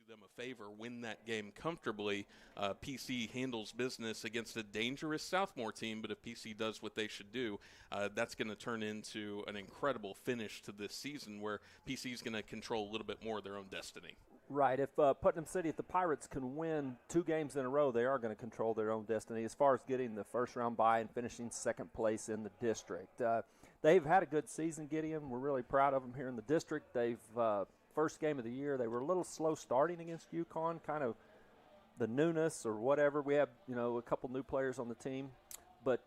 them a favor, win that game comfortably. PC handles business against a dangerous Southmore team, but if PC does what they should do, that's going to turn into an incredible finish to this season where PC is going to control a little bit more of their own destiny. Right. If Putnam City, if the Pirates can win 2 games in a row, they are going to control their own destiny as far as getting the first-round bye and finishing second place in the district. They've had a good season, Gideon. We're really proud of them here in the district. They've first game of the year, they were a little slow starting against UConn, kind of the newness or whatever. We have, a couple new players on the team. But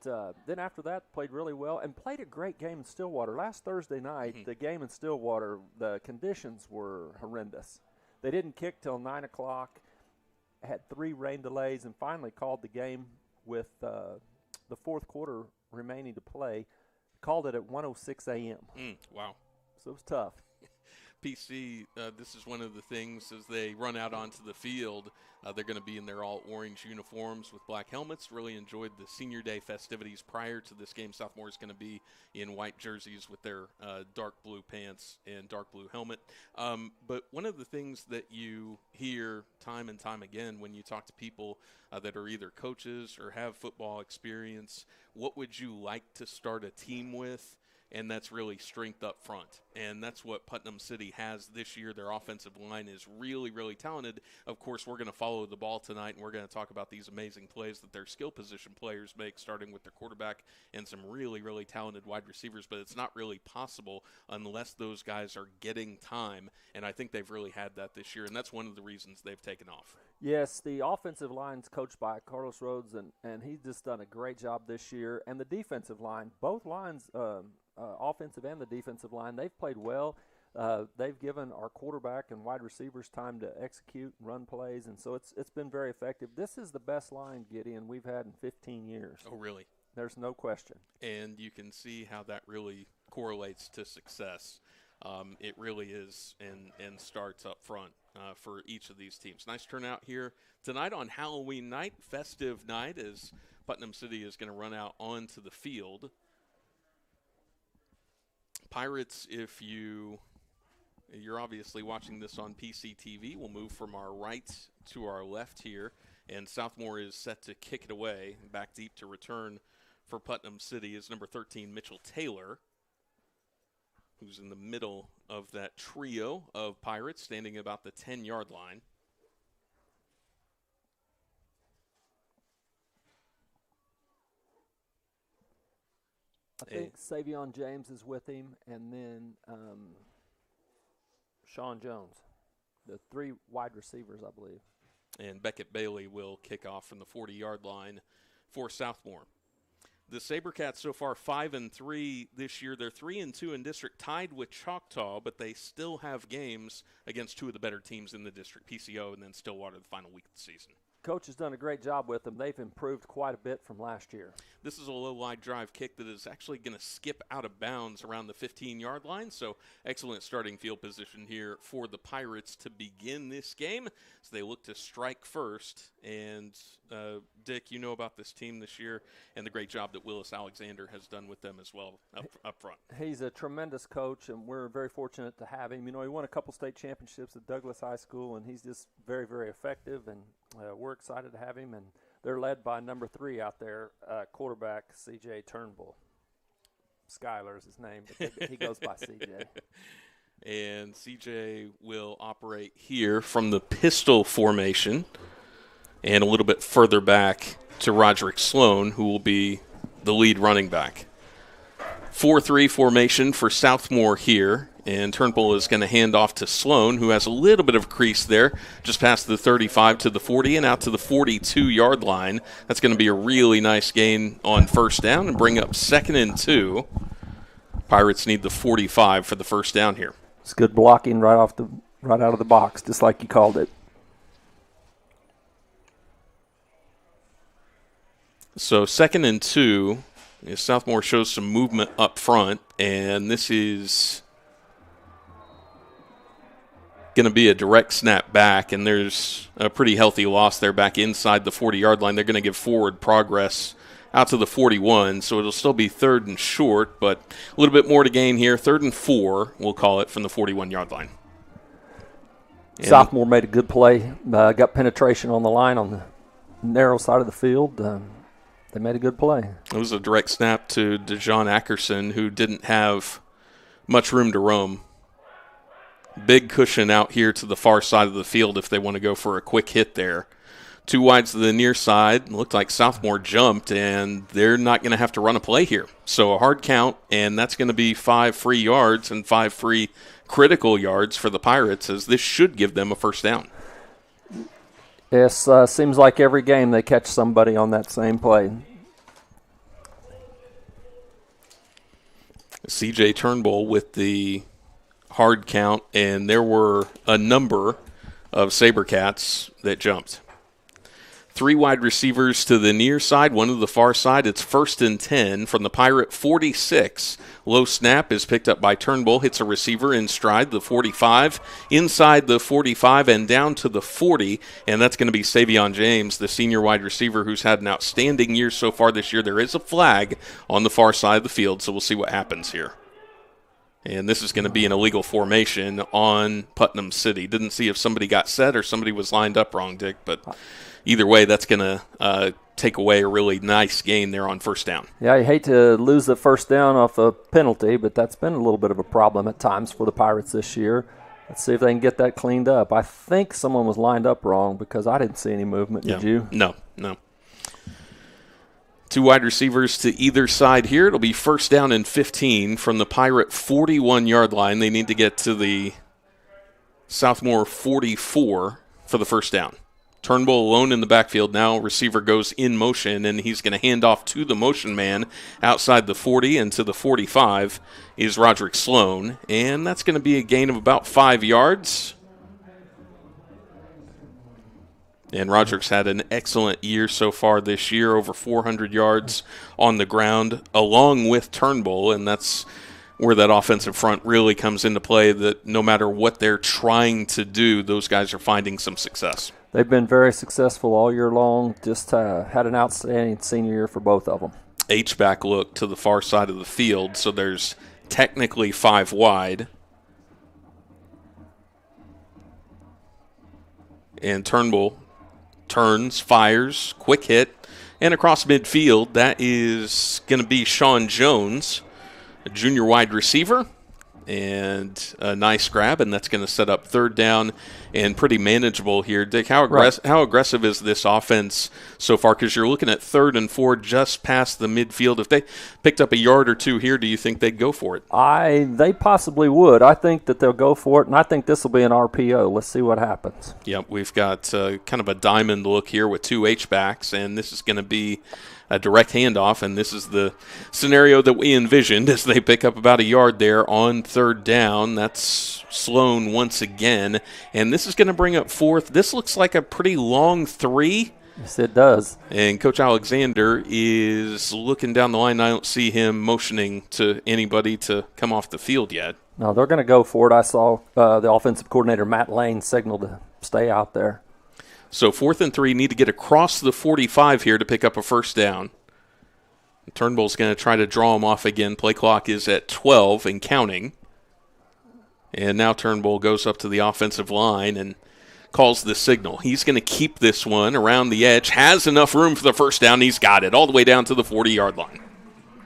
then after that, played really well and played a great game in Stillwater. Last Thursday night, the game in Stillwater, the conditions were horrendous. They didn't kick till 9 o'clock, had 3 rain delays, and finally called the game with the fourth quarter remaining to play. Called it at 1:06 a.m. Wow. So it was tough. PC, this is one of the things as they run out onto the field. They're going to be in their all-orange uniforms with black helmets. Really enjoyed the Senior Day festivities prior to this game. Southmore is going to be in white jerseys with their dark blue pants and dark blue helmet. But one of the things that you hear time and time again when you talk to people that are either coaches or have football experience, what would you like to start a team with? And that's really strength up front. And that's what Putnam City has this year. Their offensive line is really, really talented. Of course, we're going to follow the ball tonight, and we're going to talk about these amazing plays that their skill position players make, starting with their quarterback and some really, really talented wide receivers. But it's not really possible unless those guys are getting time. And I think they've really had that this year, and that's one of the reasons they've taken off. Yes, the offensive line's coached by Carlos Rhodes, and he's just done a great job this year. And the defensive line, both lines, offensive and the defensive line, they've played well. They've given our quarterback and wide receivers time to execute and run plays, and so it's been very effective. This is the best line, Gideon, we've had in 15 years. Oh, really? There's no question. And you can see how that really correlates to success. It really is and starts up front for each of these teams. Nice turnout here tonight on Halloween night, festive night, as Putnam City is going to run out onto the field. Pirates, if you're obviously watching this on PCTV, we'll move from our right to our left here, and Southmore is set to kick it away. Back deep to return for Putnam City is number 13, Mitchell Taylor, who's in the middle of that trio of Pirates, standing about the 10-yard line. I think Savion James is with him, and then Sean Jones, the 3 wide receivers, I believe. And Beckett Bailey will kick off from the 40-yard line for Southmore. The SaberCats so far 5-3 this year. They're 3-2 in district, tied with Choctaw, but they still have games against 2 of the better teams in the district, PCO and then Stillwater the final week of the season. Coach has done a great job with them. They've improved quite a bit from last year. This is a low-line drive kick that is actually going to skip out of bounds around the 15-yard line, so excellent starting field position here for the Pirates to begin this game. So they look to strike first, and Dick, you know about this team this year and the great job that Willis Alexander has done with them as well up front. He's a tremendous coach, and we're very fortunate to have him. He won a couple state championships at Douglas High School, and he's just very, very effective, and we're excited to have him, and they're led by number 3 out there, quarterback C.J. Turnbull. Skyler is his name, but he goes by C.J. And C.J. will operate here from the pistol formation and a little bit further back to Roderick Sloan, who will be the lead running back. 4-3 formation for Southmore here. And Turnbull is going to hand off to Sloan, who has a little bit of a crease there, just past the 35 to the 40 and out to the 42-yard line. That's going to be a really nice gain on first down and bring up 2nd and 2. Pirates need the 45 for the first down here. It's good blocking right out of the box, just like you called it. So 2nd and 2, Southmore shows some movement up front, and this is going to be a direct snap back, and there's a pretty healthy loss there back inside the 40-yard line. They're going to give forward progress out to the 41, so it'll still be 3rd and short, but a little bit more to gain here. 3rd and 4, we'll call it, from the 41-yard line. Southmore made a good play, got penetration on the line on the narrow side of the field. They made a good play. It was a direct snap to DeJohn Ackerson, who didn't have much room to roam. Big cushion out here to the far side of the field if they want to go for a quick hit there. 2 wides to the near side. It looked like Southmore jumped, and they're not going to have to run a play here. So a hard count, and that's going to be 5 free yards and 5 free critical yards for the Pirates, as this should give them a first down. Yes, seems like every game they catch somebody on that same play. C.J. Turnbull with the hard count, and there were a number of SaberCats that jumped. 3 wide receivers to the near side, 1 to the far side. It's 1st and 10 from the Pirate 46. Low snap is picked up by Turnbull, hits a receiver in stride, the 45, inside the 45 and down to the 40, and that's going to be Savion James, the senior wide receiver who's had an outstanding year so far this year. There is a flag on the far side of the field, so we'll see what happens here. And this is going to be an illegal formation on Putnam City. Didn't see if somebody got set or somebody was lined up wrong, Dick, but either way, that's going to take away a really nice gain there on first down. Yeah, you hate to lose the first down off a penalty, but that's been a little bit of a problem at times for the Pirates this year. Let's see if they can get that cleaned up. I think someone was lined up wrong because I didn't see any movement. Did you? No. 2 wide receivers to either side here. It'll be first down and 15 from the Pirate 41-yard line. They need to get to the Southmore 44 for the first down. Turnbull alone in the backfield now. Receiver goes in motion, and he's going to hand off to the motion man outside the 40, and to the 45 is Roderick Sloan. And that's going to be a gain of about 5 yards. And Roderick's had an excellent year so far this year, over 400 yards on the ground, along with Turnbull, and that's where that offensive front really comes into play, that no matter what they're trying to do, those guys are finding some success. They've been very successful all year long, just had an outstanding senior year for both of them. H-back look to the far side of the field, so there's technically 5 wide. And Turnbull turns, fires, quick hit, and across midfield, that is going to be Sean Jones, a junior wide receiver, and a nice grab, and that's going to set up third down and pretty manageable here. Dick, how aggressive is this offense so far? Because you're looking at 3rd and 4 just past the midfield. If they picked up a yard or 2 here, do you think they'd go for it? They possibly would. I think that they'll go for it, and I think this will be an RPO. Let's see what happens. Yep, we've got kind of a diamond look here with 2 H-backs, and this is going to be a direct handoff, and this is the scenario that we envisioned as they pick up about a yard there on 3rd down. That's Sloan once again, and this is going to bring up 4th. This looks like a pretty long 3. Yes, it does. And Coach Alexander is looking down the line. I don't see him motioning to anybody to come off the field yet. No, they're going to go for it. I saw the offensive coordinator, Matt Lane, signal to stay out there. So 4th and 3, need to get across the 45 here to pick up a first down. Turnbull's going to try to draw him off again. Play clock is at 12 and counting. And now Turnbull goes up to the offensive line and calls the signal. He's going to keep this one around the edge, has enough room for the first down. He's got it all the way down to the 40-yard line.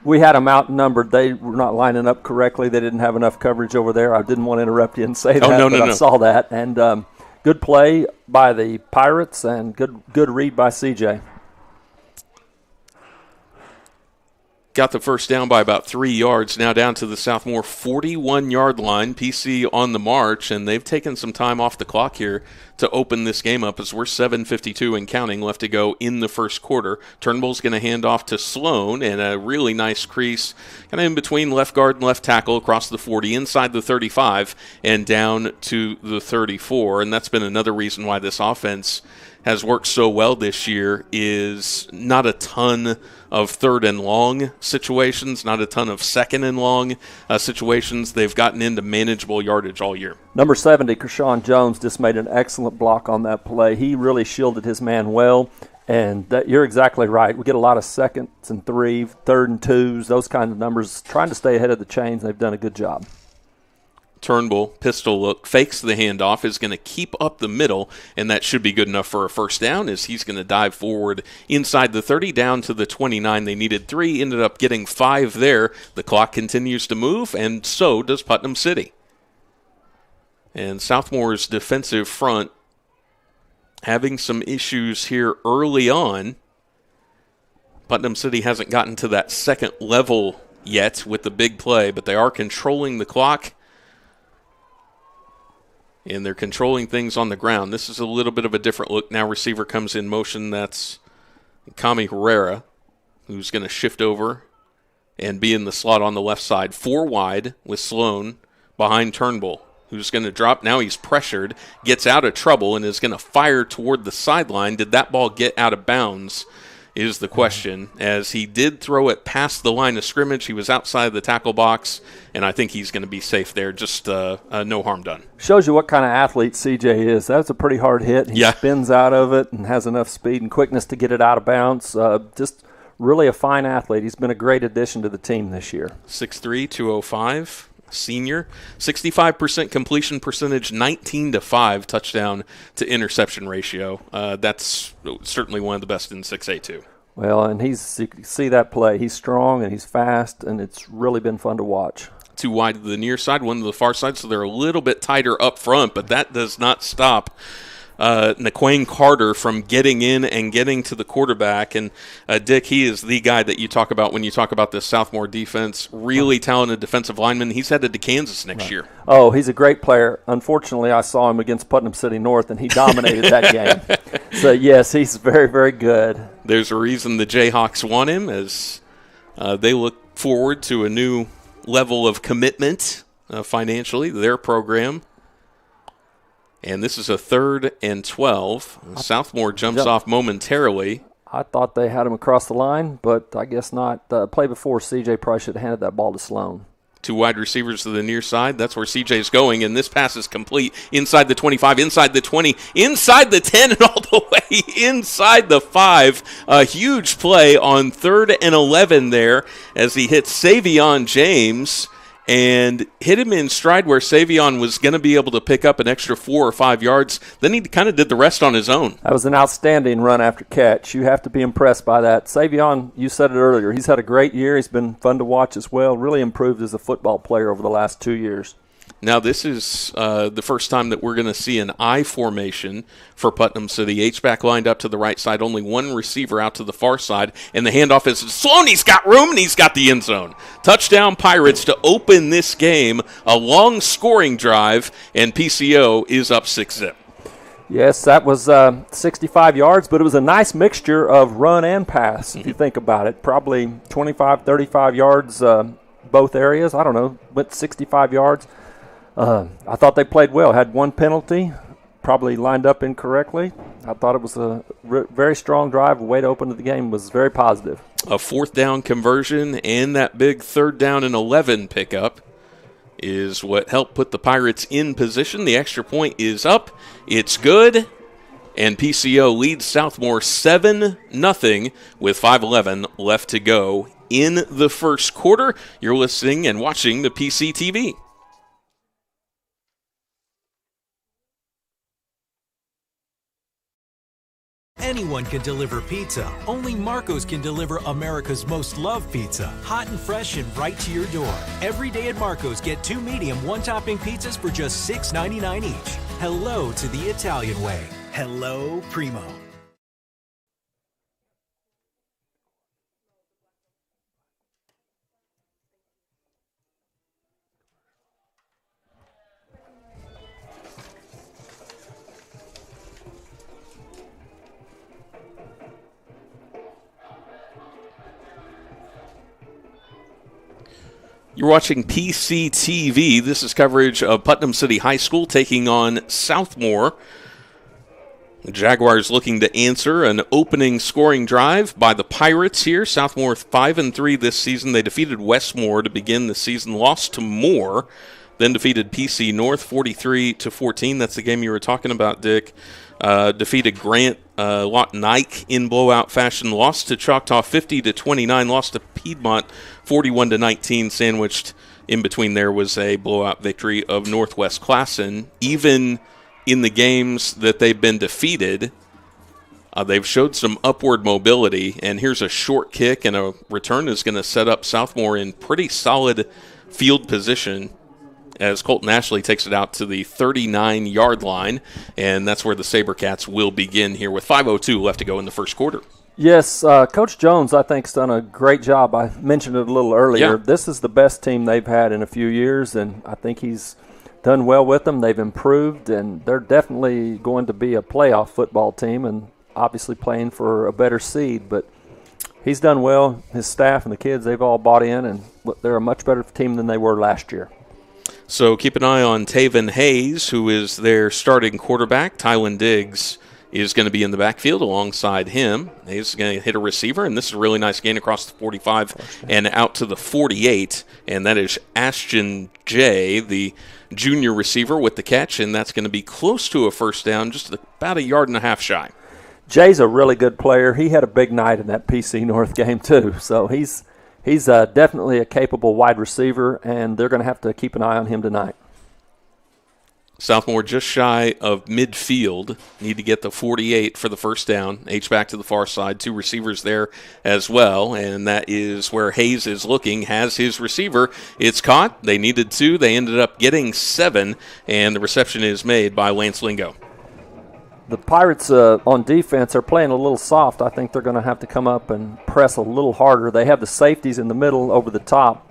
We had them outnumbered. They were not lining up correctly. They didn't have enough coverage over there. I didn't want to interrupt you and say that, but I saw that. And good play by the Pirates and good read by CJ. Got the first down by about 3 yards, now down to the Southmore 41-yard line. PC on the march, and they've taken some time off the clock here to open this game up as we're 7:52 and counting left to go in the first quarter. Turnbull's going to hand off to Sloan, and a really nice crease kind of in between left guard and left tackle across the 40, inside the 35, and down to the 34. And that's been another reason why this offense has worked so well this year, is not a ton of 3rd and long situations, not a ton of 2nd and long situations. They've gotten into manageable yardage all year. Number 70, Kershawn Jones, just made an excellent block on that play. He really shielded his man well, and you're exactly right. We get a lot of 2nd and 3, 3rd and 2s, those kind of numbers. Trying to stay ahead of the chains, they've done a good job. Turnbull, pistol look, fakes the handoff, is going to keep up the middle, and that should be good enough for a first down as he's going to dive forward inside the 30 down to the 29. They needed 3, ended up getting 5 there. The clock continues to move, and so does Putnam City. And Southmore's defensive front having some issues here early on. Putnam City hasn't gotten to that second level yet with the big play, but they are controlling the clock. And they're controlling things on the ground. This is a little bit of a different look. Now receiver comes in motion. That's Kami Herrera, who's going to shift over and be in the slot on the left side. 4 wide with Sloan behind Turnbull, who's going to drop. Now he's pressured, gets out of trouble, and is going to fire toward the sideline. Did that ball get out of bounds is the question, as he did throw it past the line of scrimmage. He was outside the tackle box, and I think he's going to be safe there. Just no harm done. Shows you what kind of athlete CJ is. That's a pretty hard hit. He spins out of it and has enough speed and quickness to get it out of bounds. Just really a fine athlete. He's been a great addition to the team this year. 6'3", 205. Senior, 65% completion percentage, 19-5 touchdown to interception ratio. That's certainly one of the best in 6A too. Well, and you can see that play. He's strong and he's fast, and it's really been fun to watch. 2 wide to the near side, 1 to the far side, so they're a little bit tighter up front, but that does not stop Naquane Carter from getting in and getting to the quarterback. And Dick, he is the guy that you talk about when you talk about this Southmore defense. Really talented defensive lineman. He's headed to Kansas next year. Oh, he's a great player. Unfortunately, I saw him against Putnam City North, and he dominated that game. So, yes, he's very, very good. There's a reason the Jayhawks want him, as they look forward to a new level of commitment financially, their program. And this is a 3rd and 12. Southmore jumps off momentarily. I thought they had him across the line, but I guess not. The play before, CJ probably should have handed that ball to Sloan. 2 wide receivers to the near side. That's where CJ's going, and this pass is complete. Inside the 25, inside the 20, inside the 10, and all the way inside the 5. A huge play on 3rd and 11 there as he hits Savion James and hit him in stride where Savion was going to be able to pick up an extra 4 or 5 yards. Then he kind of did the rest on his own. That was an outstanding run after catch. You have to be impressed by that. Savion, you said it earlier, he's had a great year. He's been fun to watch as well. Really improved as a football player over the last 2 years. Now, this is the first time that we're going to see an I formation for Putnam City. H-back lined up to the right side, only 1 receiver out to the far side, and the handoff is Sloan. He's got room, and he's got the end zone. Touchdown Pirates to open this game. A long scoring drive, and PCO is up 6-0. Yes, that was 65 yards, but it was a nice mixture of run and pass, if you think about it. Probably 25, 35 yards both areas. I don't know, went 65 yards. I thought they played well. Had 1 penalty, probably lined up incorrectly. I thought it was a very strong drive. The way to open the game was very positive. A 4th down conversion and that big 3rd down and 11 pickup is what helped put the Pirates in position. The extra point is up. It's good. And PCO leads Southmore 7-0 with 5:11 left to go in the first quarter. You're listening and watching the PCTV. Anyone can deliver pizza. Only Marco's can deliver America's most loved pizza. Hot and fresh and right to your door. Every day at Marco's, get 2 medium, 1-topping pizzas for just $6.99 each. Hello to the Italian way. Hello, Primo. You're watching PCTV. This is coverage of Putnam City High School taking on Southmore. The Jaguars looking to answer an opening scoring drive by the Pirates here. Southmore 5-3 this season. They defeated Westmore to begin the season, lost to Moore, then defeated PC North 43-14. That's the game you were talking about, Dick. Defeated Grant Nike in blowout fashion, lost to Choctaw 50-29, lost to Piedmont 41-19, sandwiched in between there was a blowout victory of Northwest Classen. Even in the games that they've been defeated, they've showed some upward mobility, and here's a short kick, and a return is going to set up Southmore in pretty solid field position as Colton Ashley takes it out to the 39-yard line, and that's where the SaberCats will begin here with 5:02 left to go in the first quarter. Yes, Coach Jones, I think, has done a great job. I mentioned it a little earlier. Yeah. This is the best team they've had in a few years, and I think he's done well with them. They've improved, and they're definitely going to be a playoff football team and obviously playing for a better seed. But he's done well. His staff and the kids, they've all bought in, and they're a much better team than they were last year. So keep an eye on Taven Hayes, who is their starting quarterback. Tylen Diggs is going to be in the backfield alongside him. He's going to hit a receiver, and this is a really nice gain across the 45 and out to the 48, and that is Ashton Jay, the junior receiver, with the catch, and that's going to be close to a first down, just about 1.5 yards shy. Jay's a really good player. He had a big night in that PC North game too, so he's definitely a capable wide receiver, and they're going to have to keep an eye on him tonight. Southmore just shy of midfield. Need to get the 48 for the first down. H-back to the far side. 2 receivers there as well, and that is where Hayes is looking. Has his receiver. It's caught. They needed 2. They ended up getting 7, and the reception is made by Lance Lingo. The Pirates on defense are playing a little soft. I think they're going to have to come up and press a little harder. They have the safeties in the middle over the top,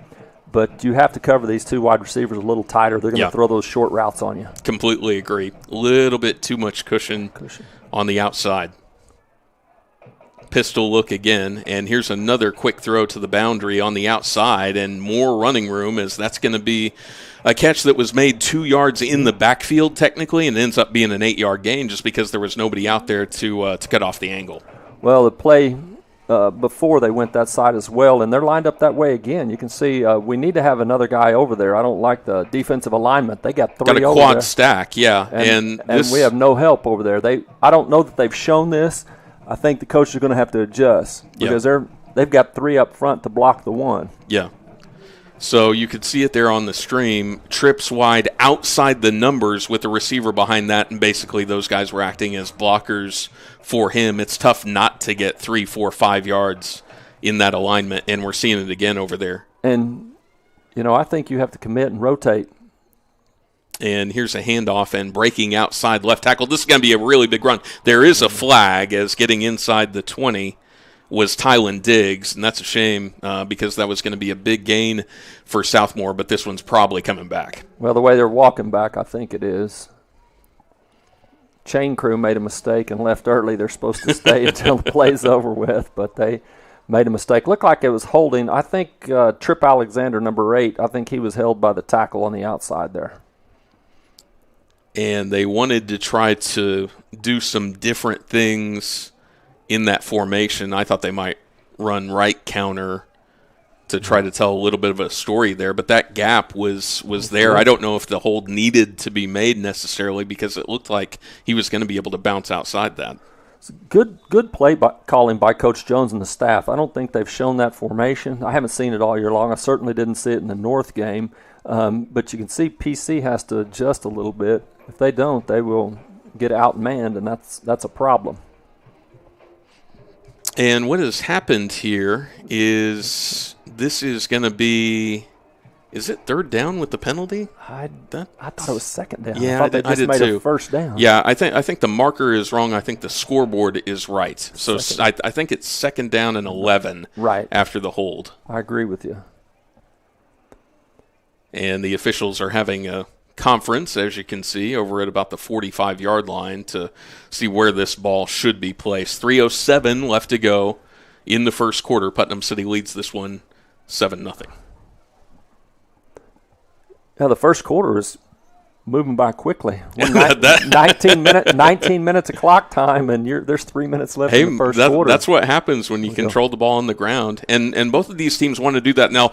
but you have to cover these 2 wide receivers a little tighter. They're going to throw those short routes on you. Completely agree. A little bit too much cushion on the outside. Pistol look again, and here's another quick throw to the boundary on the outside, and more running room, as that's going to be a catch that was made 2 yards in the backfield technically, and ends up being an 8-yard gain just because there was nobody out there to cut off the angle. Well, the play before they went that side as well, and they're lined up that way again. You can see we need to have another guy over there. I don't like the defensive alignment. They got 3 over there. Got a quad stack, yeah. And we have no help over there. I don't know that they've shown this. I think the coaches are going to have to adjust because they've got 3 up front to block the 1. Yeah. So you could see it there on the stream. Trips wide outside the numbers with the receiver behind that, and basically those guys were acting as blockers for him. It's tough not to get 3, 4, 5 yards in that alignment, and we're seeing it again over there. And, I think you have to commit and rotate. And here's a handoff and breaking outside left tackle. This is going to be a really big run. There is a flag as getting inside the 20 was Tylen Diggs, and that's a shame because that was going to be a big gain for Southmore, but this one's probably coming back. Well, the way they're walking back, I think it is. Chain crew made a mistake and left early. They're supposed to stay until the play's over with, but they made a mistake. Looked like it was holding. I think Trip Alexander, number 8, I think he was held by the tackle on the outside there. And they wanted to try to do some different things in that formation. I thought they might run right counter to try to tell a little bit of a story there, but that gap was there. I don't know if the hold needed to be made necessarily because it looked like he was going to be able to bounce outside that. Good play calling by Coach Jones and the staff. I don't think they've shown that formation. I haven't seen it all year long. I certainly didn't see it in the North game, but you can see PC has to adjust a little bit. If they don't, they will get outmanned, and that's a problem. And what has happened here is this is going to be – is it third down with the penalty? I thought it was second down. Yeah, I thought they just did made too. a first down. Yeah, I think the marker is wrong. I think the scoreboard is right. So I think it's second down and 11 after the hold. I agree with you. And the officials are having a conference, as you can see, over at about the 45-yard line to see where this ball should be placed. 3:07 left to go in the first quarter. Putnam City leads this one 7-0. Yeah, the first quarter is moving by quickly. 19 minutes of clock time, and there's 3 minutes left in the first quarter. That's what happens when you control the ball on the ground. And both of these teams want to do that. Now,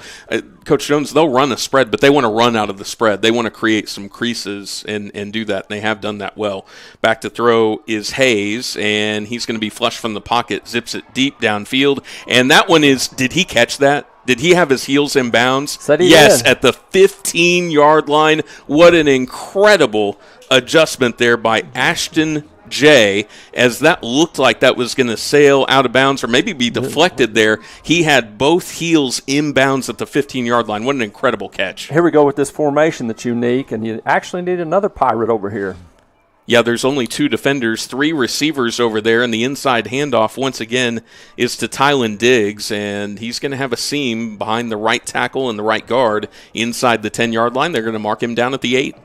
Coach Jones, they'll run a spread, but they want to run out of the spread. They want to create some creases and do that, and they have done that well. Back to throw is Hayes, and he's going to be flush from the pocket, zips it deep downfield. And that one is – did he catch that? Did he have his heels in bounds? Said he yes, did. at the 15-yard line. What an incredible adjustment there by Ashton Jay, as that looked like that was going to sail out of bounds or maybe be deflected there. He had both heels inbounds at the 15-yard line. What an incredible catch. Here we go with this formation that's unique, and you actually need another Pirate over here. Yeah, there's only 2 defenders, 3 receivers over there, and the inside handoff once again is to Tylen Diggs, and he's going to have a seam behind the right tackle and the right guard inside the 10-yard line. They're going to mark him down at the 8.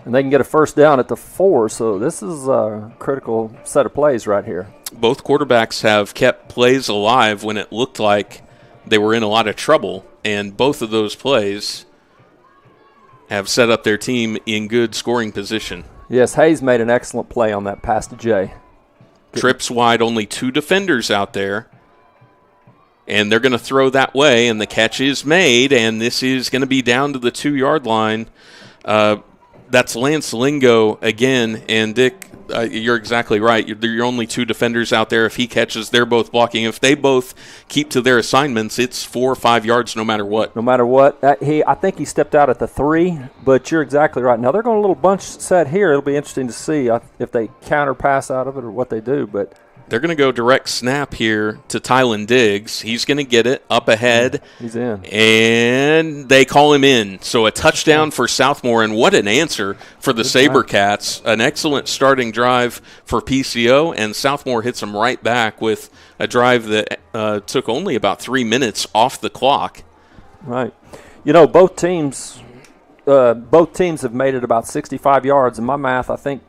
And they can get a first down at the 4, so this is a critical set of plays right here. Both quarterbacks have kept plays alive when it looked like they were in a lot of trouble, and both of those plays have set up their team in good scoring position. Yes, Hayes made an excellent play on that pass to Jay. Trips wide, only 2 defenders out there. And they're going to throw that way, and the catch is made, and this is going to be down to the 2-yard line. That's Lance Lingo again, and Dick, you're exactly right. You're only 2 defenders out there. If he catches, they're both blocking. If they both keep to their assignments, it's 4 or 5 yards no matter what. No matter what. I think he stepped out at the 3, but you're exactly right. Now, they're going a little bunch set here. It'll be interesting to see if they counter pass out of it or what they do, but they're going to go direct snap here to Tylen Diggs. He's going to get it up ahead. He's in. And they call him in. So a touchdown for Southmore, and what an answer for the Sabercats. An excellent starting drive for PCO, and Southmore hits them right back with a drive that took only about 3 minutes off the clock. Right. You know, both teams have made it about 65 yards. In my math, I think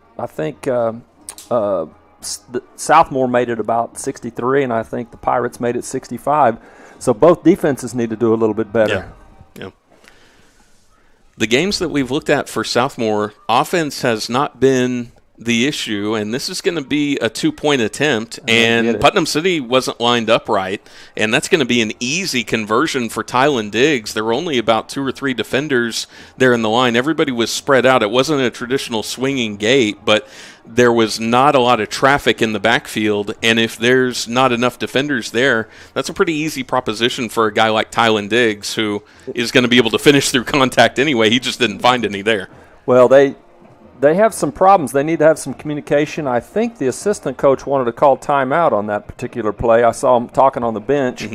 Southmore made it about 63, and I think the Pirates made it 65. So both defenses need to do a little bit better. Yeah. The games that we've looked at for Southmore, offense has not been the issue, and this is going to be a 2-point attempt, and Putnam City wasn't lined up right, and that's going to be an easy conversion for Tylen Diggs. There were only about 2 or 3 defenders there in the line. Everybody was spread out. It wasn't a traditional swinging gate, but there was not a lot of traffic in the backfield, and if there's not enough defenders there, that's a pretty easy proposition for a guy like Tylen Diggs, who is going to be able to finish through contact anyway. He just didn't find any there. Well, they have some problems. They need to have some communication. I think the assistant coach wanted to call timeout on that particular play. I saw him talking on the bench,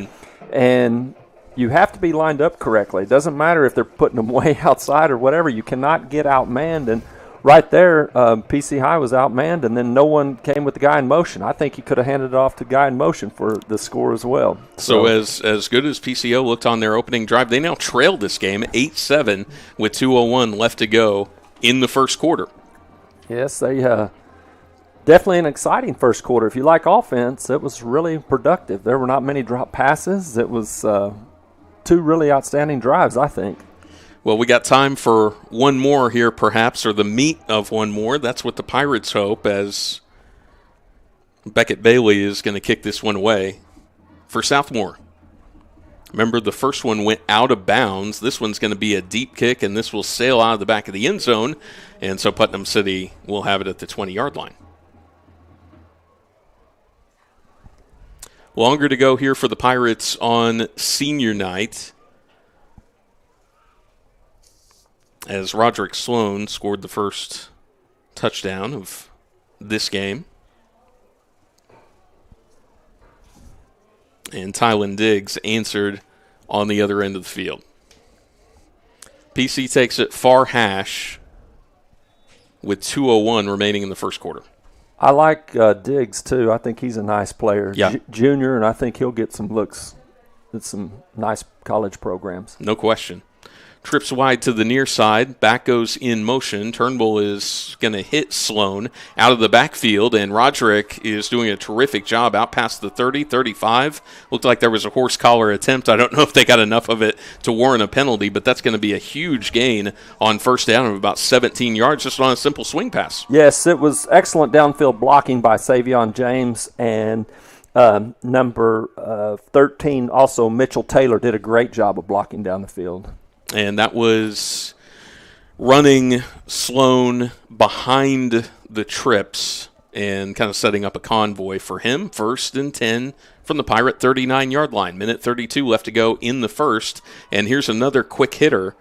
and you have to be lined up correctly. It doesn't matter if they're putting them way outside or whatever. You cannot get outmanned, and right there, PC High was outmanned, and then no one came with the guy in motion. I think he could have handed it off to the guy in motion for the score as well. So as good as PCO looked on their opening drive, they now trailed this game 8-7 with 2:01 left to go in the first quarter. Yes, they definitely an exciting first quarter. If you like offense, it was really productive. There were not many drop passes. It was 2 really outstanding drives, I think. Well, we got time for one more here, perhaps, or the meat of one more. That's what the Pirates hope, as Beckett Bailey is going to kick this one away for Southmore. Remember, the first one went out of bounds. This one's going to be a deep kick, and this will sail out of the back of the end zone, and so Putnam City will have it at the 20-yard line. Longer to go here for the Pirates on senior night, as Roderick Sloan scored the first touchdown of this game. And Tylen Diggs answered on the other end of the field. PC takes it far hash with 2:01 remaining in the first quarter. I like Diggs, too. I think he's a nice player. Yeah. Junior, and I think he'll get some looks at some nice college programs. No question. Trips wide to the near side. Back goes in motion. Turnbull is going to hit Sloan out of the backfield, and Roderick is doing a terrific job out past the 30, 35. Looked like there was a horse collar attempt. I don't know if they got enough of it to warrant a penalty, but that's going to be a huge gain on first down of about 17 yards just on a simple swing pass. Yes, it was excellent downfield blocking by Savion James, and number 13, also Mitchell Taylor, did a great job of blocking down the field. And that was running Sloan behind the Trips and kind of setting up a convoy for him. 1st and 10 from the Pirate 39-yard line. Minute 32 left to go in the first. And here's another quick hitter.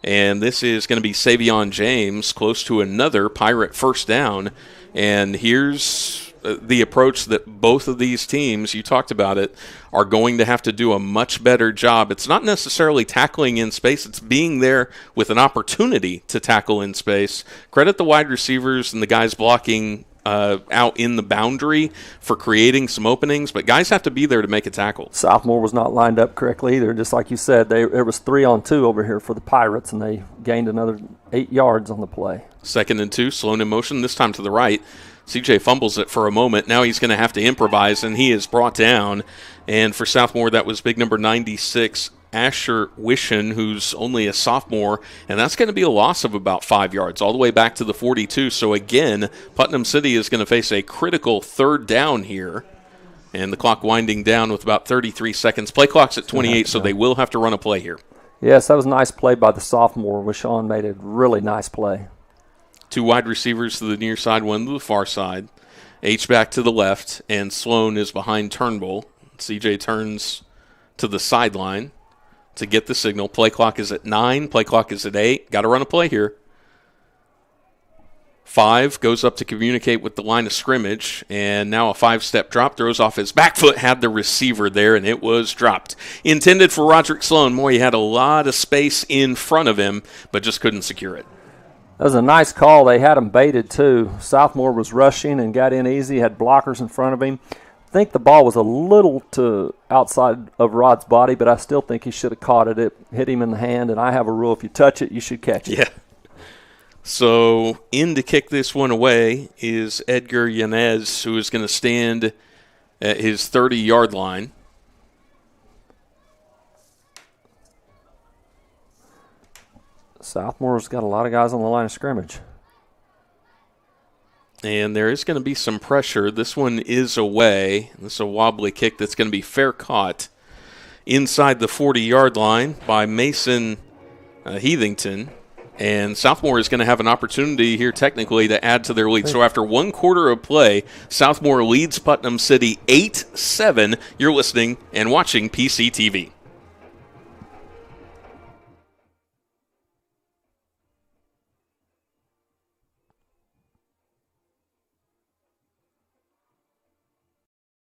And this is going to be Savion James, close to another Pirate first down. And here's the approach that both of these teams, you talked about it, are going to have to do a much better job. It's not necessarily tackling in space. It's being there with an opportunity to tackle in space. Credit the wide receivers and the guys blocking out in the boundary for creating some openings, but guys have to be there to make a tackle. Southmore was not lined up correctly either. Just like you said, there was 3-on-2 over here for the Pirates, and they gained another 8 yards on the play. 2nd and 2, Sloan in motion, this time to the right. CJ fumbles it for a moment. Now he's going to have to improvise, and he is brought down. And for Southmore, that was big number 96, Asher Wishen, who's only a sophomore, and that's going to be a loss of about 5 yards, all the way back to the 42. So again, Putnam City is going to face a critical 3rd down here. And the clock winding down with about 33 seconds. Play clock's at 28, so they will have to run a play here. Yes, that was a nice play by the sophomore. Wishen made a really nice play. 2 wide receivers to the near side, 1 to the far side. H-back to the left, and Sloan is behind Turnbull. CJ turns to the sideline to get the signal. Play clock is at 9. Play clock is at 8. Got to run a play here. 5 goes up to communicate with the line of scrimmage, and now a 5-step drop. Throws off his back foot, had the receiver there, and it was dropped. Intended for Roderick Sloan. Moy had a lot of space in front of him, but just couldn't secure it. That was a nice call. They had him baited, too. Southmore was rushing and got in easy, had blockers in front of him. I think the ball was a little to outside of Rod's body, but I still think he should have caught it. It hit him in the hand, and I have a rule, if you touch it, you should catch it. Yeah. So in to kick this one away is Edgar Yanez, who is going to stand at his 30-yard line. Southmore's got a lot of guys on the line of scrimmage. And there is going to be some pressure. This one is away. This is a wobbly kick that's going to be fair caught inside the 40-yard line by Mason Heathington. And Southmore is going to have an opportunity here technically to add to their lead. So after 1 quarter of play, Southmore leads Putnam City 8-7. You're listening and watching PCTV.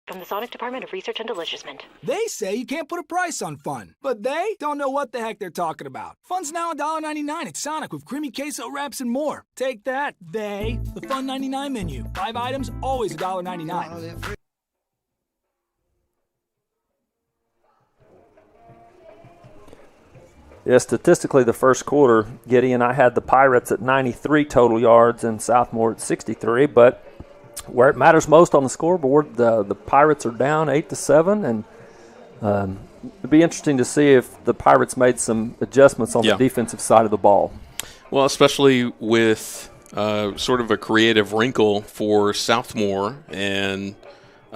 From the Sonic Department of Research and Deliciousment. They say you can't put a price on fun, but they don't know what the heck they're talking about. Fun's now $1.99 at Sonic with creamy queso wraps and more. Take that, they. The Fun 99 menu. 5 items, always $1.99. Yeah, statistically, the first quarter, Gideon, I had the Pirates at 93 total yards and Southmore at 63, but where it matters most on the scoreboard, the Pirates are down 8-7, and it'd be interesting to see if the Pirates made some adjustments on the defensive side of the ball. Well, especially with sort of a creative wrinkle for Southmore, and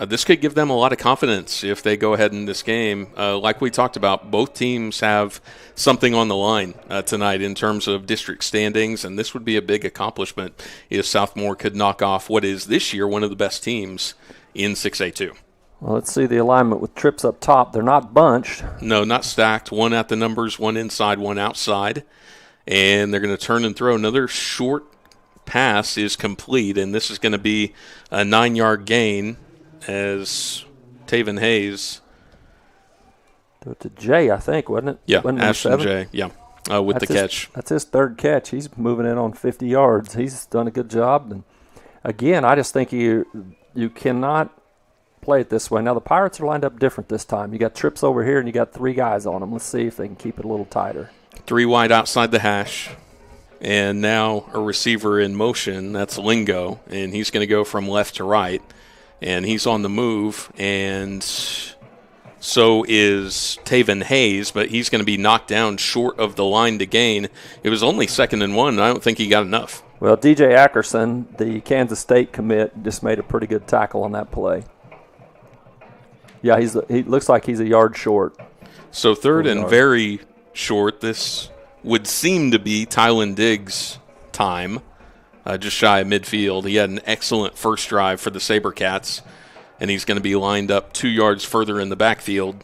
this could give them a lot of confidence if they go ahead in this game. Like we talked about, both teams have something on the line tonight in terms of district standings, and this would be a big accomplishment if Southmore could knock off what is this year one of the best teams in 6A2. Well, let's see the alignment with trips up top. They're not bunched. No, not stacked. 1 at the numbers, 1 inside, 1 outside. And they're going to turn and throw. Another short pass is complete, and this is going to be a 9-yard gain as Taven Hayes. Threw it to Jay, I think, wasn't it? Yeah, wasn't Ashton Jay, with the catch. That's his 3rd catch. He's moving in on 50 yards. He's done a good job. And again, I just think you cannot play it this way. Now, the Pirates are lined up different this time. You got trips over here, and you got 3 guys on them. Let's see if they can keep it a little tighter. 3 wide outside the hash. And now a receiver in motion. That's Lingo, and he's going to go from left to right. And he's on the move, and so is Taven Hayes, but he's going to be knocked down short of the line to gain. It was only 2nd and 1, and I don't think he got enough. Well, DJ Ackerson, the Kansas State commit, just made a pretty good tackle on that play. Yeah, he looks like he's a yard short. So 3rd and very short. This would seem to be Tylen Diggs' time. Just shy of midfield. He had an excellent first drive for the SaberCats. and he's going to be lined up 2 yards further in the backfield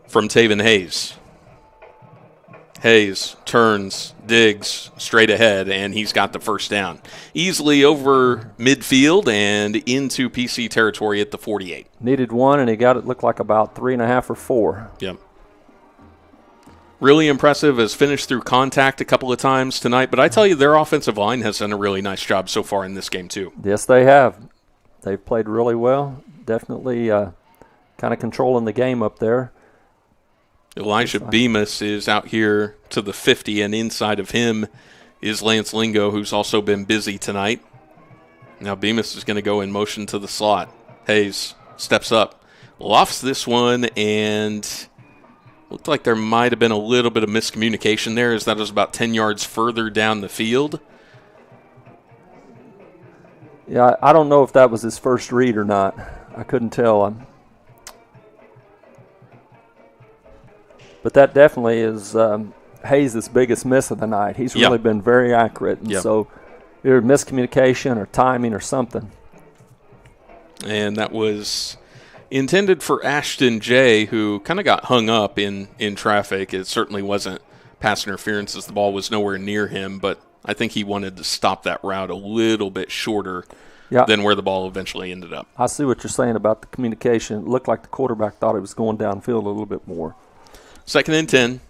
from Taven Hayes. Hayes turns, digs straight ahead, and he's got the first down. Easily over midfield and into PC territory at the 48. Needed one, and he got it, looked like about 3.5 or 4. Yep. Really impressive. Has finished through contact a couple of times tonight, but I tell you, their offensive line has done a really nice job so far in this game, too. Yes, they have. They've played really well. Definitely kind of controlling the game up there. Elijah Bemis is out here to the 50, and inside of him is Lance Lingo, who's also been busy tonight. Now Bemis is going to go in motion to the slot. Hayes steps up, lofts this one, and looked like there might have been a little bit of miscommunication there, as that was about 10 yards further down the field. Yeah, I don't know if that was his first read or not. I couldn't tell. But that definitely is Hayes' biggest miss of the night. He's really been very accurate. And so either miscommunication or timing or something. And that was intended for Ashton Jay, who kind of got hung up in traffic. It certainly wasn't pass interference, as the ball was nowhere near him, but I think he wanted to stop that route a little bit shorter than where the ball eventually ended up. I see what you're saying about the communication. It looked like the quarterback thought it was going downfield a little bit more. 2nd and 10.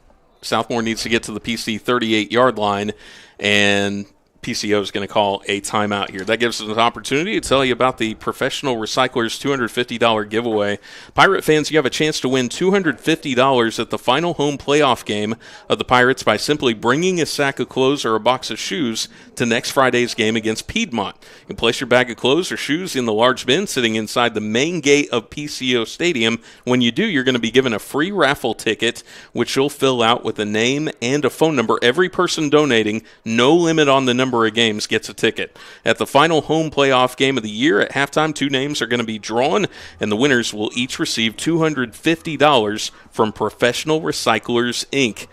Southmore needs to get to the PC 38-yard line, and PCO is going to call a timeout here. That gives us an opportunity to tell you about the Professional Recyclers $250 giveaway. Pirate fans, you have a chance to win $250 at the final home playoff game of the Pirates by simply bringing a sack of clothes or a box of shoes to next Friday's game against Piedmont. You can place your bag of clothes or shoes in the large bin sitting inside the main gate of PCO Stadium. When you do, you're going to be given a free raffle ticket, which you'll fill out with a name and a phone number. Every person donating, no limit on the number of games, gets a ticket. At the final home playoff game of the year, at halftime, 2 names are going to be drawn, and the winners will each receive $250 from Professional Recyclers, Inc.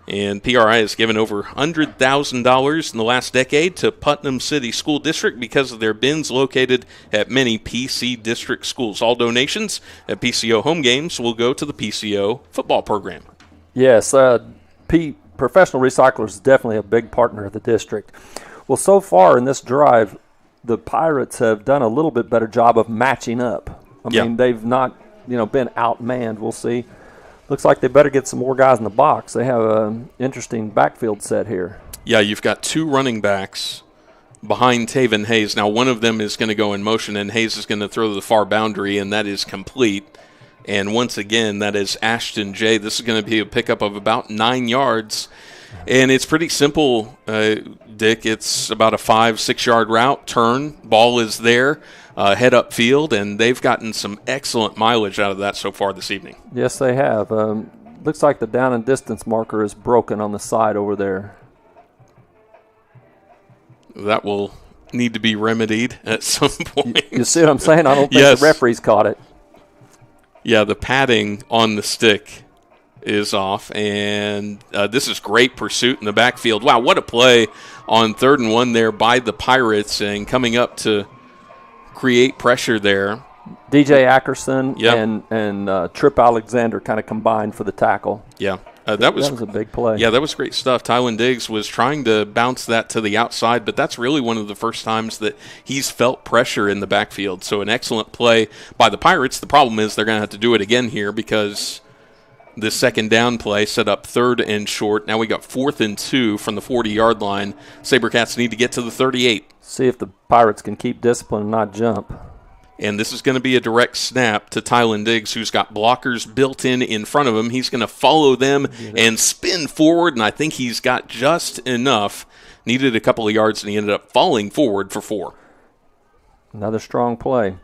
And PRI has given over $100,000 in the last decade to Putnam City School District because of their bins located at many PC district schools. All donations at PCO home games will go to the PCO football program. Yes, Professional Recyclers is definitely a big partner of the district. Well, so far in this drive, the Pirates have done a little bit better job of matching up. I mean, they've not, been outmanned. We'll see. Looks like they better get some more guys in the box. They have an interesting backfield set here. Yeah, you've got 2 running backs behind Taven Hayes. Now, one of them is going to go in motion, and Hayes is going to throw to the far boundary, and that is complete. And once again, that is Ashton Jay. This is going to be a pickup of about 9 yards. And it's pretty simple, Dick. It's about a 5-6 yard route, turn, ball is there, head up field, and they've gotten some excellent mileage out of that so far this evening. Yes, they have. Looks like the down and distance marker is broken on the side over there. That will need to be remedied at some point. You see what I'm saying? I don't think the referees caught it. Yeah, the padding on the stick is off, and this is great pursuit in the backfield. Wow, what a play on 3rd and 1 there by the Pirates, and coming up to create pressure there. DJ Ackerson and Trip Alexander kind of combined for the tackle. Yeah, that was a big play. Yeah, that was great stuff. Tylen Diggs was trying to bounce that to the outside, but that's really one of the first times that he's felt pressure in the backfield. So an excellent play by the Pirates. The problem is they're going to have to do it again here because the second down play set up 3rd and short. Now we got 4th and 2 from the 40-yard line. SaberCats need to get to the 38. See if the Pirates can keep discipline and not jump. And this is going to be a direct snap to Tylen Diggs, who's got blockers built in front of him. He's going to follow them and spin forward, and I think he's got just enough. Needed a couple of yards, and he ended up falling forward for 4. Another strong play.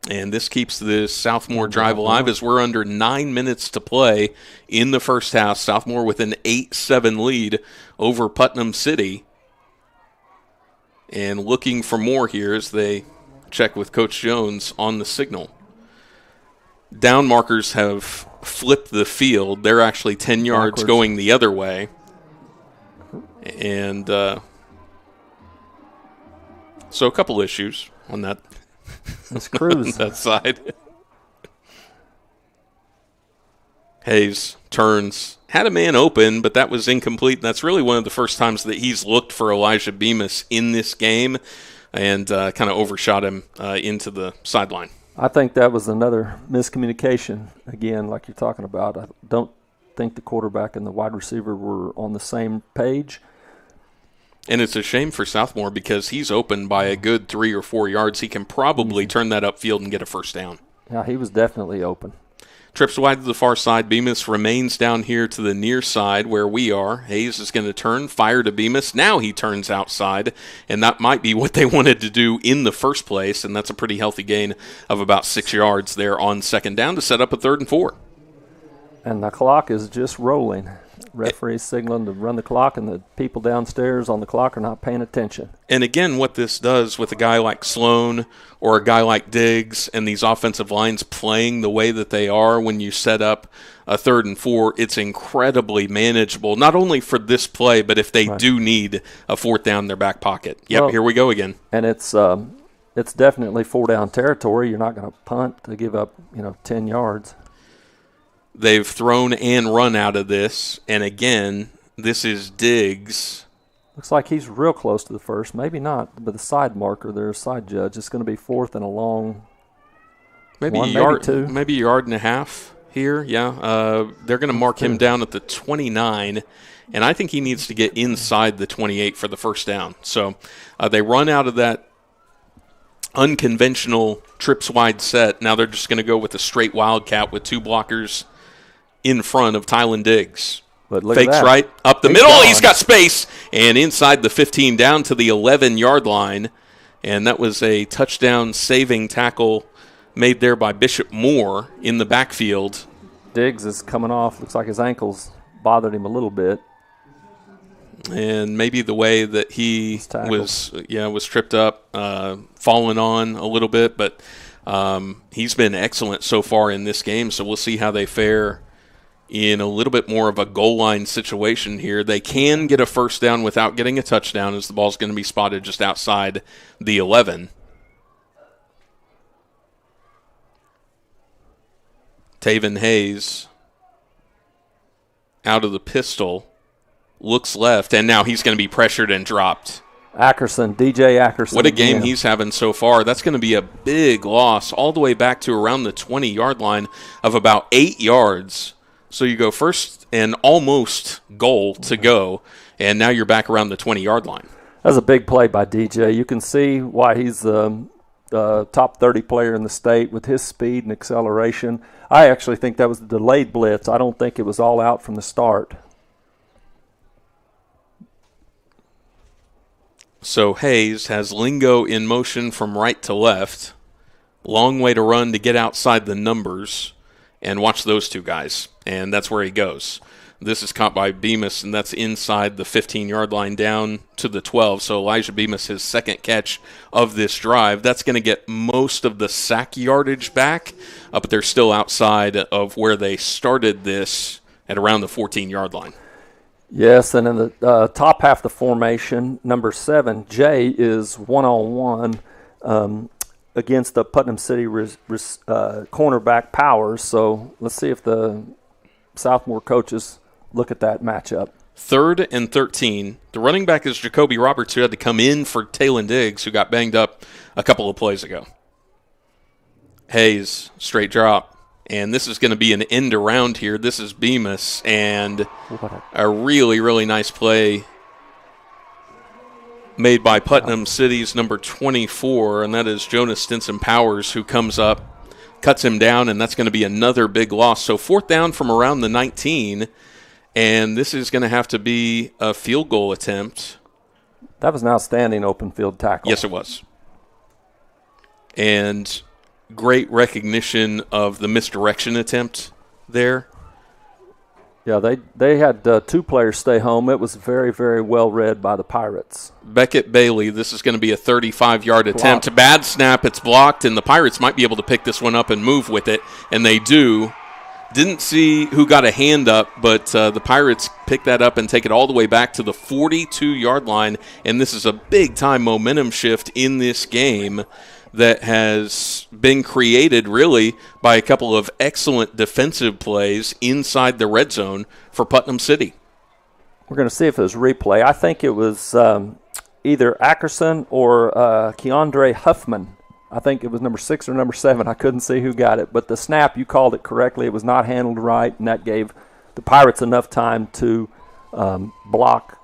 And this keeps the Southmore drive alive as we're under 9 minutes to play in the first half. Southmore with an 8-7 lead over Putnam City. And looking for more here as they check with Coach Jones on the signal. Down markers have flipped the field. They're actually 10 yards backwards, going the other way. And so a couple issues on that. Let's cruise. that side. Hayes turns, had a man open, but that was incomplete. That's really one of the first times that he's looked for Elijah Bemis in this game and kind of overshot him into the sideline. I think that was another miscommunication, again, like you're talking about. I don't think the quarterback and the wide receiver were on the same page. And it's a shame for Southmore because he's open by a good 3 or 4 yards. He can probably turn that upfield and get a first down. Yeah, he was definitely open. Trips wide to the far side. Bemis remains down here to the near side where we are. Hayes is going to turn, fire to Bemis. Now he turns outside, and that might be what they wanted to do in the first place, and that's a pretty healthy gain of about 6 yards there on second down to set up a 3rd and 4. And the clock is just rolling. Referee's signaling to run the clock, and the people downstairs on the clock are not paying attention. And again, what this does with a guy like Sloan or a guy like Diggs and these offensive lines playing the way that they are when you set up a 3rd and 4, it's incredibly manageable, not only for this play, but if they do need a 4th down in their back pocket. Yep, well, here we go again. And it's definitely 4-down territory. You're not going to punt to give up 10 yards. They've thrown and run out of this, and again, this is Diggs. Looks like he's real close to the first. Maybe not, but the side marker there, side judge, it's going to be 4th and a long maybe one, a yard, maybe 2. Maybe a yard and a half here, yeah. They're going to mark him down at the 29, and I think he needs to get inside the 28 for the first down. So they run out of that unconventional trips wide set. Now they're just going to go with a straight wildcat with 2 blockers in front of Tylen Diggs. But look Fakes at that. right up the middle. He's got space. And inside the 15 down to the 11-yard line. And that was a touchdown saving tackle made there by Bishop Moore in the backfield. Diggs is coming off. Looks like his ankles bothered him a little bit. And maybe the way that he was tripped up, falling on a little bit. But he's been excellent so far in this game. So we'll see how they fare in a little bit more of a goal line situation here. They can get a first down without getting a touchdown as the ball's going to be spotted just outside the 11. Taven Hayes out of the pistol, looks left, and now he's going to be pressured and dropped. DJ Ackerson. What a game he's having so far. That's going to be a big loss all the way back to around the 20-yard line of about 8 yards. So you go first and almost goal to go, and now you're back around the 20-yard line. That's a big play by DJ. You can see why he's the top 30 player in the state with his speed and acceleration. I actually think that was a delayed blitz. I don't think it was all out from the start. So Hayes has Lingo in motion from right to left. Long way to run to get outside the numbers. And watch those 2 guys. And that's where he goes. This is caught by Bemis, and that's inside the 15-yard line down to the 12. So Elijah Bemis, his second catch of this drive. That's going to get most of the sack yardage back, but they're still outside of where they started this at around the 14-yard line. Yes, and in the top half of the formation, number 7, Jay, is one-on-one against the Putnam City cornerback Powers. So let's see if the Southmore coaches look at that matchup. 3rd and 13. The running back is Jacoby Roberts, who had to come in for Taylon Diggs, who got banged up a couple of plays ago. Hayes, straight drop. And this is going to be an end around here. This is Bemis, and a really, really nice play made by Putnam City's number 24, and that is Jonas Stinson-Powers, who comes up, cuts him down, and that's going to be another big loss. So 4th down from around the 19, and this is going to have to be a field goal attempt. That was an outstanding open field tackle. Yes, it was. And great recognition of the misdirection attempt there. Yeah, they had 2 players stay home. It was very, very well read by the Pirates. Beckett Bailey, this is going to be a 35-yard attempt. Bad snap, it's blocked, and the Pirates might be able to pick this one up and move with it, and they do. Didn't see who got a hand up, but the Pirates pick that up and take it all the way back to the 42-yard line, and this is a big-time momentum shift in this game. that has been created really by a couple of excellent defensive plays inside the red zone for Putnam City. We're going to see if it was replay. I think it was either Ackerson or Keandre Huffman. I think it was number 6 or number 7. I couldn't see who got it. But the snap, you called it correctly. It was not handled right, and that gave the Pirates enough time to block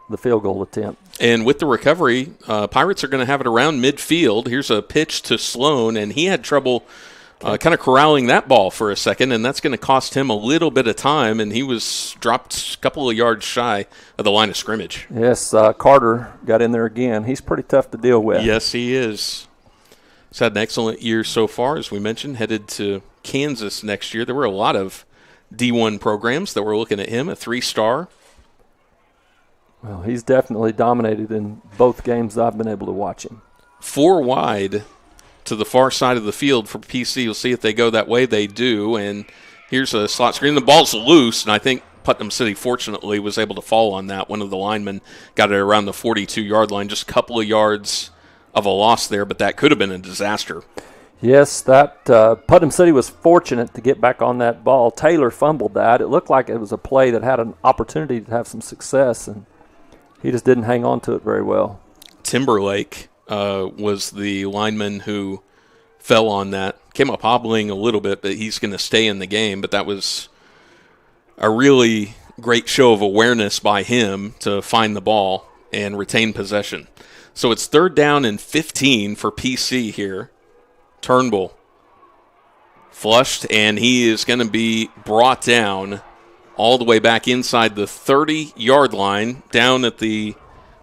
the field goal attempt. And with the recovery, Pirates are going to have it around midfield. Here's a pitch to Sloan, and he had trouble kind of corralling that ball for a second, and that's going to cost him a little bit of time, and he was dropped a couple of yards shy of the line of scrimmage. Yes, Carter got in there again. He's pretty tough to deal with. Yes, he is. He's had an excellent year so far, as we mentioned, headed to Kansas next year. There were a lot of D1 programs that were looking at him, a 3-star. Well, he's definitely dominated in both games I've been able to watch him. 4 wide to the far side of the field for PC. We'll see if they go that way. They do, and here's a slot screen. The ball's loose, and I think Putnam City, fortunately, was able to fall on that. One of the linemen got it around the 42-yard line, just a couple of yards of a loss there, but that could have been a disaster. Yes, that Putnam City was fortunate to get back on that ball. Taylor fumbled that. It looked like it was a play that had an opportunity to have some success, and he just didn't hang on to it very well. Timberlake was the lineman who fell on that. Came up hobbling a little bit, but he's going to stay in the game. But that was a really great show of awareness by him to find the ball and retain possession. So it's 3rd down and 15 for PC here. Turnbull flushed, and he is going to be brought down all the way back inside the 30-yard line, down at the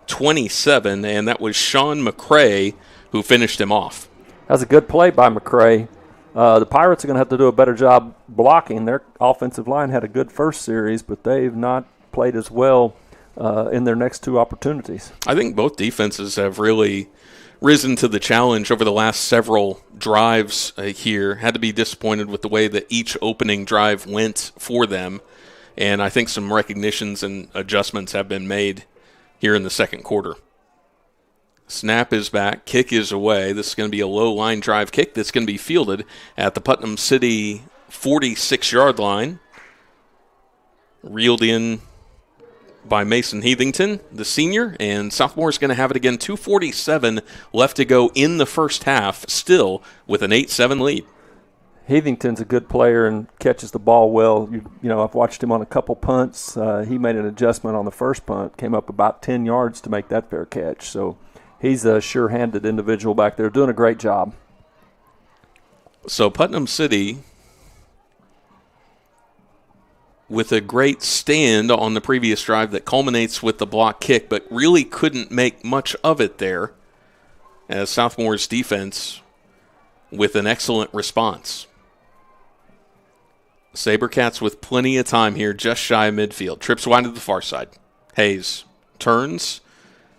27, and that was Sean McCrae who finished him off. That's a good play by McCrae. The Pirates are going to have to do a better job blocking. Their offensive line had a good first series, but they've not played as well in their next 2 opportunities. I think both defenses have really risen to the challenge over the last several drives here. Had to be disappointed with the way that each opening drive went for them, and I think some recognitions and adjustments have been made here in the second quarter. Snap is back. Kick is away. This is going to be a low line drive kick that's going to be fielded at the Putnam City 46-yard line. Reeled in by Mason Heathington, the senior, and Southmoore is going to have it again. 2:47 left to go in the first half, still with an 8-7 lead. Heathington's a good player and catches the ball well. You know, I've watched him on a couple punts. He made an adjustment on the first punt, came up about 10 yards to make that fair catch. So he's a sure-handed individual back there, doing a great job. So Putnam City, with a great stand on the previous drive that culminates with the block kick, but really couldn't make much of it there, as Southmore's defense with an excellent response. Sabercats with plenty of time here, just shy of midfield. Trips wide to the far side. Hayes turns,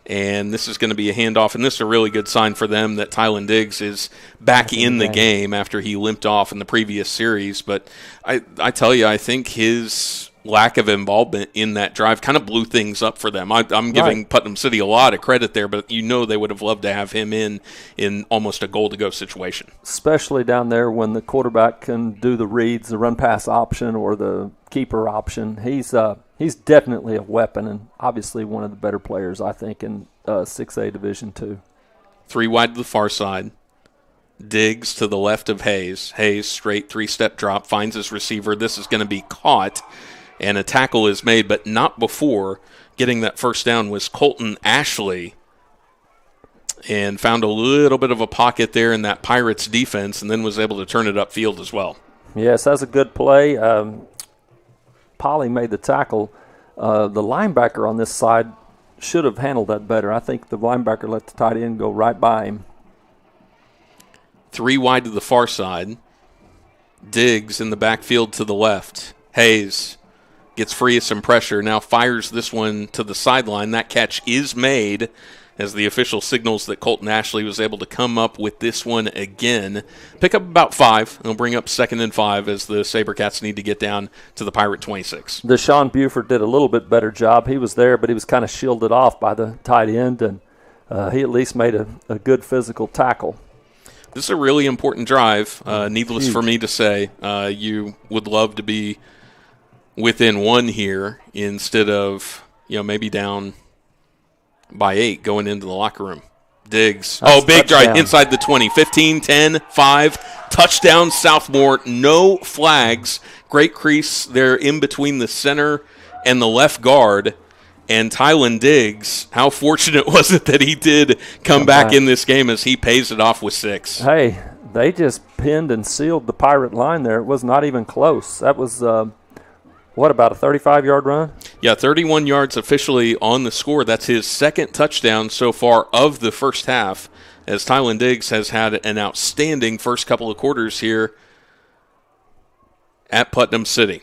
and this is going to be a handoff, and this is a really good sign for them that Tylen Diggs is back in the game after he limped off in the previous series. But I tell you, I think his lack of involvement in that drive kind of blew things up for them. I'm giving Putnam City a lot of credit there, but you know they would have loved to have him in almost a goal-to-go situation. Especially down there when the quarterback can do the reads, the run-pass option or the keeper option. He's definitely a weapon and obviously one of the better players, I think, in 6A Division II. 3 wide to the far side. Diggs to the left of Hayes. Hayes, straight 3-step drop, finds his receiver. This is going to be caught, and a tackle is made, but not before getting that first down was Colton Ashley, and found a little bit of a pocket there in that Pirates defense, and then was able to turn it upfield as well. Yes, that's a good play. Polly made the tackle. The linebacker on this side should have handled that better. I think the linebacker let the tight end go right by him. 3 wide to the far side. Diggs in the backfield to the left. Hayes gets free of some pressure, now fires this one to the sideline. That catch is made as the official signals that Colton Ashley was able to come up with this one again. Pick up about 5. They'll bring up 2nd and 5 as the Sabercats need to get down to the Pirate 26. Deshaun Buford did a little bit better job. He was there, but he was kind of shielded off by the tight end, and he at least made a good physical tackle. This is a really important drive. Needless for me to say, you would love to be within 1 here instead of, maybe down by 8 going into the locker room. Diggs. Big drive inside the 20. 15, 10, 5. Touchdown, Southmore. No flags. Great crease there in between the center and the left guard. And Tylen Diggs, how fortunate was it that he did come back in this game as he pays it off with 6? Hey, they just pinned and sealed the Pirate line there. It was not even close. That was, about a 35-yard run? Yeah, 31 yards officially on the score. That's his second touchdown so far of the first half, as Tylen Diggs has had an outstanding first couple of quarters here at Putnam City.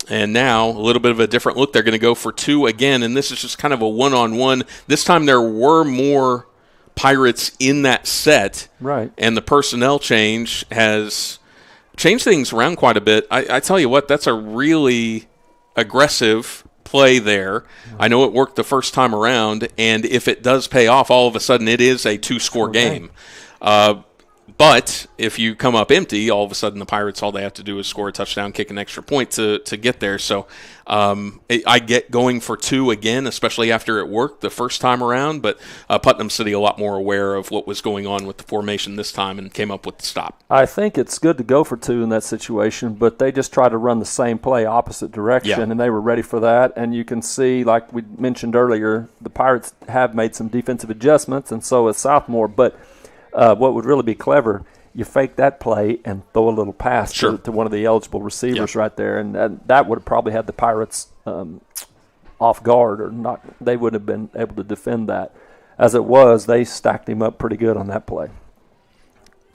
And now a little bit of a different look. They're going to go for 2 again, and this is just kind of a one-on-one. This time there were more Pirates in that set. Right. And the personnel change has changed things around quite a bit. I tell you what, that's a really aggressive play there. I know it worked the first time around, and if it does pay off, all of a sudden it is a 2-score game. But if you come up empty, all of a sudden the Pirates, all they have to do is score a touchdown, kick an extra point to get there. So I get going for 2 again, especially after it worked the first time around. But Putnam City a lot more aware of what was going on with the formation this time and came up with the stop. I think it's good to go for 2 in that situation, but they just try to run the same play opposite direction, and they were ready for that. And you can see, like we mentioned earlier, the Pirates have made some defensive adjustments, and so has Southmore. But what would really be clever, you fake that play and throw a little pass to one of the eligible receivers right there, and that would have probably had the Pirates off guard, or not. They wouldn't have been able to defend that. As it was, they stacked him up pretty good on that play.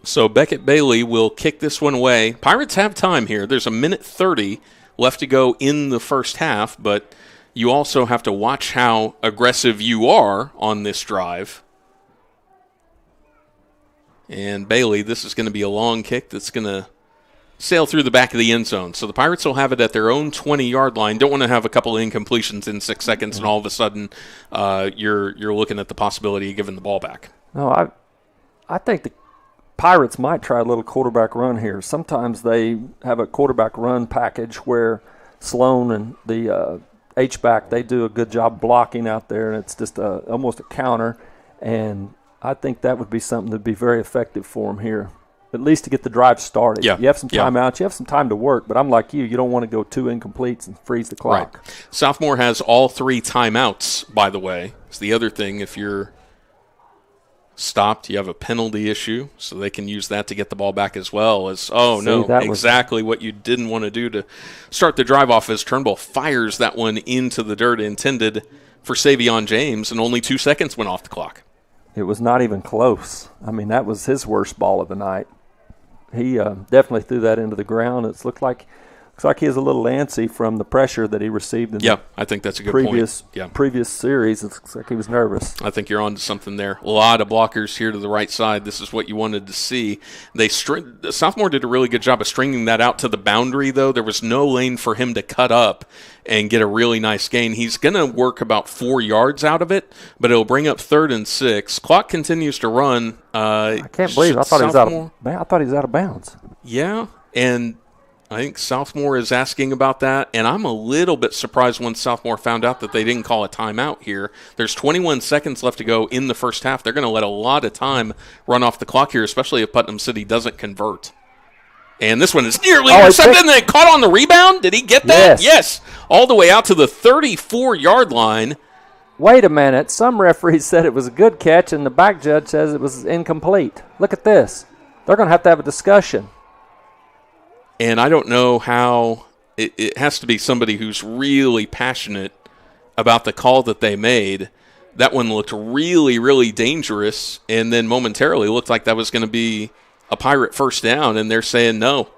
So Beckett Bailey will kick this one away. Pirates have time here. There's 1:30 left to go in the first half, but you also have to watch how aggressive you are on this drive. And Bailey, this is going to be a long kick that's going to sail through the back of the end zone. So the Pirates will have it at their own 20-yard line. Don't want to have a couple of incompletions in 6 seconds, and all of a sudden you're looking at the possibility of giving the ball back. No, I think the Pirates might try a little quarterback run here. Sometimes they have a quarterback run package where Sloan and the H-back, they do a good job blocking out there, and it's just almost a counter. And I think that would be something that would be very effective for them here, at least to get the drive started. Yeah. You have some time out. You have some time to work, but I'm like you. You don't want to go 2 incompletes and freeze the clock. Right. Southmore has all 3 timeouts, by the way. It's the other thing. If you're stopped, you have a penalty issue, so they can use that to get the ball back as well. Exactly what you didn't want to do to start the drive off, as Turnbull fires that one into the dirt intended for Savion James, and only 2 seconds went off the clock. It was not even close. I mean, that was his worst ball of the night. He definitely threw that into the ground. It looks like he is a little antsy from the pressure that he received in I think that's a good previous series. It looks like he was nervous. I think you're on to something there. A lot of blockers here to the right side. This is what you wanted to see. Southmore did a really good job of stringing that out to the boundary, though. There was no lane for him to cut up and get a really nice gain. He's going to work about 4 yards out of it, but it'll bring up 3rd and 6. Clock continues to run. I can't believe I thought he was out of bounds. Yeah, and I think Southmore is asking about that, and I'm a little bit surprised when Southmore found out that they didn't call a timeout here. There's 21 seconds left to go in the first half. They're going to let a lot of time run off the clock here, especially if Putnam City doesn't convert. And this one is nearly intercepted, and then caught on the rebound. Did he get that? Yes. All the way out to the 34-yard line. Wait a minute. Some referees said it was a good catch, and the back judge says it was incomplete. Look at this. They're going to have a discussion. And I don't know how it has to be somebody who's really passionate about the call that they made. That one looked really, really dangerous, and then momentarily looked like that was going to be a Pirate first down, and they're saying no.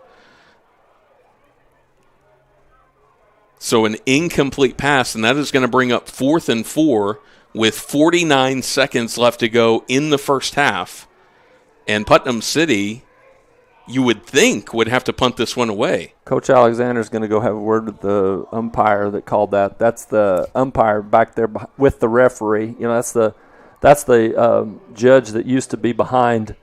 So an incomplete pass, and that is going to bring up 4th and 4 with 49 seconds left to go in the first half. And Putnam City, you would think, would have to punt this one away. Coach Alexander's going to go have a word with the umpire that called that. That's the umpire back there with the referee. You know, that's the judge that used to be behind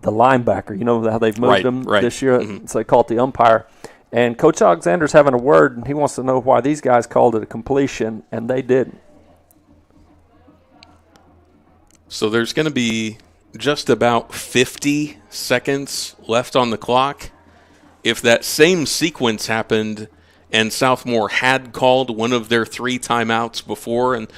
the linebacker. You know how they've moved him this year? Mm-hmm. So they call it the umpire. And Coach Alexander's having a word, and he wants to know why these guys called it a completion, and they didn't. So there's going to be just about 50 seconds left on the clock. If that same sequence happened and Southmore had called one of their 3 timeouts before, and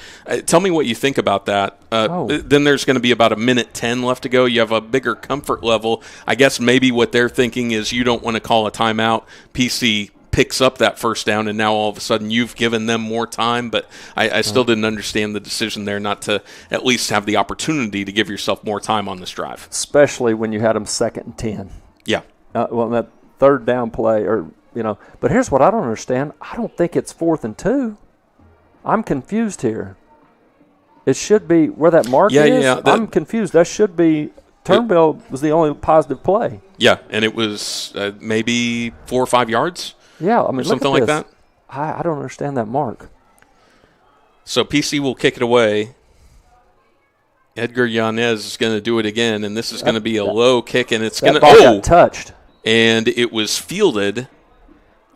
tell me what you think about that. Then there's going to be about 1:10 left to go. You have a bigger comfort level. I guess maybe what they're thinking is you don't want to call a timeout. PC picks up that first down, and now all of a sudden you've given them more time. But I still didn't understand the decision there not to at least have the opportunity to give yourself more time on this drive. Especially when you had them 2nd and 10. Yeah. Well, that 3rd down play, But here's what I don't understand. I don't think it's 4th and 2. I'm confused here. It should be where that mark is. Yeah, I'm confused. That should be Turnbull was the only positive play. Yeah, and it was maybe 4 or 5 yards. Yeah, I mean, something like that. I don't understand that mark. So PC will kick it away. Edgar Yanez is going to do it again, and this is going to be a low kick, and it's going to got touched. And it was fielded,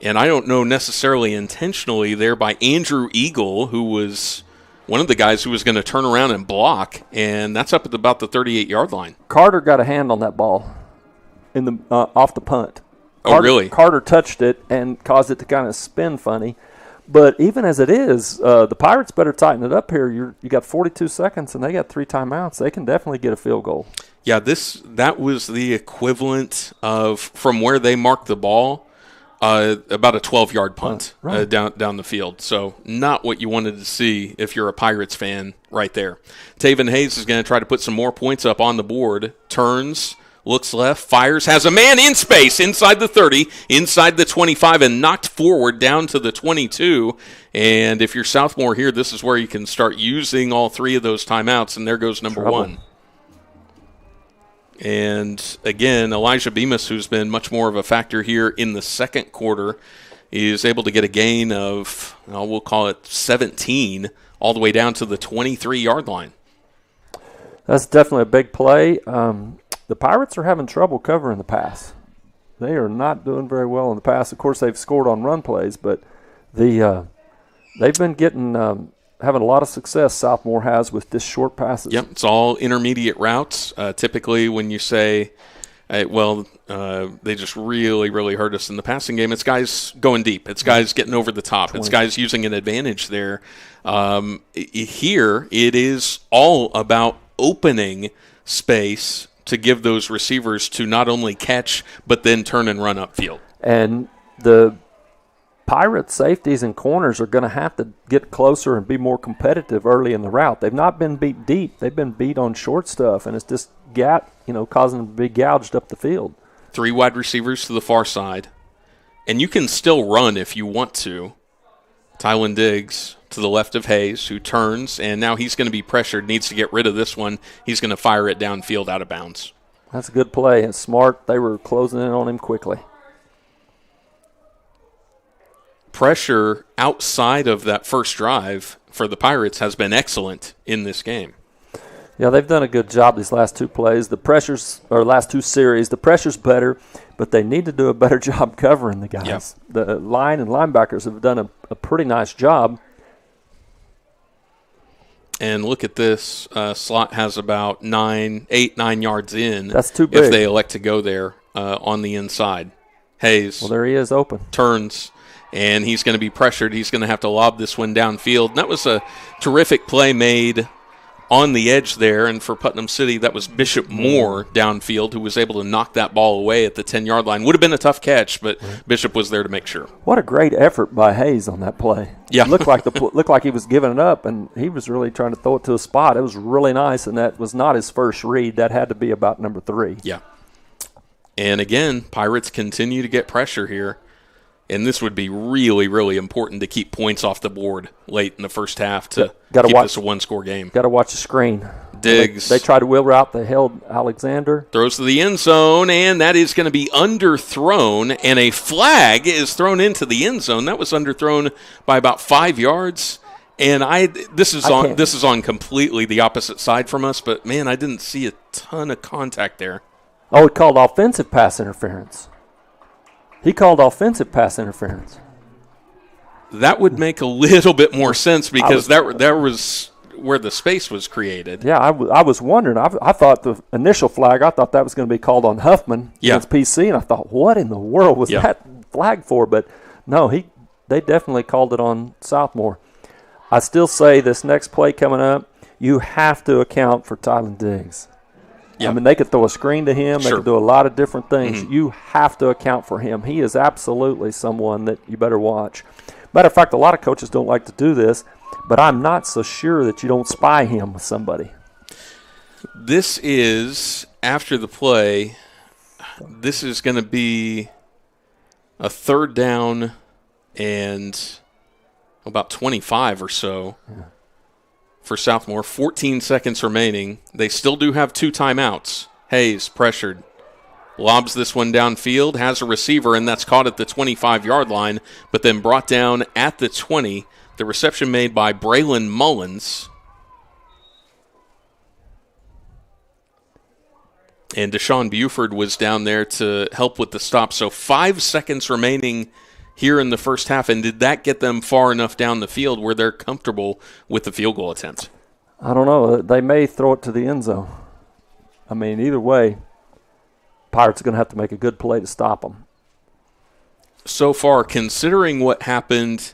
and I don't know necessarily intentionally there by Andrew Eagle, who was one of the guys who was going to turn around and block, and that's up at about the 38-yard line. Carter got a hand on that ball in the off the punt. Really? Carter touched it and caused it to kind of spin funny. But even as it is, the Pirates better tighten it up here. You got 42 seconds, and they got 3 timeouts. They can definitely get a field goal. Yeah, that was the equivalent of, from where they marked the ball, about a 12-yard punt down the field. So not what you wanted to see if you're a Pirates fan right there. Taven Hayes is going to try to put some more points up on the board. Turns, looks left, fires, has a man in space inside the 30, inside the 25, and knocked forward down to the 22. And if you're Southmore here, this is where you can start using all 3 of those timeouts, and there goes number 1. And again, Elijah Bemis, who's been much more of a factor here in the second quarter, is able to get a gain of, we'll call it 17, all the way down to the 23-yard line. That's definitely a big play. The Pirates are having trouble covering the pass. They are not doing very well in the pass. Of course, they've scored on run plays, but they've been having a lot of success, Southmore has, with just short passes. Yep, it's all intermediate routes. Typically when you say, they just really, really hurt us in the passing game, it's guys going deep. It's guys getting over the top. It's guys using an advantage there. Here, it is all about opening space to give those receivers to not only catch, but then turn and run upfield. And the Pirates safeties and corners are going to have to get closer and be more competitive early in the route. They've not been beat deep. They've been beat on short stuff, and it's just causing them to be gouged up the field. 3 wide receivers to the far side. And you can still run if you want to. Tylen Diggs to the left of Hayes, who turns, and now he's going to be pressured, needs to get rid of this one. He's going to fire it downfield out of bounds. That's a good play. It's smart. They were closing in on him quickly. Pressure outside of that first drive for the Pirates has been excellent in this game. Yeah, they've done a good job these last 2 plays. Last 2 series, the pressure's better, but they need to do a better job covering the guys. Yep. The line and linebackers have done a pretty nice job. And look at this. Slot has about 9 yards in. That's too big. If they elect to go there on the inside. Hayes. Well, there he is, open. Turns, and he's going to be pressured. He's going to have to lob this one downfield. And that was a terrific play made on the edge there. And for Putnam City, that was Bishop Moore downfield, who was able to knock that ball away at the 10-yard line. Would have been a tough catch, but Bishop was there to make sure. What a great effort by Hayes on that play. Yeah. It looked like he was giving it up, and he was really trying to throw it to a spot. It was really nice, and that was not his first read. That had to be about number 3. Yeah. And again, Pirates continue to get pressure here. And this would be really, really important to keep points off the board late in the first half to keep this a one-score game. Got to watch the screen. Diggs. They tried to wheel route. They held Alexander. Throws to the end zone, and that is going to be underthrown, and a flag is thrown into the end zone. That was underthrown by about 5 yards. And this is on completely the opposite side from us, but, man, I didn't see a ton of contact there. Oh, he called offensive pass interference. He called offensive pass interference. That would make a little bit more sense because that was where the space was created. Yeah, I was wondering. I thought the initial flag, I thought that was going to be called on Huffman against PC, and I thought, what in the world was that flag for? But no, they definitely called it on Southmore. I still say this next play coming up, you have to account for Tylen Diggs. Yep. I mean, they could throw a screen to him. They could do a lot of different things. Mm-hmm. You have to account for him. He is absolutely someone that you better watch. Matter of fact, a lot of coaches don't like to do this, but I'm not so sure that you don't spy him with somebody. This is, after the play, this is going to be a third down and about 25 or so for Southmore. 14 seconds remaining. They still do have 2 timeouts. Hayes pressured. Lobs this one downfield, has a receiver, and that's caught at the 25-yard line, but then brought down at the 20. The reception made by Braylon Mullins. And Deshaun Buford was down there to help with the stop. So 5 seconds remaining here in the first half, and did that get them far enough down the field where they're comfortable with the field goal attempt? I don't know. They may throw it to the end zone. I mean, either way, Pirates are going to have to make a good play to stop them. So far, considering what happened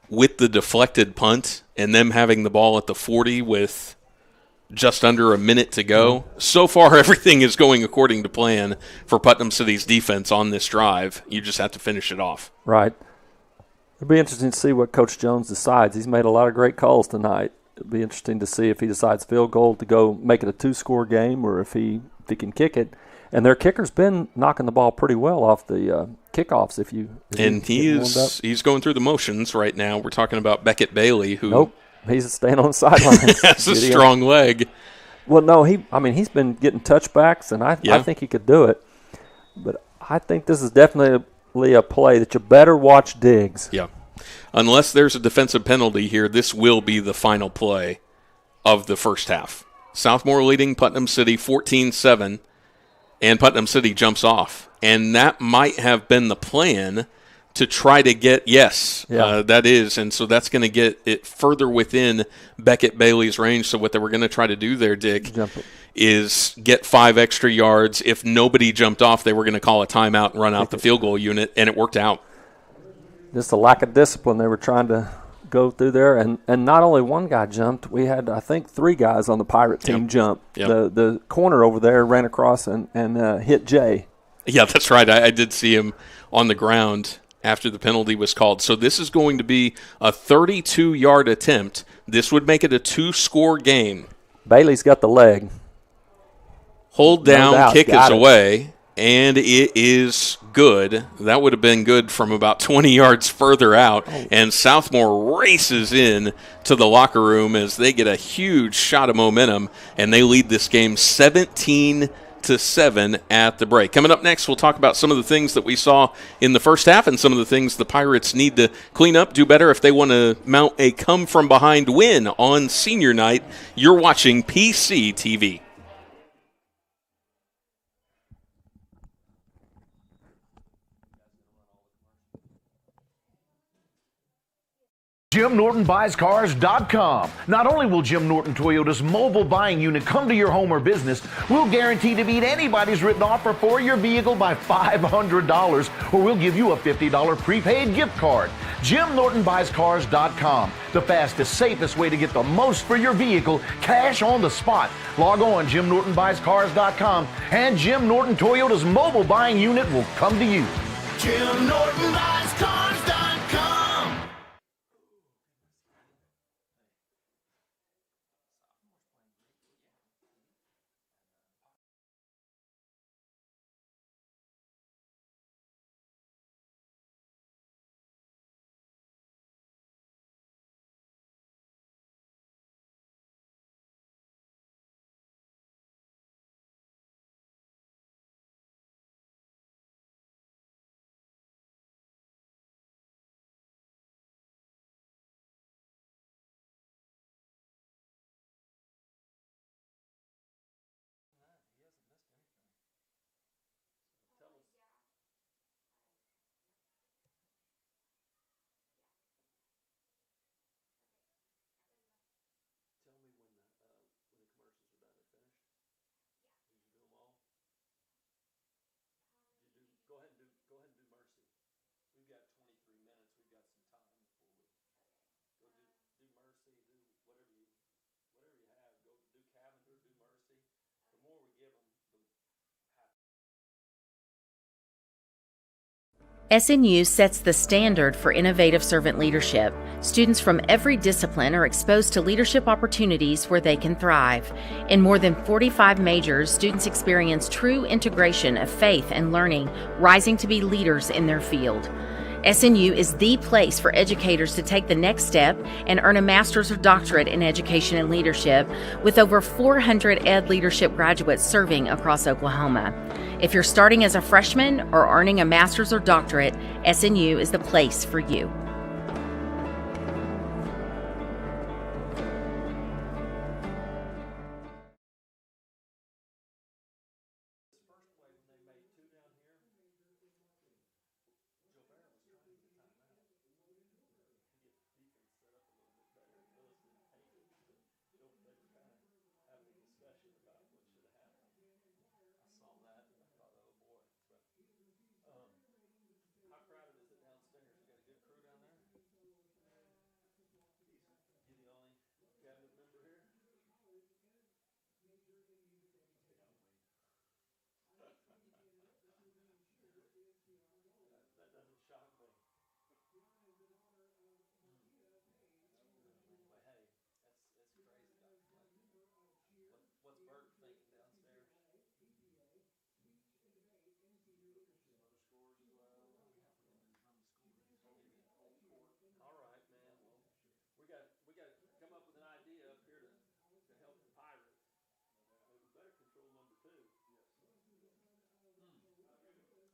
with the deflected punt and them having the ball at the 40 with just under a minute to go, so far everything is going according to plan for Putnam City's defense on this drive. You just have to finish it off. Right. It'll be interesting to see what Coach Jones decides. He's made a lot of great calls tonight. It'll be interesting to see if he decides field goal to go make it a 2-score game or if he can kick it. And their kicker's been knocking the ball pretty well off the kickoffs. He's going through the motions right now. We're talking about Beckett Bailey, who nope, he's staying on the sidelines. Has a strong leg. Well, no, he's been getting touchbacks, and I think he could do it. But I think this is definitely a play that you better watch Diggs. Yeah, unless there's a defensive penalty here, this will be the final play of the first half. Southmore leading Putnam City 14-7. And Putnam City jumps off. And that might have been the plan to try to get, that is. And so that's going to get it further within Beckett Bailey's range. So what they were going to try to do there, Dick, is get 5 extra yards. If nobody jumped off, they were going to call a timeout and run out the field goal unit, and it worked out. Just a lack of discipline. They were trying to go through there, and not only one guy jumped. We had, I think, 3 guys on the Pirate team jump. Yep. The corner over there ran across and hit Jay. Yeah, that's right. I did see him on the ground after the penalty was called. So this is going to be a 32-yard attempt. This would make it a 2-score game. Bailey's got the leg. Hold down, kick is away, and it is good. That would have been good from about 20 yards further out. And Southmore races in to the locker room as they get a huge shot of momentum, and they lead this game 17-7 at the break. Coming up next, we'll talk about some of the things that we saw in the first half and some of the things the Pirates need to clean up, do better if they want to mount a come-from-behind win on senior night. You're watching PC TV. JimNortonBuysCars.com. Not only will Jim Norton Toyota's mobile buying unit come to your home or business, we'll guarantee to beat anybody's written offer for your vehicle by $500, or we'll give you a $50 prepaid gift card. JimNortonBuysCars.com. The fastest, safest way to get the most for your vehicle, cash on the spot. Log on JimNortonBuysCars.com, and Jim Norton Toyota's mobile buying unit will come to you. JimNortonBuysCars.com. SNU sets the standard for innovative servant leadership. Students from every discipline are exposed to leadership opportunities where they can thrive. In more than 45 majors, students experience true integration of faith and learning, rising to be leaders in their field. SNU is the place for educators to take the next step and earn a master's or doctorate in education and leadership, with over 400 ed leadership graduates serving across Oklahoma. If you're starting as a freshman or earning a master's or doctorate, SNU is the place for you.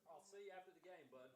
I'll see you after the game, bud.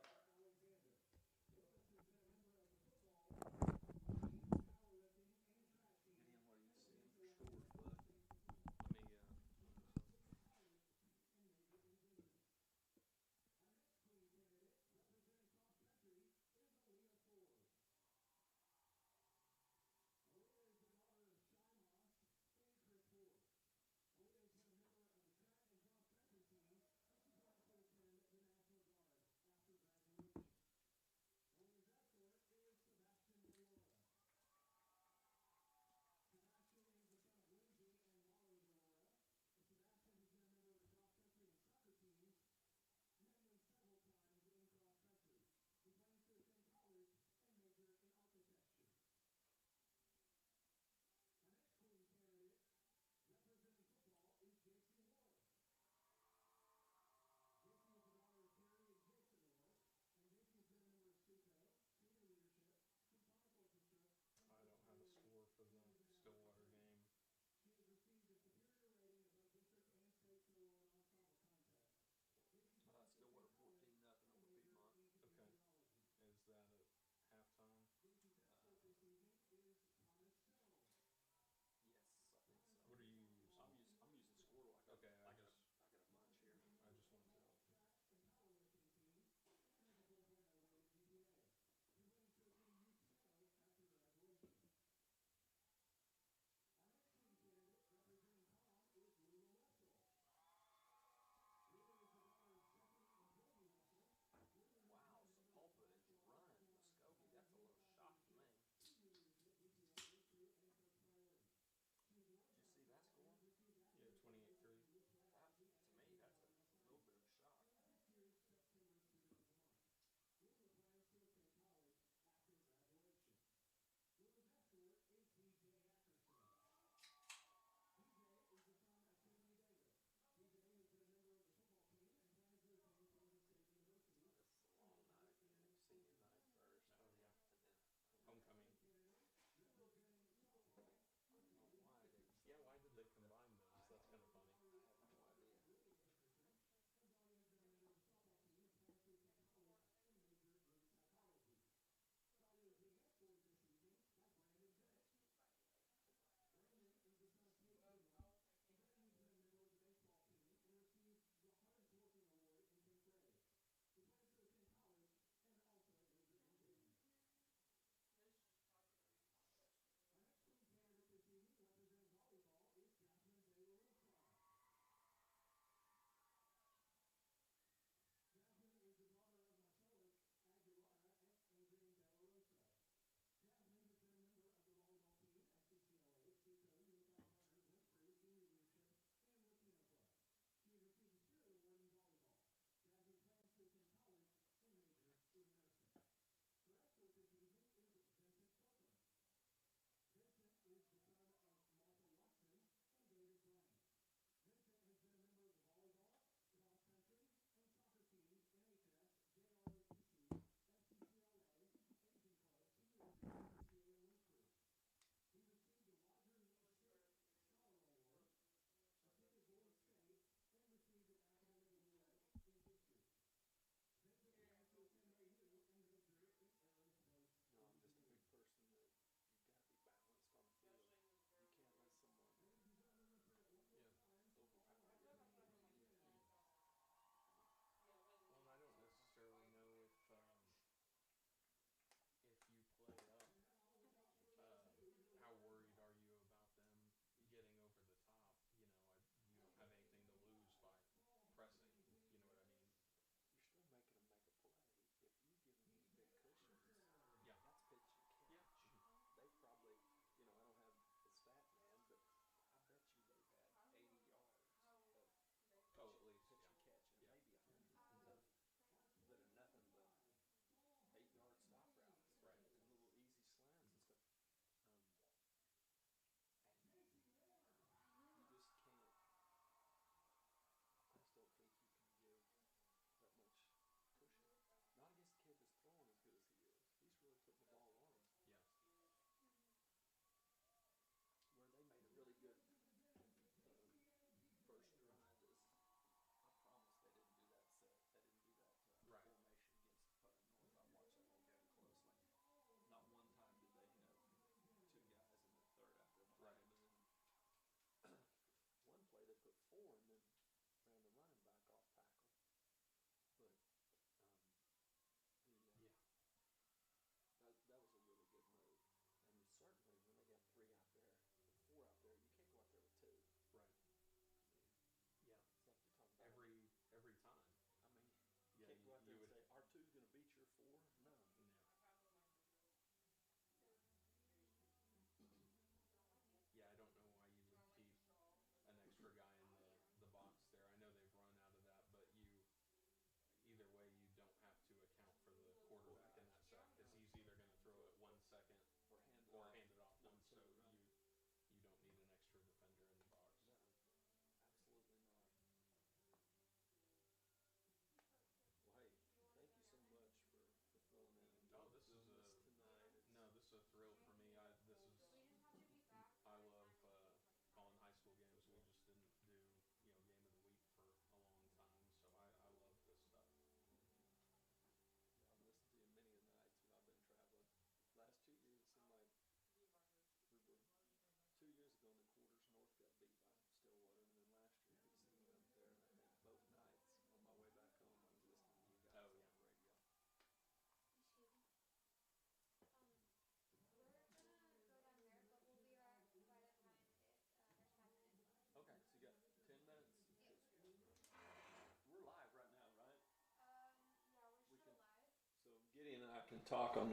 and talk on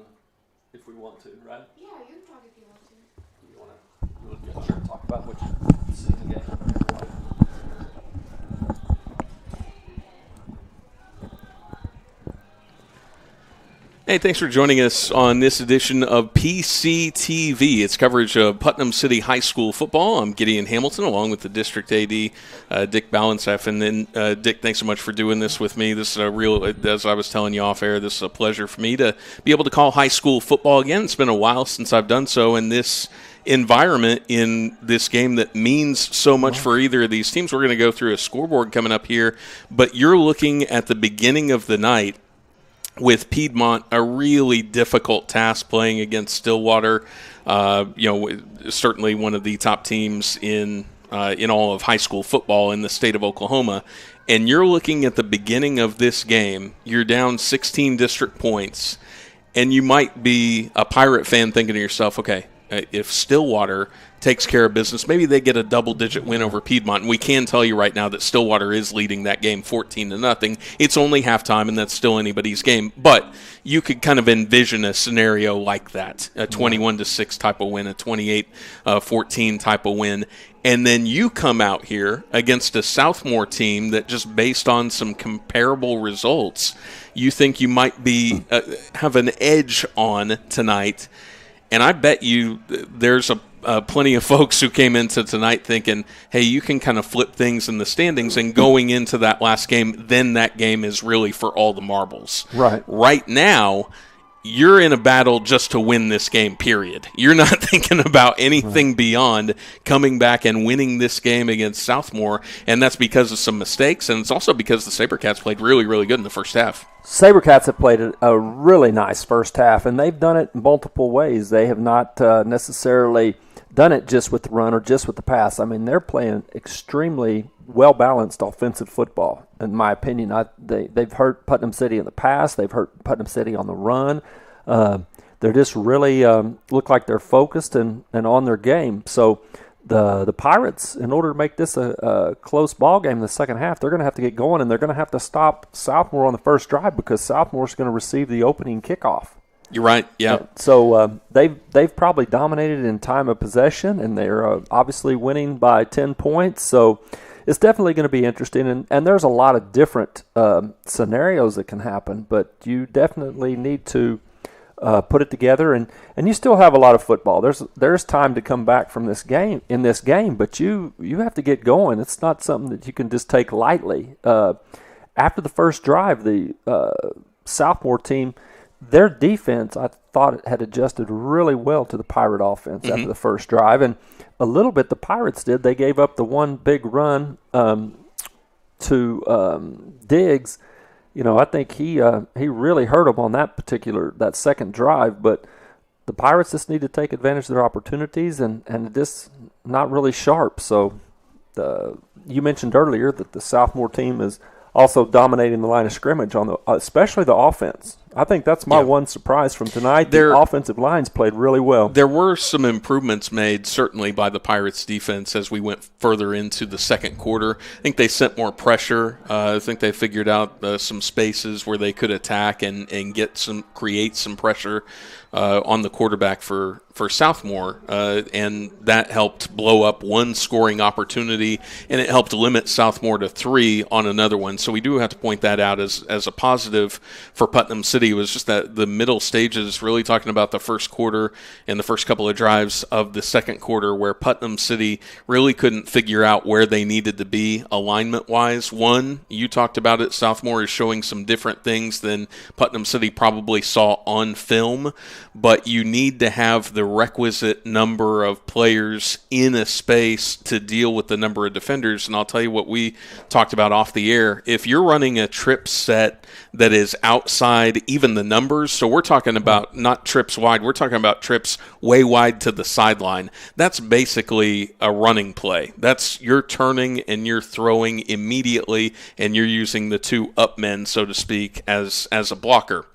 if we want to, right? Yeah, you can talk if you want to. You want to talk about what you see in the game? Hey, thanks for joining us on this edition of PCTV. It's coverage of Putnam City High School football. I'm Gideon Hamilton, along with the district AD, Dick Ballenseff. And then, Dick, thanks so much for doing this with me. This is a real, as I was telling you off air, this is a pleasure for me to be able to call high school football again. It's been a while since I've done so in this environment, in this game that means so much for either of these teams. We're going to go through a scoreboard coming up here, but you're looking at the beginning of the night with Piedmont, a really difficult task playing against Stillwater. Certainly one of the top teams in all of high school football in the state of Oklahoma. And you're looking at the beginning of this game. You're down 16 district points, and you might be a Pirate fan thinking to yourself, okay, if Stillwater takes care of business, maybe they get a double-digit win over Piedmont. And we can tell you right now that Stillwater is leading that game 14-0. It's only halftime, and that's still anybody's game. But you could kind of envision a scenario like that, a 21-6 type of win, a 28-14 type of win. And then you come out here against a Southmore team that, just based on some comparable results, you think you might be have an edge on tonight. And I bet you there's plenty of folks who came into tonight thinking, hey, you can kind of flip things in the standings, and going into that last game, then that game is really for all the marbles. Right. Right now, you're in a battle just to win this game, period. You're not thinking about anything beyond coming back and winning this game against Southmore, and that's because of some mistakes, and it's also because the SaberCats played really, really good in the first half. SaberCats have played a really nice first half, and they've done it in multiple ways. They have not necessarily done it just with the run or just with the pass. I mean, they're playing extremely well-balanced offensive football, in my opinion. They've hurt Putnam City in the past. They've hurt Putnam City on the run. They're just really look like they're focused and on their game. So the Pirates, in order to make this a close ball game in the second half, they're going to have to get going, and they're going to have to stop Southmore on the first drive, because Southmore's going to receive the opening kickoff. You're right, yeah. So they've probably dominated in time of possession, and they're obviously winning by 10 points. So it's definitely going to be interesting, and there's a lot of different scenarios that can happen, but you definitely need to put it together, and you still have a lot of football. There's time to come back from this game, but you have to get going. It's not something that you can just take lightly. After the first drive, the Southmore team, their defense, I thought it had adjusted really well to the Pirate offense after the first drive, and a little bit the Pirates did. They gave up the one big run to Diggs. You know, I think he really hurt them on that second drive, but the Pirates just need to take advantage of their opportunities, and just not really sharp. So you mentioned earlier that the Southmore team is also dominating the line of scrimmage on especially the offense. I think that's my one surprise from tonight. The offensive lines played really well. There were some improvements made, certainly, by the Pirates' defense as we went further into the second quarter. I think they sent more pressure. I think they figured out some spaces where they could attack and create some pressure on the quarterback for Southmore, and that helped blow up one scoring opportunity, and it helped limit Southmore to 3 on another one. So we do have to point that out as a positive for Putnam City. It was just that the middle stages, really talking about the first quarter and the first couple of drives of the second quarter, where Putnam City really couldn't figure out where they needed to be alignment-wise. One, you talked about it, Southmore is showing some different things than Putnam City probably saw on film, but you need to have the requisite number of players in a space to deal with the number of defenders. And I'll tell you what we talked about off the air. If you're running a trip set that is outside even the numbers, so we're talking about not trips wide, we're talking about trips way wide to the sideline. That's basically a running play. That's you're turning and you're throwing immediately, and you're using the two up men, so to speak, as a blocker.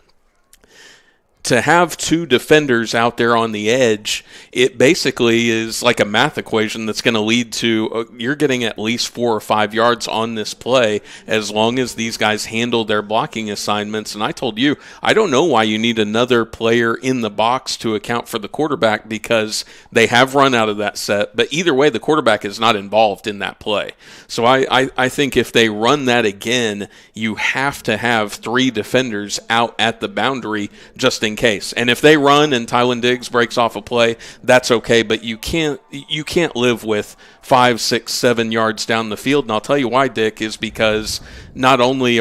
to have two defenders out there on the edge, it basically is like a math equation that's going to lead to you're getting at least 4 or 5 yards on this play as long as these guys handle their blocking assignments. And I told you, I don't know why you need another player in the box to account for the quarterback, because they have run out of that set. But either way, the quarterback is not involved in that play. So I think if they run that again, you have to have 3 defenders out at the boundary just in case. And if they run and Tylen Diggs breaks off a play, that's okay, but you can't live with 5, 6, 7 yards down the field. And I'll tell you why, Dick, is because not only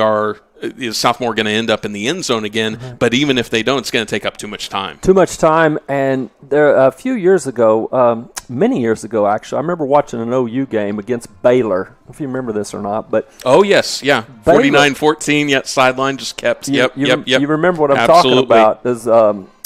is Southmore going to end up in the end zone again, but even if they don't, it's going to take up too much time. Too much time. And there a few years ago, many years ago actually, I remember watching an OU game against Baylor. I don't know if you remember this or not, but oh yes, yeah, 49-14. Yet sideline just kept. Yep. You remember what I'm Absolutely. talking about? Is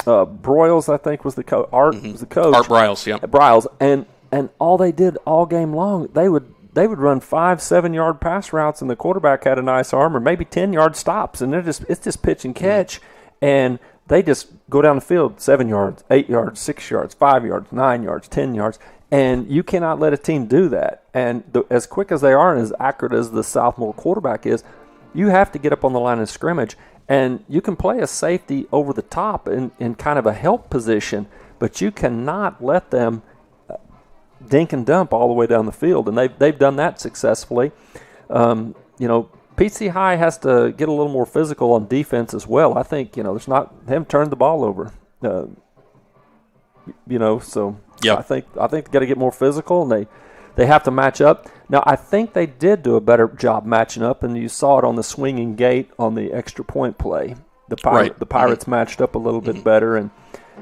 Broyles, I think, was the coach. Art was the coach. Art Briles, yeah. Briles, and all they did all game long, they would run 5-7 yard pass routes, and the quarterback had a nice arm, or maybe 10-yard stops, and it's just pitch and catch, and they just go down the field 7 yards, 8 yards, 6 yards, 5 yards, 9 yards, 10 yards, and you cannot let a team do that. And as quick as they are and as accurate as the Southmore quarterback is, you have to get up on the line of scrimmage, and you can play a safety over the top in kind of a help position, but you cannot let them dink and dump all the way down the field, and they've done that successfully. PC High has to get a little more physical on defense as well. I think they haven't turned the ball over. So yep. I think they got to get more physical, and they have to match up. Now I think they did do a better job matching up, and you saw it on the swinging gate on the extra point play. The Pirates matched up a little bit better, and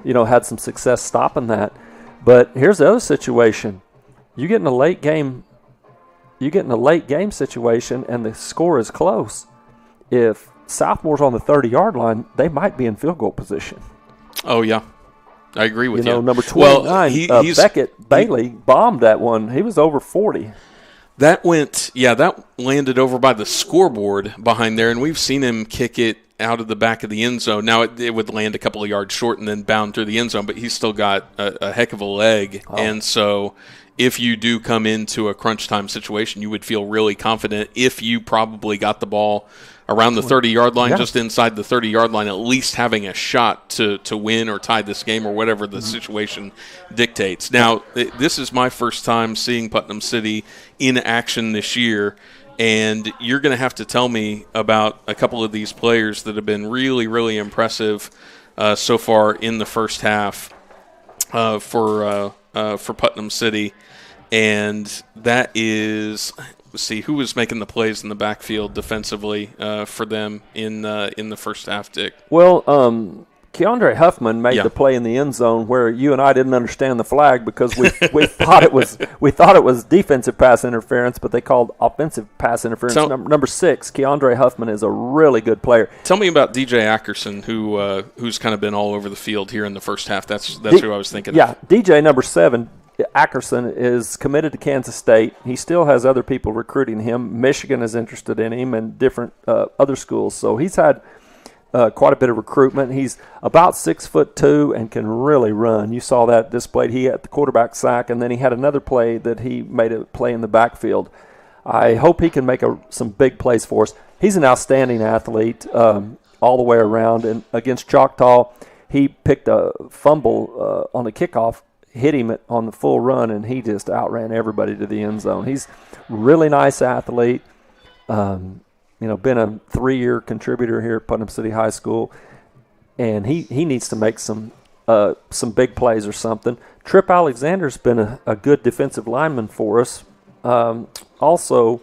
had some success stopping that. But here's the other situation: you get in a late game situation, and the score is close. If Southmore's on the 30-yard line, they might be in field goal position. Oh yeah, I agree with you. Number 29, Bailey bombed that one. He was over 40. That landed over by the scoreboard behind there, and we've seen him kick it out of the back of the end zone. Now it would land a couple of yards short and then bound through the end zone, but he's still got a heck of a leg. Oh. And so if you do come into a crunch time situation, you would feel really confident if you probably got the ball around the 30-yard line, just inside the 30-yard line, at least having a shot to win or tie this game or whatever the situation dictates. Now, this is my first time seeing Putnam City in action this year, and you're going to have to tell me about a couple of these players that have been really, really impressive so far in the first half for Putnam City. And that is, let's see, who was making the plays in the backfield defensively for them in the first half, Dick? Well, Keandre Huffman made the play in the end zone where you and I didn't understand the flag because we thought it was defensive pass interference, but they called offensive pass interference. Number 6, Keandre Huffman is a really good player. Tell me about DJ Ackerson, who's kind of been all over the field here in the first half. That's who I was thinking. Yeah, of. DJ number 7. Ackerson is committed to Kansas State. He still has other people recruiting him. Michigan is interested in him and different other schools. So he's had quite a bit of recruitment. He's about 6'2" and can really run. You saw that displayed. He had the quarterback sack, and then he had another play that he made a play in the backfield. I hope he can make some big plays for us. He's an outstanding athlete all the way around. And against Choctaw, he picked a fumble on the kickoff, hit him on the full run, and he just outran everybody to the end zone. He's a really nice athlete. Been a 3-year contributor here at Putnam City High School, and he needs to make some big plays or something. Tripp Alexander's been a good defensive lineman for us. Also,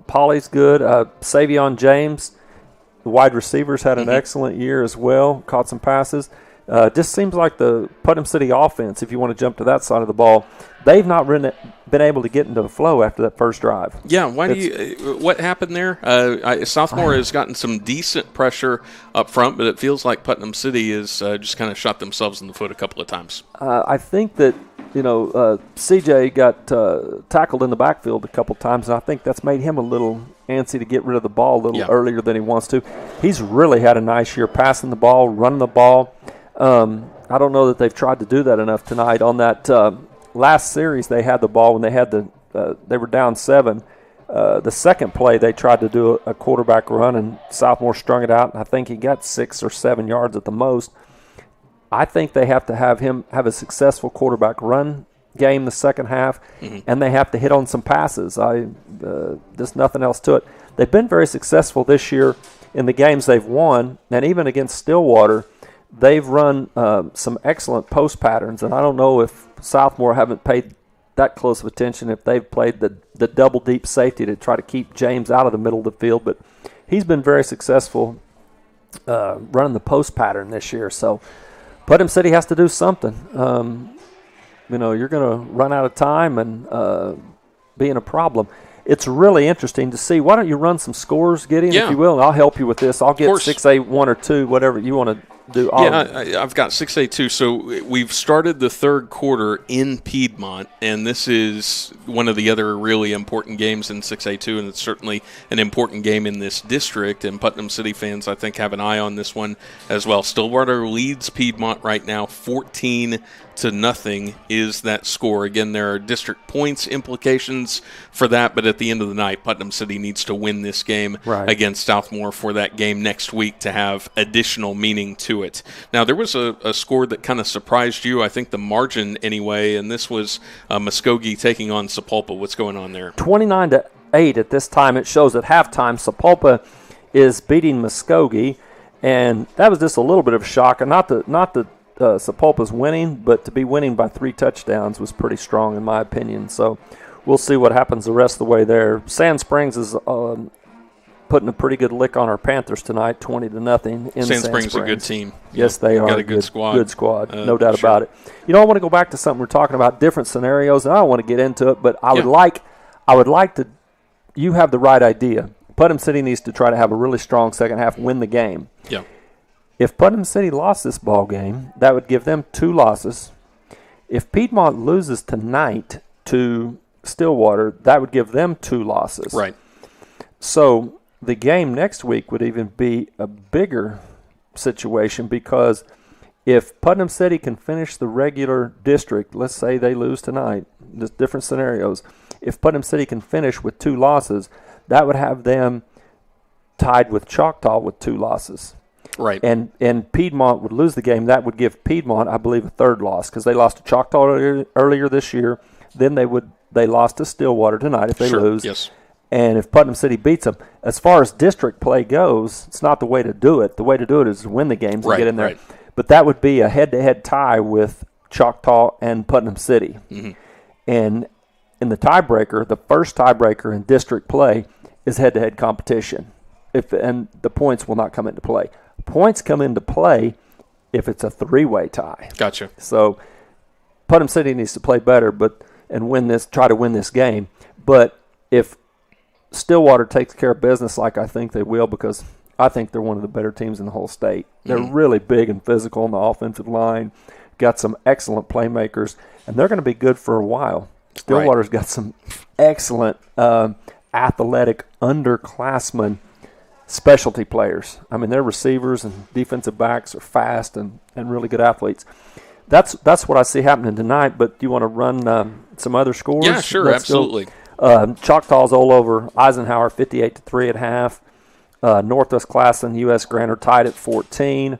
Polly's good. Savion James, the wide receivers, had an excellent year as well, caught some passes. Just seems like the Putnam City offense, if you want to jump to that side of the ball, they've not been able to get into the flow after that first drive. Yeah, what happened there? Southmore has gotten some decent pressure up front, but it feels like Putnam City has just kind of shot themselves in the foot a couple of times. I think that CJ got tackled in the backfield a couple times, and I think that's made him a little antsy to get rid of the ball a little earlier than he wants to. He's really had a nice year passing the ball, running the ball. I don't know that they've tried to do that enough tonight. On that last series, they had the ball when they were down 7. The second play, they tried to do a quarterback run, and Southmore strung it out, and I think he got 6 or 7 yards at the most. I think they have to have him have a successful quarterback run game the second half, and they have to hit on some passes. There's nothing else to it. They've been very successful this year in the games they've won, and even against Stillwater, they've run some excellent post patterns, and I don't know if Southmore haven't paid that close of attention if they've played the double deep safety to try to keep James out of the middle of the field, but he's been very successful running the post pattern this year, so Putnam City has to do something. You're going to run out of time and be in a problem. It's really interesting to see. Why don't you run some scores, Gideon, if you will, and I'll help you with this. I'll get 6A 1 or 2, whatever you want to do. I've got 6A 2. So we've started the third quarter in Piedmont, and this is one of the other really important games in 6A 2, and it's certainly an important game in this district, and Putnam City fans, I think, have an eye on this one as well. Stillwater leads Piedmont right now 14-0 is that score. Again, there are district points implications for that, but at the end of the night, Putnam City needs to win this game against Southmore for that game next week to have additional meaning to it. Now, there was a score that kind of surprised you, I think the margin anyway, and this was Muskogee taking on Sapulpa. What's going on there? 29-8 at this time. It shows at halftime Sapulpa is beating Muskogee, and that was just a little bit of a shock. And not that Sapulpa's winning, but to be winning by 3 touchdowns was pretty strong in my opinion. So we'll see what happens the rest of the way there. Sand Springs is putting a pretty good lick on our Panthers tonight, 20-0 in Sand Springs. A good team. Yes, they are. Got a good squad. Good squad, no doubt about it. I want to go back to something we're talking about, different scenarios, and I don't want to get into it, but I would like to. You have the right idea. Putnam City needs to try to have a really strong second half, win the game. Yeah. If Putnam City lost this ball game, that would give them 2 losses. If Piedmont loses tonight to Stillwater, that would give them 2 losses. Right. So the game next week would even be a bigger situation, because if Putnam City can finish the regular district, let's say they lose tonight, just different scenarios. If Putnam City can finish with 2 losses, that would have them tied with Choctaw with 2 losses. Right. And Piedmont would lose the game. That would give Piedmont, I believe, a 3rd loss, because they lost to Choctaw earlier this year. Then they lost to Stillwater tonight if they lose. Yes. And if Putnam City beats them, as far as district play goes, it's not the way to do it. The way to do it is to win the games and get in there. Right. But that would be a head-to-head tie with Choctaw and Putnam City. Mm-hmm. And in the tiebreaker, the first tiebreaker in district play is head-to-head competition. And the points will not come into play. Points come into play if it's a 3-way tie. Gotcha. So Putnam City needs to play better, and try to win this game. But if Stillwater takes care of business like I think they will, because I think they're one of the better teams in the whole state. They're really big and physical on the offensive line, got some excellent playmakers, and they're going to be good for a while. Stillwater's got some excellent athletic underclassmen specialty players. I mean, their receivers and defensive backs are fast and really good athletes. That's what I see happening tonight, but do you want to run some other scores? Yeah, sure, absolutely. Choctaw's all over Eisenhower, 58-3 at half. Northwest Class and U.S. Grant are tied at 14.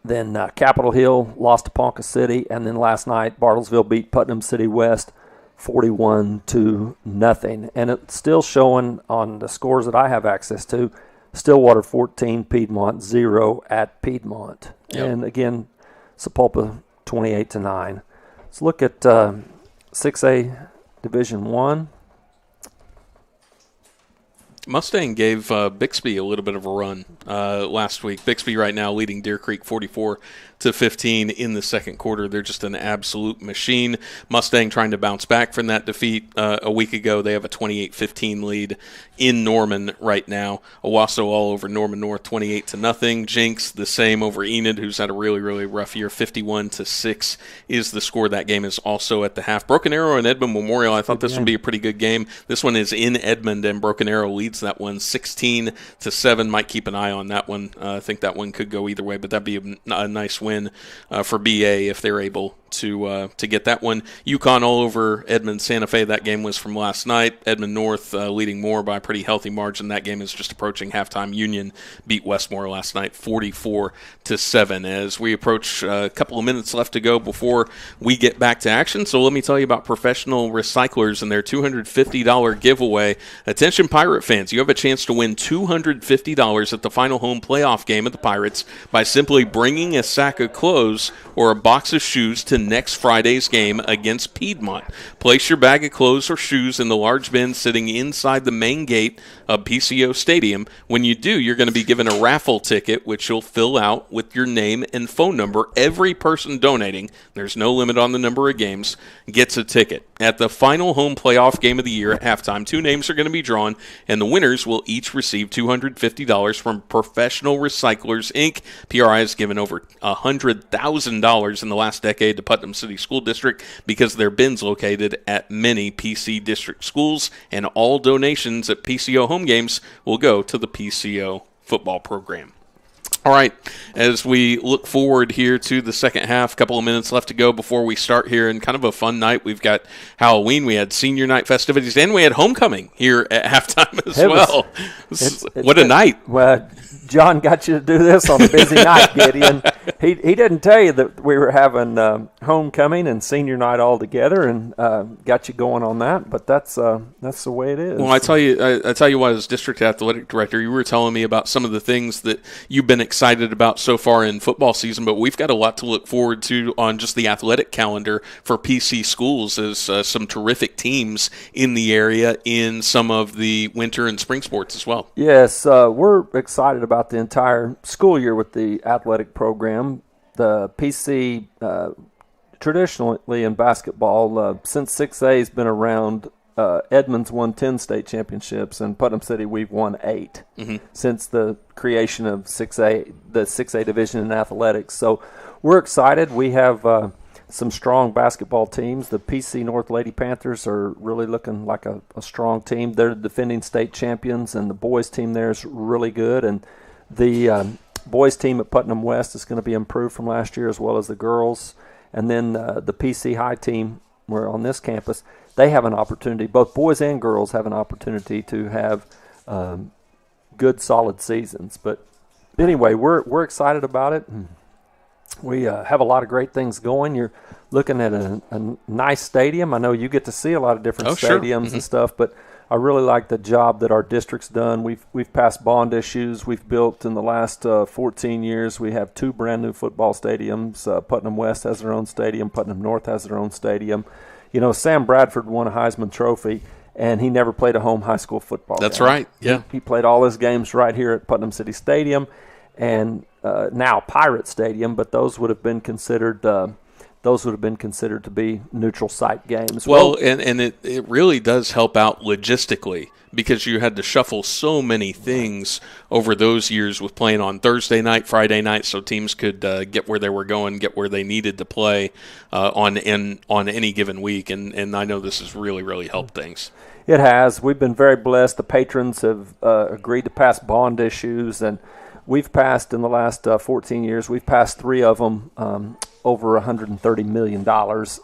Then Capitol Hill lost to Ponca City, and then last night Bartlesville beat Putnam City West 41-0. And it's still showing on the scores that I have access to, Stillwater 14, Piedmont 0 at Piedmont. Yep. And again, Sapulpa 28-9. Let's look at 6A Division 1. Mustang gave Bixby a little bit of a run last week. Bixby right now leading Deer Creek 44-36. 15 in the second quarter. They're just an absolute machine. Mustang trying to bounce back from that defeat a week ago. They have a 28-15 lead in Norman right now. Owasso all over Norman North, 28-0. Jinx the same over Enid, who's had a really, really rough year. 51-6 is the score. That game is also at the half. Broken Arrow and Edmond Memorial. I thought this would be a pretty good game. This one is in Edmond, and Broken Arrow leads that one 16-7. Might keep an eye on that one. I think that one could go either way, but that'd be a nice win for BA if they're able to get that one. UConn all over Edmond Santa Fe. That game was from last night. Edmond North leading more by a pretty healthy margin. That game is just approaching halftime. Union beat Westmore last night 44-7. As we approach a couple of minutes left to go before we get back to action, so let me tell you about Professional Recyclers and their $250 giveaway. Attention Pirate fans, you have a chance to win $250 at the final home playoff game of the Pirates by simply bringing a sack of clothes or a box of shoes to next Friday's game against Piedmont. Place your bag of clothes or shoes in the large bin sitting inside the main gate of PCO Stadium. When you do, you're going to be given a raffle ticket, which you'll fill out with your name and phone number. Every person donating, there's no limit on the number of games, gets a ticket. At the final home playoff game of the year at halftime, 2 names are going to be drawn, and the winners will each receive $250 from Professional Recyclers, Inc. PRI has given over $100,000 in the last decade to Putnam City School District because their bins located at many PC district schools, and all donations at PCO home games will go to the PCO football program. All right, as we look forward here to the second half, a couple of minutes left to go before we start here, and kind of a fun night. We've got Halloween, we had senior night festivities, and we had homecoming here at halftime as well. What a night. Well, John got you to do this on a busy night, Gideon. He didn't tell you that we were having homecoming and senior night all together, and got you going on that. But that's the way it is. Well, I tell you what, as district athletic director, you were telling me about some of the things that you've been excited about so far in football season. But we've got a lot to look forward to on just the athletic calendar for PC schools. As some terrific teams in the area in some of the winter and spring sports as well. Yes, we're excited about the entire school year with the athletic program. The PC, traditionally in basketball, since 6A has been around, Edmonds won 10 state championships, and Putnam City we've won 8 since the creation of 6A, the 6A division in athletics. So we're excited. We have some strong basketball teams. The PC North Lady Panthers are really looking like a strong team. They're the defending state champions, and the boys team there is really good. And the boys team at Putnam West is going to be improved from last year, as well as the girls. And then the PC High team, we're on this campus, they have an opportunity. Both boys and girls have an opportunity to have good, solid seasons. But anyway, we're excited about it. We have a lot of great things going. You're looking at a nice stadium. I know you get to see a lot of different stadiums and stuff, but I really like the job that our district's done. We've passed bond issues. We've built in the last 14 years. We have 2 brand new football stadiums. Putnam West has their own stadium. Putnam North has their own stadium. You know, Sam Bradford won a Heisman Trophy, and he never played a home high school football That's game. right, yeah. He played all his games right here at Putnam City Stadium, and now Pirate Stadium, but those would have been considered to be neutral site games. Well, and it really does help out logistically, because you had to shuffle so many things over those years with playing on Thursday night, Friday night, so teams could get where they were going, get where they needed to play on any given week. And I know this has really, really helped things. It has. We've been very blessed. The patrons have agreed to pass bond issues, and we've passed in the last 14 years, we've passed 3 of them over $130 million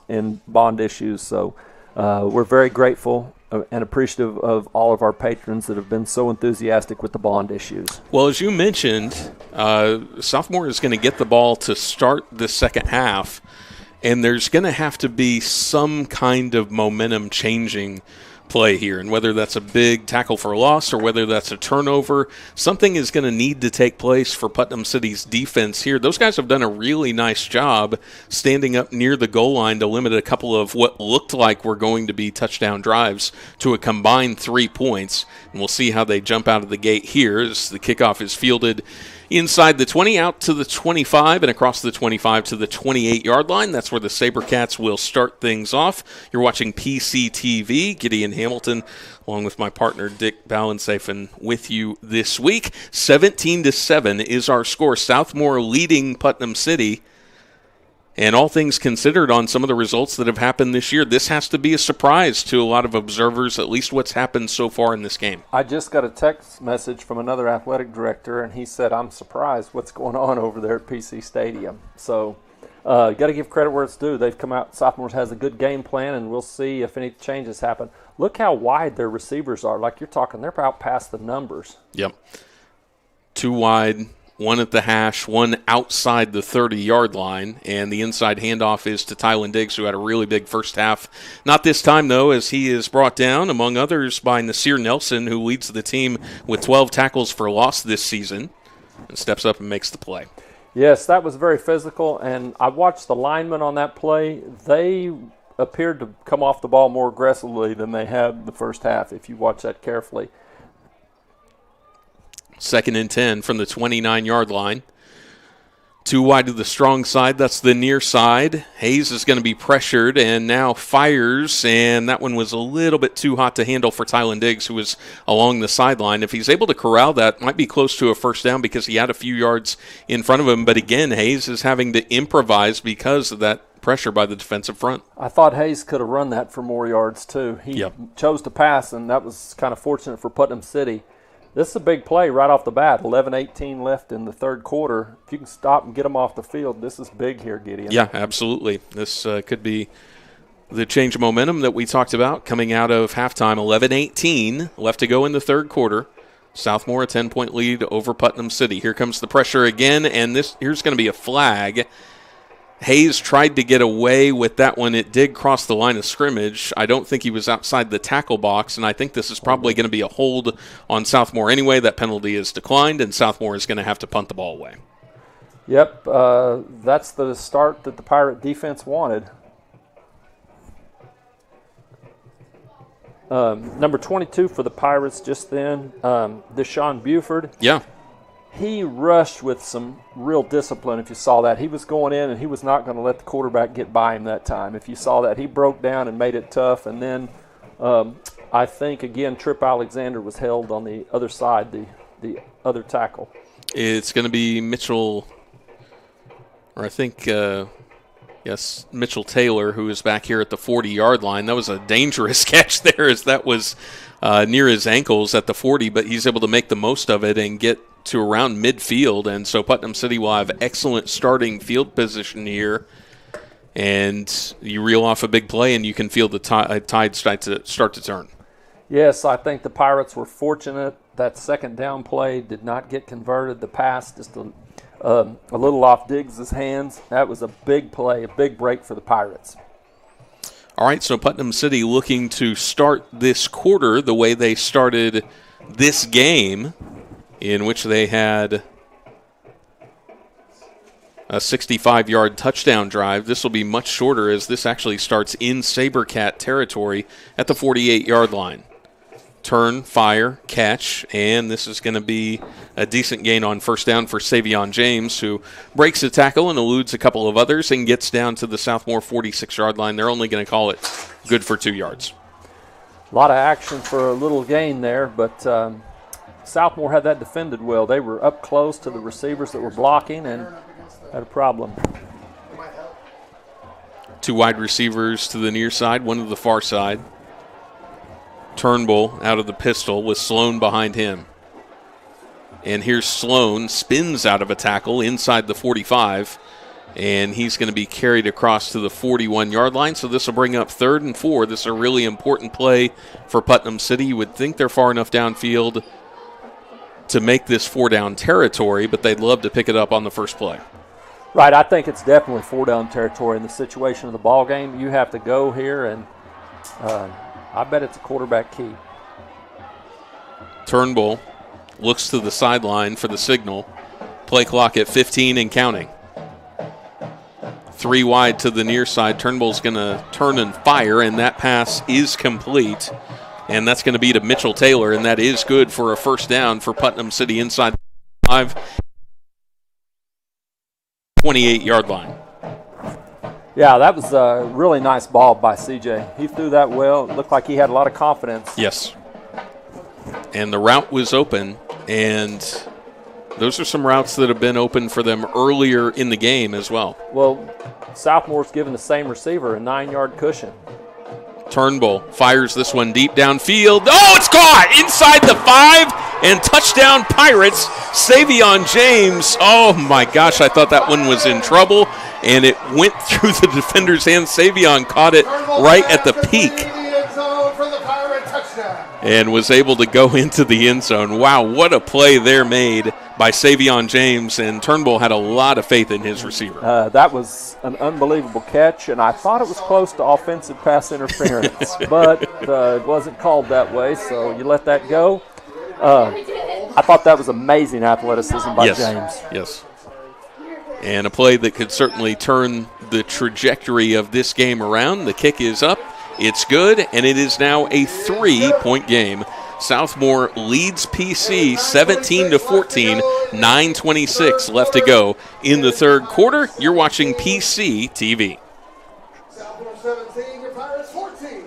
in bond issues. So we're very grateful and appreciative of all of our patrons that have been so enthusiastic with the bond issues. Well, as you mentioned, Southmore is going to get the ball to start the second half, and there's going to have to be some kind of momentum changing play here, and whether that's a big tackle for a loss or whether that's a turnover, something is going to need to take place for Putnam City's defense here. Those guys have done a really nice job standing up near the goal line to limit a couple of what looked like were going to be touchdown drives to a combined 3 points, and we'll see how they jump out of the gate here as the kickoff is fielded Inside the 20, out to the 25, and across the 25 to the 28-yard line. That's where the SaberCats will start things off. You're watching PCTV. Gideon Hamilton, along with my partner Dick Ballensafen, with you this week. 17-7 is our score. Southmore leading Putnam City. And all things considered, on some of the results that have happened this year, this has to be a surprise to a lot of observers, at least what's happened so far in this game. I just got a text message from another athletic director, and he said, I'm surprised what's going on over there at PC Stadium. So you got to give credit where it's due. They've come out, Southmore has a good game plan, and we'll see if any changes happen. Look how wide their receivers are. Like you're talking, they're out past the numbers. Yep. 2 wide. One at the hash, one outside the 30-yard line, and the inside handoff is to Tylen Diggs, who had a really big first half. Not this time, though, as he is brought down, among others, by Nasir Nelson, who leads the team with 12 tackles for loss this season, and steps up and makes the play. Yes, that was very physical, and I watched the linemen on that play. They appeared to come off the ball more aggressively than they had in the first half, if you watch that carefully. 2nd and 10 from the 29-yard line. 2 wide to the strong side. That's the near side. Hayes is going to be pressured and now fires, and that one was a little bit too hot to handle for Tylen Diggs, who was along the sideline. If he's able to corral that, might be close to a first down because he had a few yards in front of him. But again, Hayes is having to improvise because of that pressure by the defensive front. I thought Hayes could have run that for more yards, too. He chose to pass, and that was kind of fortunate for Putnam City. This is a big play right off the bat. 11-18 left in the third quarter. If you can stop and get them off the field, this is big here, Gideon. Yeah, absolutely. This could be the change of momentum that we talked about coming out of halftime. 11-18 left to go in the third quarter. Southmore a 10-point lead over Putnam City. Here comes the pressure again, and here's going to be a flag. Hayes tried to get away with that one. It did cross the line of scrimmage. I don't think he was outside the tackle box, and I think this is probably going to be a hold on Southmore anyway. That penalty is declined, and Southmore is going to have to punt the ball away. Yep, that's the start that the Pirate defense wanted. Number 22 for the Pirates just then, Deshaun Buford. Yeah. He rushed with some real discipline, if you saw that. He was going in, and he was not going to let the quarterback get by him that time. If you saw that, he broke down and made it tough. And then I think, again, Trip Alexander was held on the other side, the other tackle. It's going to be Mitchell, or I think, Mitchell Taylor, who is back here at the 40-yard line. That was a dangerous catch there, as that was near his ankles at the 40, but he's able to make the most of it and get to around midfield, and so Putnam City will have excellent starting field position here, and you reel off a big play and you can feel the tide start to turn. Yes, I think the Pirates were fortunate. That second down play did not get converted. The pass just a little off Diggs' hands. That was a big play, a big break for the Pirates. All right, so Putnam City looking to start this quarter the way they started this game, in which they had a 65-yard touchdown drive. This will be much shorter, as this actually starts in SaberCat territory at the 48-yard line. Turn, fire, catch, and this is going to be a decent gain on first down for Savion James, who breaks a tackle and eludes a couple of others and gets down to the Southmore 46-yard line. They're only going to call it good for 2 yards. A lot of action for a little gain there, but Southmore had that defended well. They were up close to the receivers that were blocking and had a problem. 2 wide receivers to the near side, one to the far side. Turnbull out of the pistol with Sloan behind him. And here's Sloan, spins out of a tackle inside the 45, and he's going to be carried across to the 41-yard line. So this will bring up 3rd and 4. This is a really important play for Putnam City. You would think they're far enough downfield to make this 4-down territory, but they'd love to pick it up on the first play. Right, I think it's definitely 4-down territory in the situation of the ball game. You have to go here, and I bet it's a quarterback key. Turnbull looks to the sideline for the signal. Play clock at 15 and counting. 3 wide to the near side. Turnbull's going to turn and fire, and that pass is complete. And that's going to be to Mitchell Taylor, and that is good for a first down for Putnam City inside the 5. 28-yard line. Yeah, that was a really nice ball by CJ. He threw that well. It looked like he had a lot of confidence. Yes. And the route was open, and those are some routes that have been open for them earlier in the game as well. Well, Southmore's given the same receiver a 9-yard cushion. Turnbull fires this one deep downfield. Oh, it's caught inside the 5, and touchdown Pirates. Savion James. Oh, my gosh, I thought that one was in trouble, and it went through the defender's hands. Savion caught it right at the peak and was able to go into the end zone. Wow, what a play there made by Savion James, and Turnbull had a lot of faith in his receiver. That was an unbelievable catch, and I thought it was close to offensive pass interference, but it wasn't called that way, so you let that go. I thought that was amazing athleticism by James. Yes. And a play that could certainly turn the trajectory of this game around. The kick is up. It's good, and it is now a 3-point game. Southmore leads PC 17-14, 9:26 left to go in the third quarter. You're watching PC TV. Southmore 17, your Pirates 14.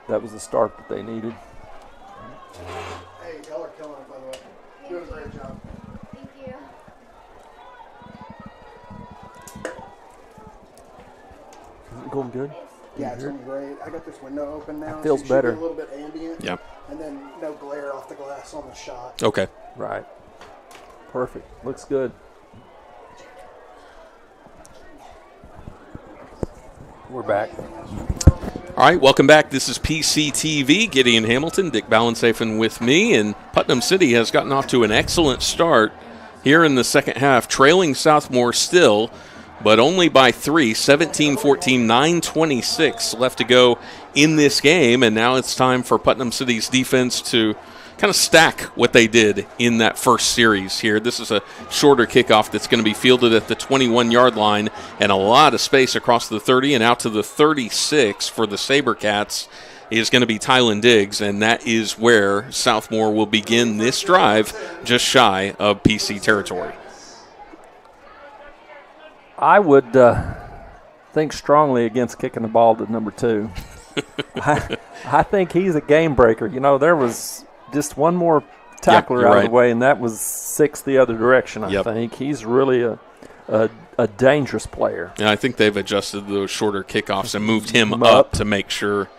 That was the start that they needed. Hey, y'all are killing it, by the way. Doing a great job. Thank you. Is it going good? Yeah, it's going great. I got this window open now. Feels so better. A little bit ambient. Yeah. And then no glare off the glass on the shot. Okay. Right. Perfect. Looks good. We're back. All right, welcome back. This is PCTV. Gideon Hamilton, Dick Ballensafen with me, and Putnam City has gotten off to an excellent start here in the second half, trailing Southmore still, but only by 3, 17-14, 9:26 left to go in this game, and now it's time for Putnam City's defense to kind of stack what they did in that first series here. This is a shorter kickoff that's going to be fielded at the 21-yard line, and a lot of space across the 30 and out to the 36 for the SaberCats is going to be Tylen Diggs, and that is where Southmore will begin this drive just shy of PC territory. I would think strongly against kicking the ball to number 2. I think he's a game breaker. You know, there was just one more tackler out of the way, and that was 6 the other direction, I think. He's really a dangerous player. Yeah, I think they've adjusted those shorter kickoffs and moved him up to make sure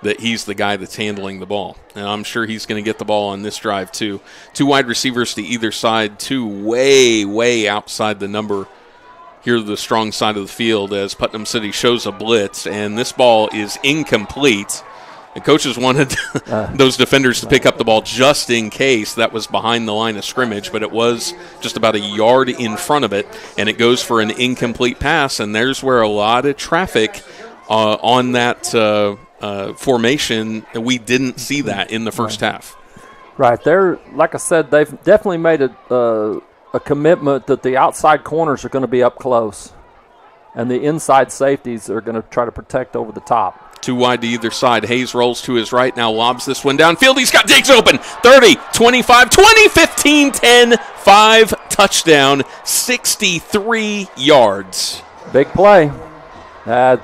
that he's the guy that's handling the ball. And I'm sure he's going to get the ball on this drive, too. 2 wide receivers to either side, 2 way, way outside the number here to the strong side of the field as Putnam City shows a blitz, and this ball is incomplete. The coaches wanted those defenders to pick up the ball just in case that was behind the line of scrimmage, but it was just about a yard in front of it, and it goes for an incomplete pass, and there's where a lot of traffic on that formation, we didn't see that in the first half. Right. They're, like I said, they've definitely made a commitment that the outside corners are going to be up close, and the inside safeties are going to try to protect over the top. 2 wide to either side. Hayes rolls to his right, now lobs this one downfield. He's got Diggs open. 30, 25, 20, 15, 10, 5, touchdown, 63 yards. Big play.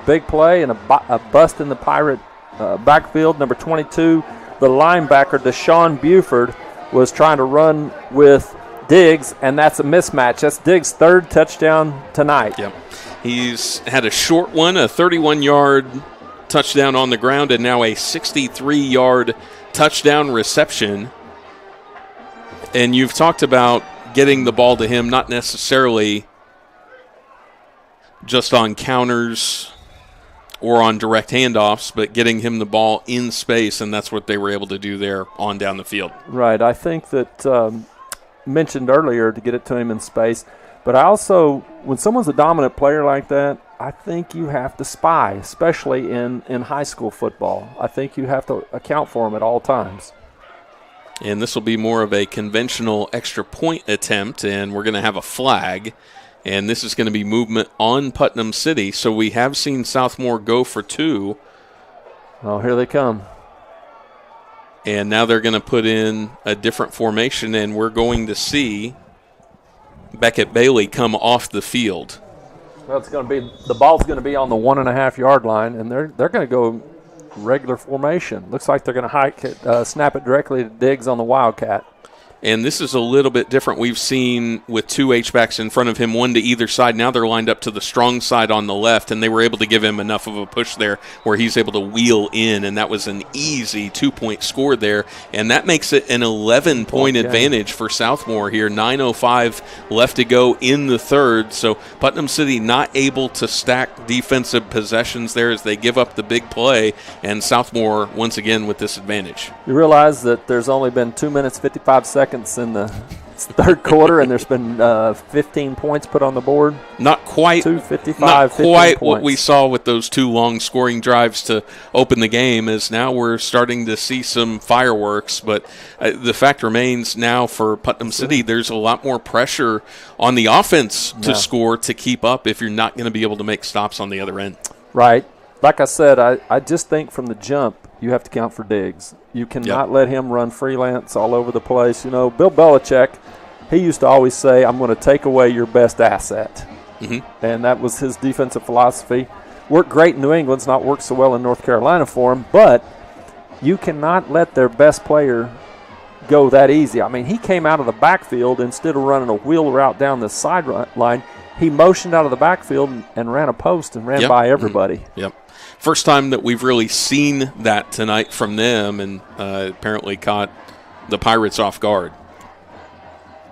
Big play and a bust in the Pirate backfield. Number 22, the linebacker, Deshaun Buford, was trying to run with Diggs, and that's a mismatch. That's Diggs' 3rd touchdown tonight. Yep. He's had a short one, a 31-yard touchdown on the ground, and now a 63-yard touchdown reception. And you've talked about getting the ball to him, not necessarily just on counters or on direct handoffs, but getting him the ball in space, and that's what they were able to do there on down the field. Right. I think that mentioned earlier to get it to him in space, but I also, when someone's a dominant player like that, I think you have to spy, especially in high school football. I think you have to account for him at all times. And this will be more of a conventional extra point attempt, and we're going to have a flag. And this is going to be movement on Putnam City. So we have seen Southmore go for 2. Oh, here they come. And now they're going to put in a different formation, and we're going to see Beckett Bailey come off the field. Well, the ball's going to be on the 1.5 yard line, and they're going to go regular formation. Looks like they're going to hike it, snap it directly to Diggs on the Wildcat. And this is a little bit different. We've seen with two H-backs in front of him, one to either side. Now they're lined up to the strong side on the left, and they were able to give him enough of a push there where he's able to wheel in, and that was an easy 2-point score there. And that makes it an 11-point advantage for Southmore here. 9:05 left to go in the third. So Putnam City not able to stack defensive possessions there as they give up the big play, and Southmore once again with this advantage. You realize that there's only been 2 minutes, 55 seconds in the third quarter, and there's been 15 points put on the board. Not quite 2:55, not quite what points. we saw with those two long scoring drives to open the game, as now we're starting to see some fireworks. But the fact remains now for Putnam City, there's a lot more pressure on the offense to score to keep up if you're not going to be able to make stops on the other end. Right. Like I said, I just think from the jump, you have to count for Diggs. You cannot let him run freelance all over the place. You know, Bill Belichick, he used to always say, I'm going to take away your best asset. Mm-hmm. And that was his defensive philosophy. Worked great in New England. It's not worked so well in North Carolina for him. But you cannot let their best player go that easy. I mean, he came out of the backfield instead of running a wheel route down the sideline. He motioned out of the backfield and ran a post and ran by everybody. Mm-hmm. Yep. First time that we've really seen that tonight from them, and apparently caught the Pirates off guard.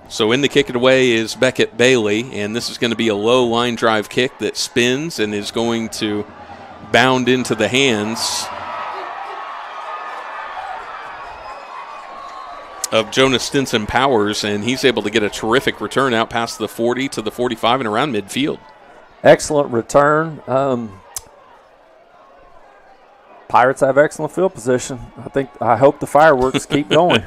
So in to kick it away is Beckett Bailey, and this is going to be a low line drive kick that spins and is going to bound into the hands of Jonas Stinson Powers, and he's able to get a terrific return out past the 40 to the 45 and around midfield. Excellent return. Pirates have excellent field position. I hope the fireworks keep going.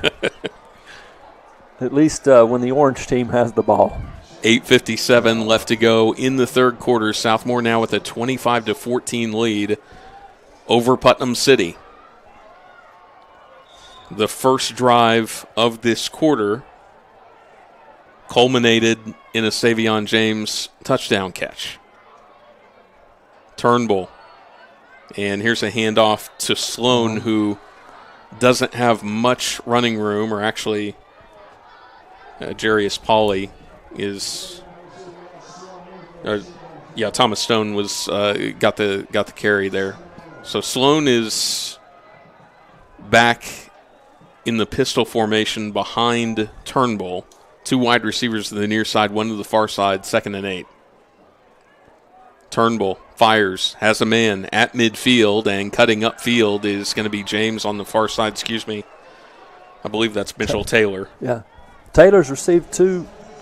At least when the orange team has the ball. 8:57 left to go in the third quarter. Southmore now with a 25-14 lead over Putnam City. The first drive of this quarter culminated in a Savion James touchdown catch. Turnbull. And here's a handoff to Sloan, who doesn't have much running room, or actually Jarius Pauly is Thomas Stone was got the carry there. So Sloan is back in the pistol formation behind Turnbull. Two wide receivers to the near side, one to the far side, 2nd and 8. Turnbull fires, has a man at midfield, and cutting upfield is going to be James on the far side. I believe that's Mitchell Taylor. Yeah. Taylor's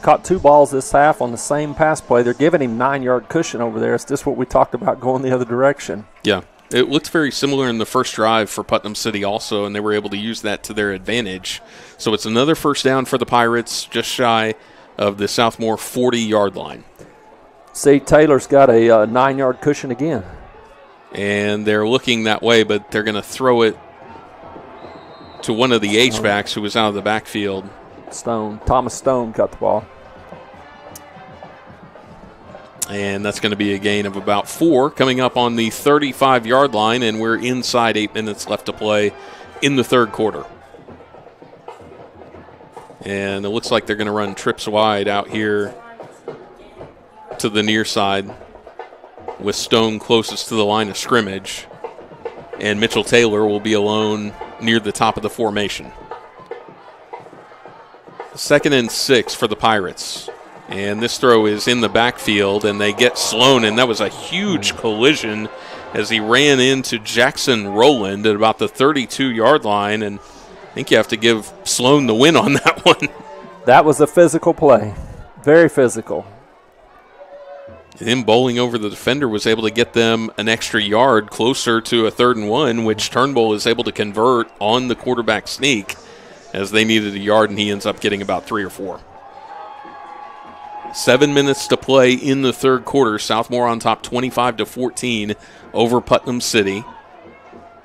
caught two balls this half on the same pass play. They're giving him 9-yard cushion over there. It's just what we talked about going the other direction. Yeah. It looked very similar in the first drive for Putnam City also, and they were able to use that to their advantage. So it's another first down for the Pirates, just shy of the Southmore 40-yard line. See, Taylor's got a 9-yard cushion again. And they're looking that way, but they're going to throw it to one of the H-backs who was out of the backfield. Thomas Stone got the ball. And that's going to be a gain of about 4 coming up on the 35-yard line, and we're inside 8 minutes left to play in the third quarter. And it looks like they're going to run trips wide out here to the near side with Stone closest to the line of scrimmage. And Mitchell Taylor will be alone near the top of the formation. 2nd and 6 for the Pirates. And this throw is in the backfield, and they get Sloan, and that was a huge collision as he ran into Jackson Rowland at about the 32-yard line, and I think you have to give Sloan the win on that one. That was a physical play. Very physical. Him bowling over the defender was able to get them an extra yard closer to a 3rd and 1, which Turnbull is able to convert on the quarterback sneak as they needed a yard, and he ends up getting about 3 or 4. 7 minutes to play in the third quarter. Southmore on top 25-14 over Putnam City.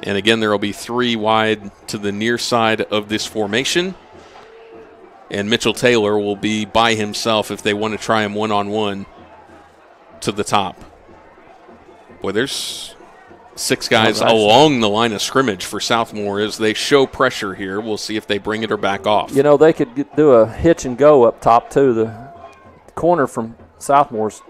And again, there will be 3 wide to the near side of this formation. And Mitchell Taylor will be by himself if they want to try him one-on-one to the top. Boy, there's 6 guys along the line of scrimmage for Southmore as they show pressure here. We'll see if they bring it or back off. You know, they could do a hitch and go up top, too. The corner from Southmore's.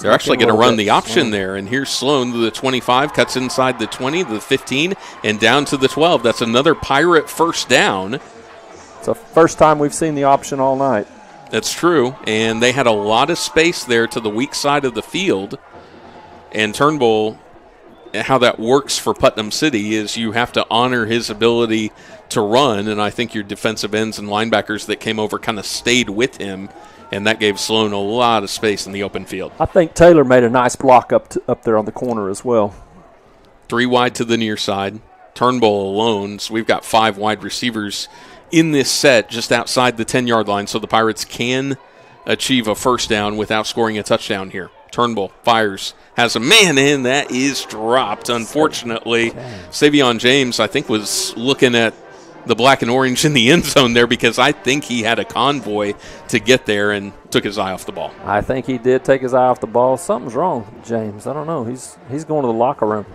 They're actually going to run the option there, and here's Sloan to the 25, cuts inside the 20, the 15, and down to the 12. That's another Pirate first down. It's the first time we've seen the option all night. That's true, and they had a lot of space there to the weak side of the field. And Turnbull, how that works for Putnam City is you have to honor his ability to run, and I think your defensive ends and linebackers that came over kind of stayed with him, and that gave Sloan a lot of space in the open field. I think Taylor made a nice block up there on the corner as well. 3 wide to the near side. Turnbull alone, so we've got 5 wide receivers in this set just outside the 10-yard line, so the Pirates can achieve a first down without scoring a touchdown here. Turnbull fires, has a man in, that is dropped, unfortunately. Savion James, I think, was looking at the black and orange in the end zone there because I think he had a convoy to get there and took his eye off the ball. I think he did take his eye off the ball. Something's wrong with James. I don't know. He's going to the locker room.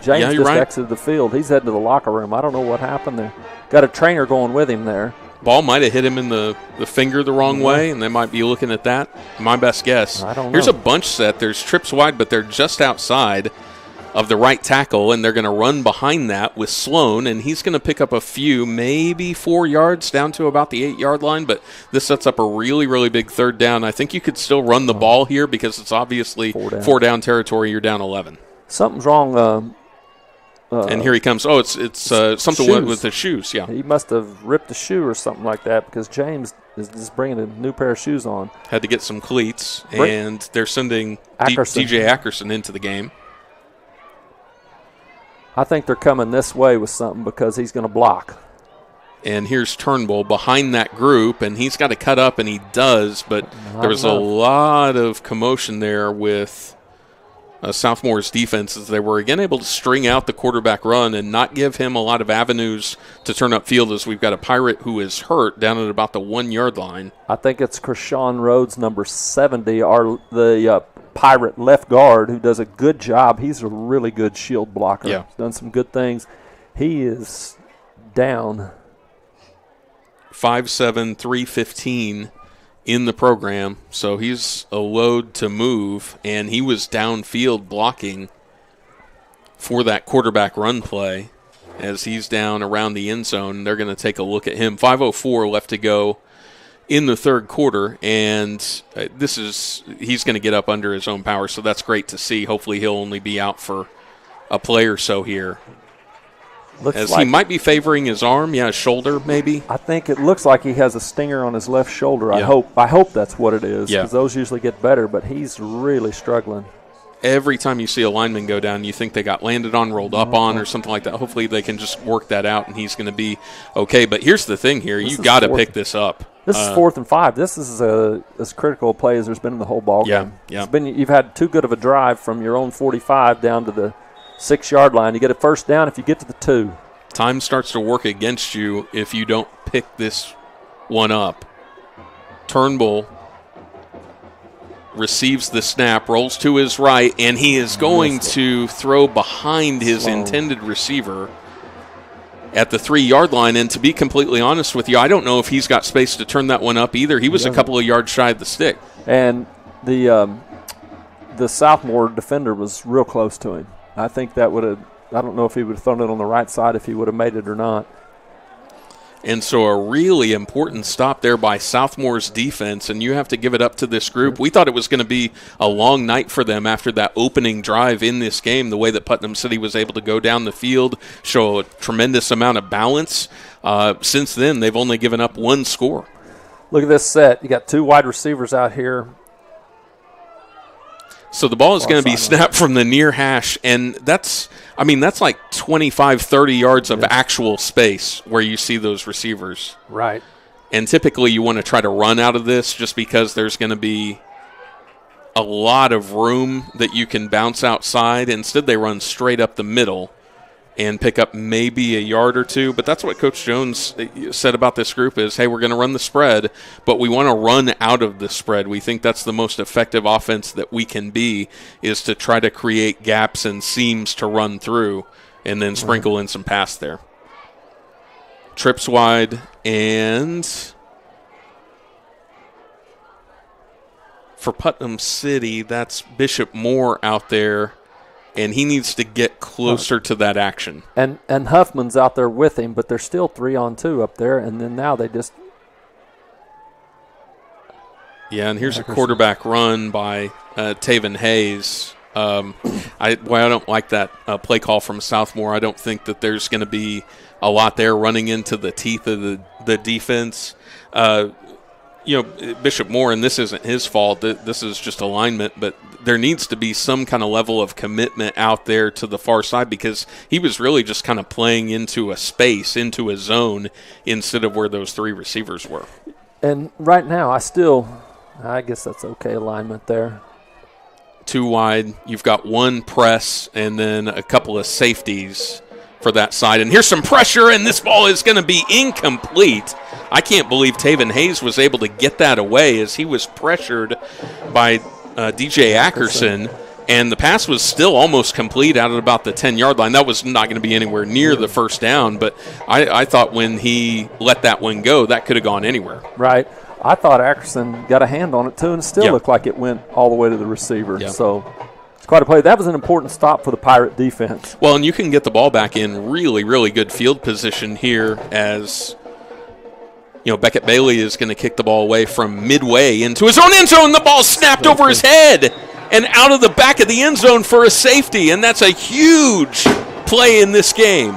James just exited the field. He's heading to the locker room. I don't know what happened there. Got a trainer going with him there. Ball might have hit him in the finger the wrong way, and they might be looking at that. My best guess. I don't know. Here's a bunch set. There's trips wide, but they're just outside of the right tackle, and they're going to run behind that with Sloan, and he's going to pick up a few, maybe 4 yards down to about the 8-yard line, but this sets up a really, really big third down. I think you could still run the ball here because it's obviously 4 down territory. You're down 11. Something's wrong. And here he comes. Oh, it's something with the shoes, yeah. He must have ripped a shoe or something like that because James is just bringing a new pair of shoes on. Had to get some cleats, and they're sending DJ Ackerson into the game. I think they're coming this way with something because he's going to block. And here's Turnbull behind that group, and he's got to cut up, and he does, but there was a lot of commotion there with Southmore's defense as they were again able to string out the quarterback run and not give him a lot of avenues to turn upfield as we've got a Pirate who is hurt down at about the 1-yard line. I think it's Krishawn Rhodes, number 70, the Pirate left guard, who does a good job. He's a really good shield blocker. Yeah. He's done some good things. He is down. 5'7", 315 in the program, so he's a load to move, and he was downfield blocking for that quarterback run play as he's down around the end zone. They're going to take a look at him. 5:04 left to go in the third quarter, and he's going to get up under his own power, so that's great to see. Hopefully he'll only be out for a play or so here. He might be favoring his arm, his shoulder maybe. I think it looks like he has a stinger on his left shoulder. Yeah. I hope that's what it is because those usually get better, but he's really struggling. Every time you see a lineman go down, you think they got landed on, rolled up on, or something like that. Hopefully they can just work that out, and he's going to be okay. But here's the thing here. You got to pick this up. This is 4th and 5. This is as critical a play as there's been in the whole ball game. Yeah. You've had too good of a drive from your own 45 down to the 6-yard line. You get a first down if you get to the 2. Time starts to work against you if you don't pick this one up. Turnbull receives the snap, rolls to his right, and he is going to throw behind his intended receiver at the 3-yard line. And to be completely honest with you, I don't know if he's got space to turn that one up either. He was a couple of yards shy of the stick. And the Southmore defender was real close to him. I think that would have – I don't know if he would have thrown it on the right side if he would have made it or not. And so a really important stop there by Southmore's defense, and you have to give it up to this group. We thought it was going to be a long night for them after that opening drive in this game, the way that Putnam City was able to go down the field, show a tremendous amount of balance. Since then, they've only given up 1 score. Look at this set. You got 2 wide receivers out here. So the ball is going to be snapped from the near hash, and that's like 25, 30 yards of actual space where you see those receivers. Right. And typically you want to try to run out of this just because there's going to be a lot of room that you can bounce outside. Instead, they run straight up the middle and pick up maybe a yard or two. But that's what Coach Jones said about this group is, hey, we're going to run the spread, but we want to run out of the spread. We think that's the most effective offense that we can be, is to try to create gaps and seams to run through and then sprinkle in some pass there. Trips wide, and for Putnam City, that's Bishop Moore out there, and he needs to get closer to that action. And Huffman's out there with him, but they're still 3-on-2 up there, and then now they just... Yeah, and here's a quarterback run by Taven Hayes. I don't like that play call from Southmore. I don't think that there's going to be a lot there running into the teeth of the defense. Bishop Moore, and this isn't his fault, this is just alignment, but there needs to be some kind of level of commitment out there to the far side, because he was really just kind of playing into a space, into a zone, instead of where those three receivers were. And right now, I guess that's okay alignment there. 2 wide, you've got 1 press and then a couple of safeties for that side. And here's some pressure, and this ball is going to be incomplete. I can't believe Taven Hayes was able to get that away as he was pressured by DJ Ackerson, and the pass was still almost complete out at about the 10-yard line. That was not going to be anywhere near the first down, but I thought when he let that one go, that could have gone anywhere. Right. I thought Ackerson got a hand on it, too, and it still looked like it went all the way to the receiver. Yep. So it's quite a play. That was an important stop for the Pirate defense. Well, and you can get the ball back in really, really good field position here as – Beckett Bailey is going to kick the ball away from midway into his own end zone. The ball snapped over his head and out of the back of the end zone for a safety, and that's a huge play in this game.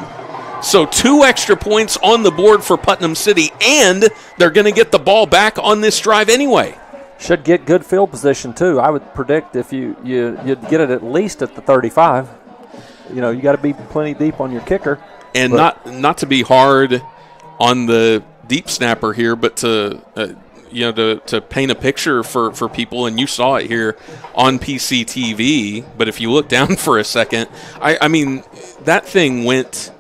So 2 extra points on the board for Putnam City, and they're going to get the ball back on this drive anyway. Should get good field position, too. I would predict if you'd get it at least at the 35. You got to be plenty deep on your kicker. And not to be hard on the deep snapper here, but to paint a picture for people, and you saw it here on PCTV, but if you look down for a second, I mean, that thing went,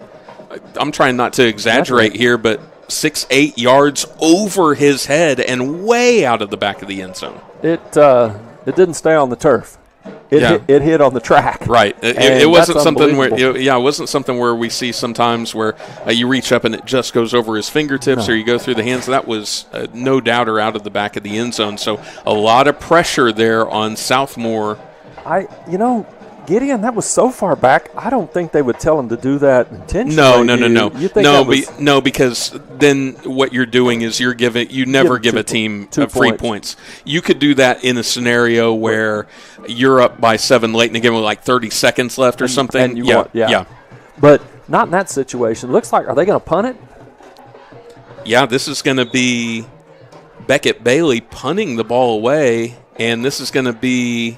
I'm trying not to exaggerate here, but 6-8 yards over his head and way out of the back of the end zone. It didn't stay on the turf. It hit on the track. Right. It wasn't something where it wasn't something where we see sometimes where you reach up and it just goes over his fingertips, or you go through the hands. That was no doubter out of the back of the end zone. So a lot of pressure there on Southmore. Gideon, that was so far back, I don't think they would tell him to do that intentionally. No. You think No, because then what you're doing is you never give a team 3 points. You could do that in a scenario where you're up by 7 late in the game with like 30 seconds left or something. Yeah. But not in that situation. Looks like, are they going to punt it? Yeah, this is going to be Beckett Bailey punting the ball away, and this is going to be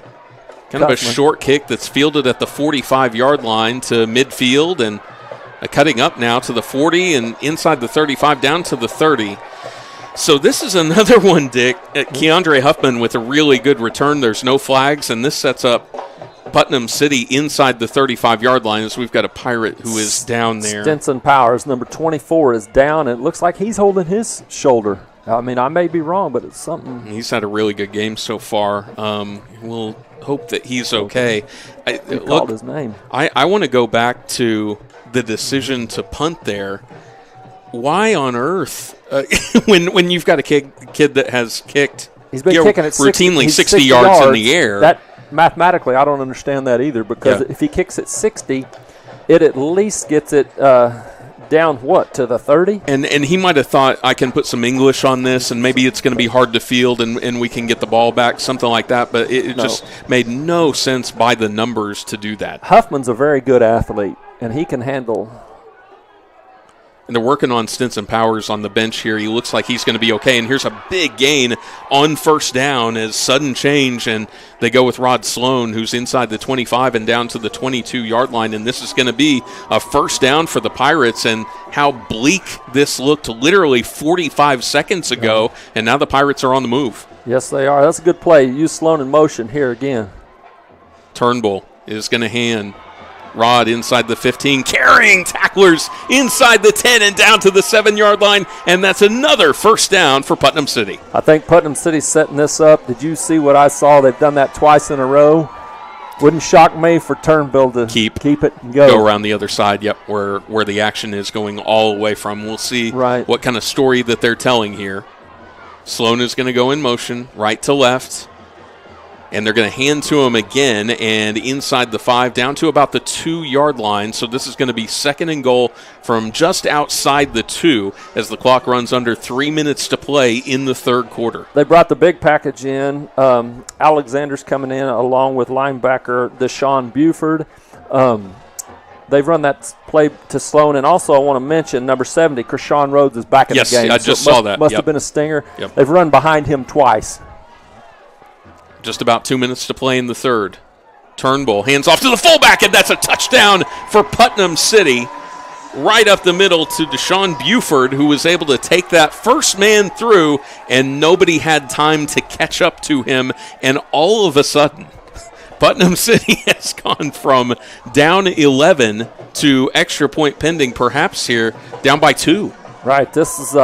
kind of a short kick that's fielded at the 45-yard line to midfield, and cutting up now to the 40 and inside the 35 down to the 30. So this is another one, Dick. Keandre Huffman with a really good return. There's no flags, and this sets up Putnam City inside the 35-yard line as we've got a Pirate who is down there. Stinson Powers, number 24, is down, and it looks like he's holding his shoulder. I mean, I may be wrong, but it's something. He's had a really good game so far. We'll hope that he's okay. He called his name. I want to go back to the decision to punt there. Why on earth, when you've got a kid that has kicked, he's been kicking it routinely 60 yards in the air. That mathematically, I don't understand that either, because if he kicks it 60, it at least gets it down to the 30? And he might have thought, I can put some English on this, and maybe it's going to be hard to field, and we can get the ball back, something like that. But it just made no sense by the numbers to do that. Huffman's a very good athlete, and he can handle. And they're working on Stinson Powers on the bench here. He looks like he's going to be okay. And here's a big gain on first down as sudden change, and they go with Rod Sloan, who's inside the 25 and down to the 22-yard line. And this is going to be a first down for the Pirates. And how bleak this looked literally 45 seconds ago, and now the Pirates are on the move. Yes, they are. That's a good play. Use Sloan in motion here again. Turnbull is going to hand Rod inside the 15, carrying tacklers inside the 10 and down to the 7-yard line, and that's another first down for Putnam City. I think Putnam City's setting this up. Did you see what I saw? They've done that twice in a row. Wouldn't shock me for Turnbull to keep it and go around the other side, where the action is going all the way from. We'll see what kind of story that they're telling here. Sloan is going to go in motion, right to left. And they're going to hand to him again, and inside the 5, down to about the 2-yard line. So this is going to be 2nd and goal from just outside the 2 as the clock runs under 3 minutes to play in the third quarter. They brought the big package in. Alexander's coming in along with linebacker Deshaun Buford. They've run that play to Sloan. And also I want to mention number 70, Krishawn Rhodes, is back in the game. Yes, I just saw that. Must have been a stinger. They've run behind him twice. Just about 2 minutes to play in the third. Turnbull hands off to the fullback, and that's a touchdown for Putnam City. Right up the middle to Deshaun Buford, who was able to take that first man through, and nobody had time to catch up to him. And all of a sudden, Putnam City has gone from down 11 to extra point pending, perhaps here, down by 2. Right, this is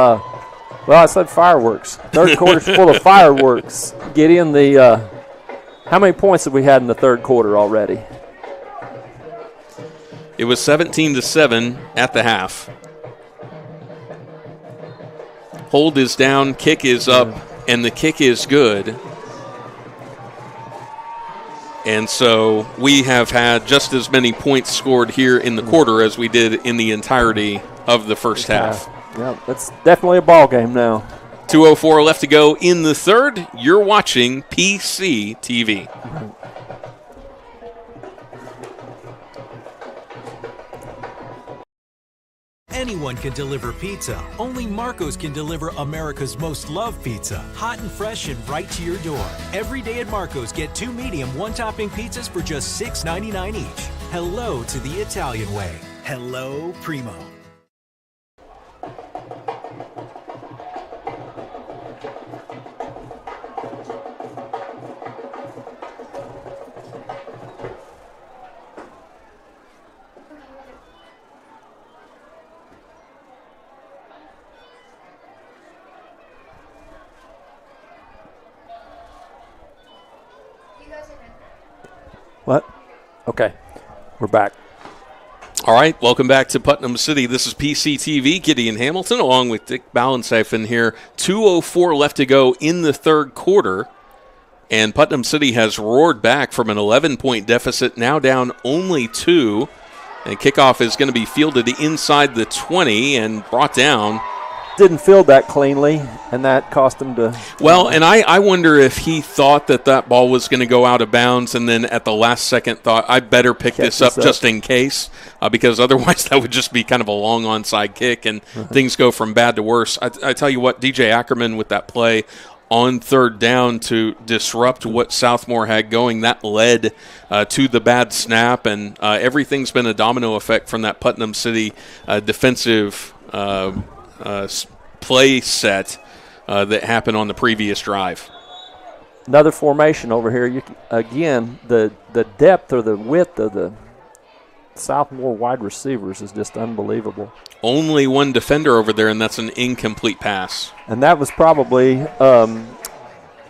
well, I said fireworks. Third quarter's full of fireworks. Gideon, how many points have we had in the third quarter already? It was 17-7 at the half. Hold is down, kick is up, and the kick is good. And so we have had just as many points scored here in the quarter as we did in the entirety of the first half. Yeah, that's definitely a ball game now. 2:04 left to go in the third. You're watching PC TV. Anyone can deliver pizza. Only Marco's can deliver America's most loved pizza. Hot and fresh and right to your door. Every day at Marco's, get 2 medium, 1-topping pizzas for just $6.99 each. Hello to the Italian way. Hello, Primo. What? Okay, we're back. All right, welcome back to Putnam City. This is PCTV. Gideon Hamilton along with Dick Ballensifen here. 2:04 left to go in the third quarter. And Putnam City has roared back from an 11-point deficit, now down only 2. And kickoff is going to be fielded inside the 20 and brought down. Didn't field that cleanly, and that cost him to... Well, and I wonder if he thought that ball was going to go out of bounds and then at the last second thought, I better pick this up just in case, because otherwise that would just be kind of a long onside kick and things go from bad to worse. I tell you what, DJ Ackerman with that play on third down to disrupt what Southmore had going, that led to the bad snap, and everything's been a domino effect from that Putnam City defensive play set that happened on the previous drive. Another formation over here. Again, the depth or the width of the Southmore wide receivers is just unbelievable. Only one defender over there, and that's an incomplete pass. And that was probably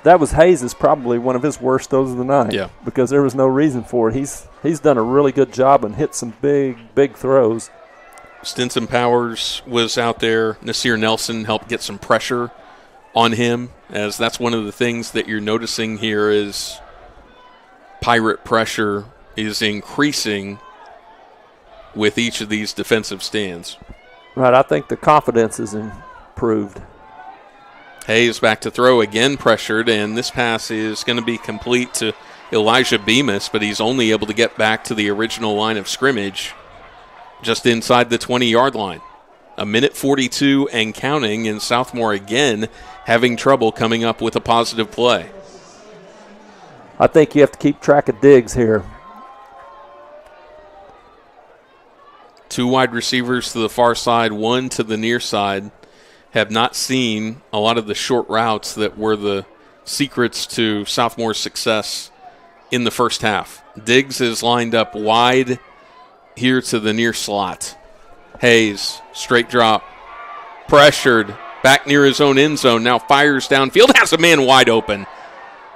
Hayes is probably one of his worst throws of the night. Yeah. Because there was no reason for it. He's done a really good job and hit some big throws. Stinson Powers was out there. Nasir Nelson helped get some pressure on him, as that's one of the things that you're noticing here is Pirate pressure is increasing with each of these defensive stands. Right, I think the confidence is improved. Hayes back to throw, again pressured, and this pass is going to be complete to Elijah Bemis, but he's only able to get back to the original line of scrimmage just inside the 20-yard line. 1:42 and counting, and Southmore again having trouble coming up with a positive play. I think you have to keep track of digs here. 2 wide receivers to the far side, 1 to the near side. Have not seen a lot of the short routes that were the secrets to Southmore's success in the first half. Diggs is lined up wide here to the near slot. Hayes, straight drop, pressured, back near his own end zone, now fires downfield, has a man wide open.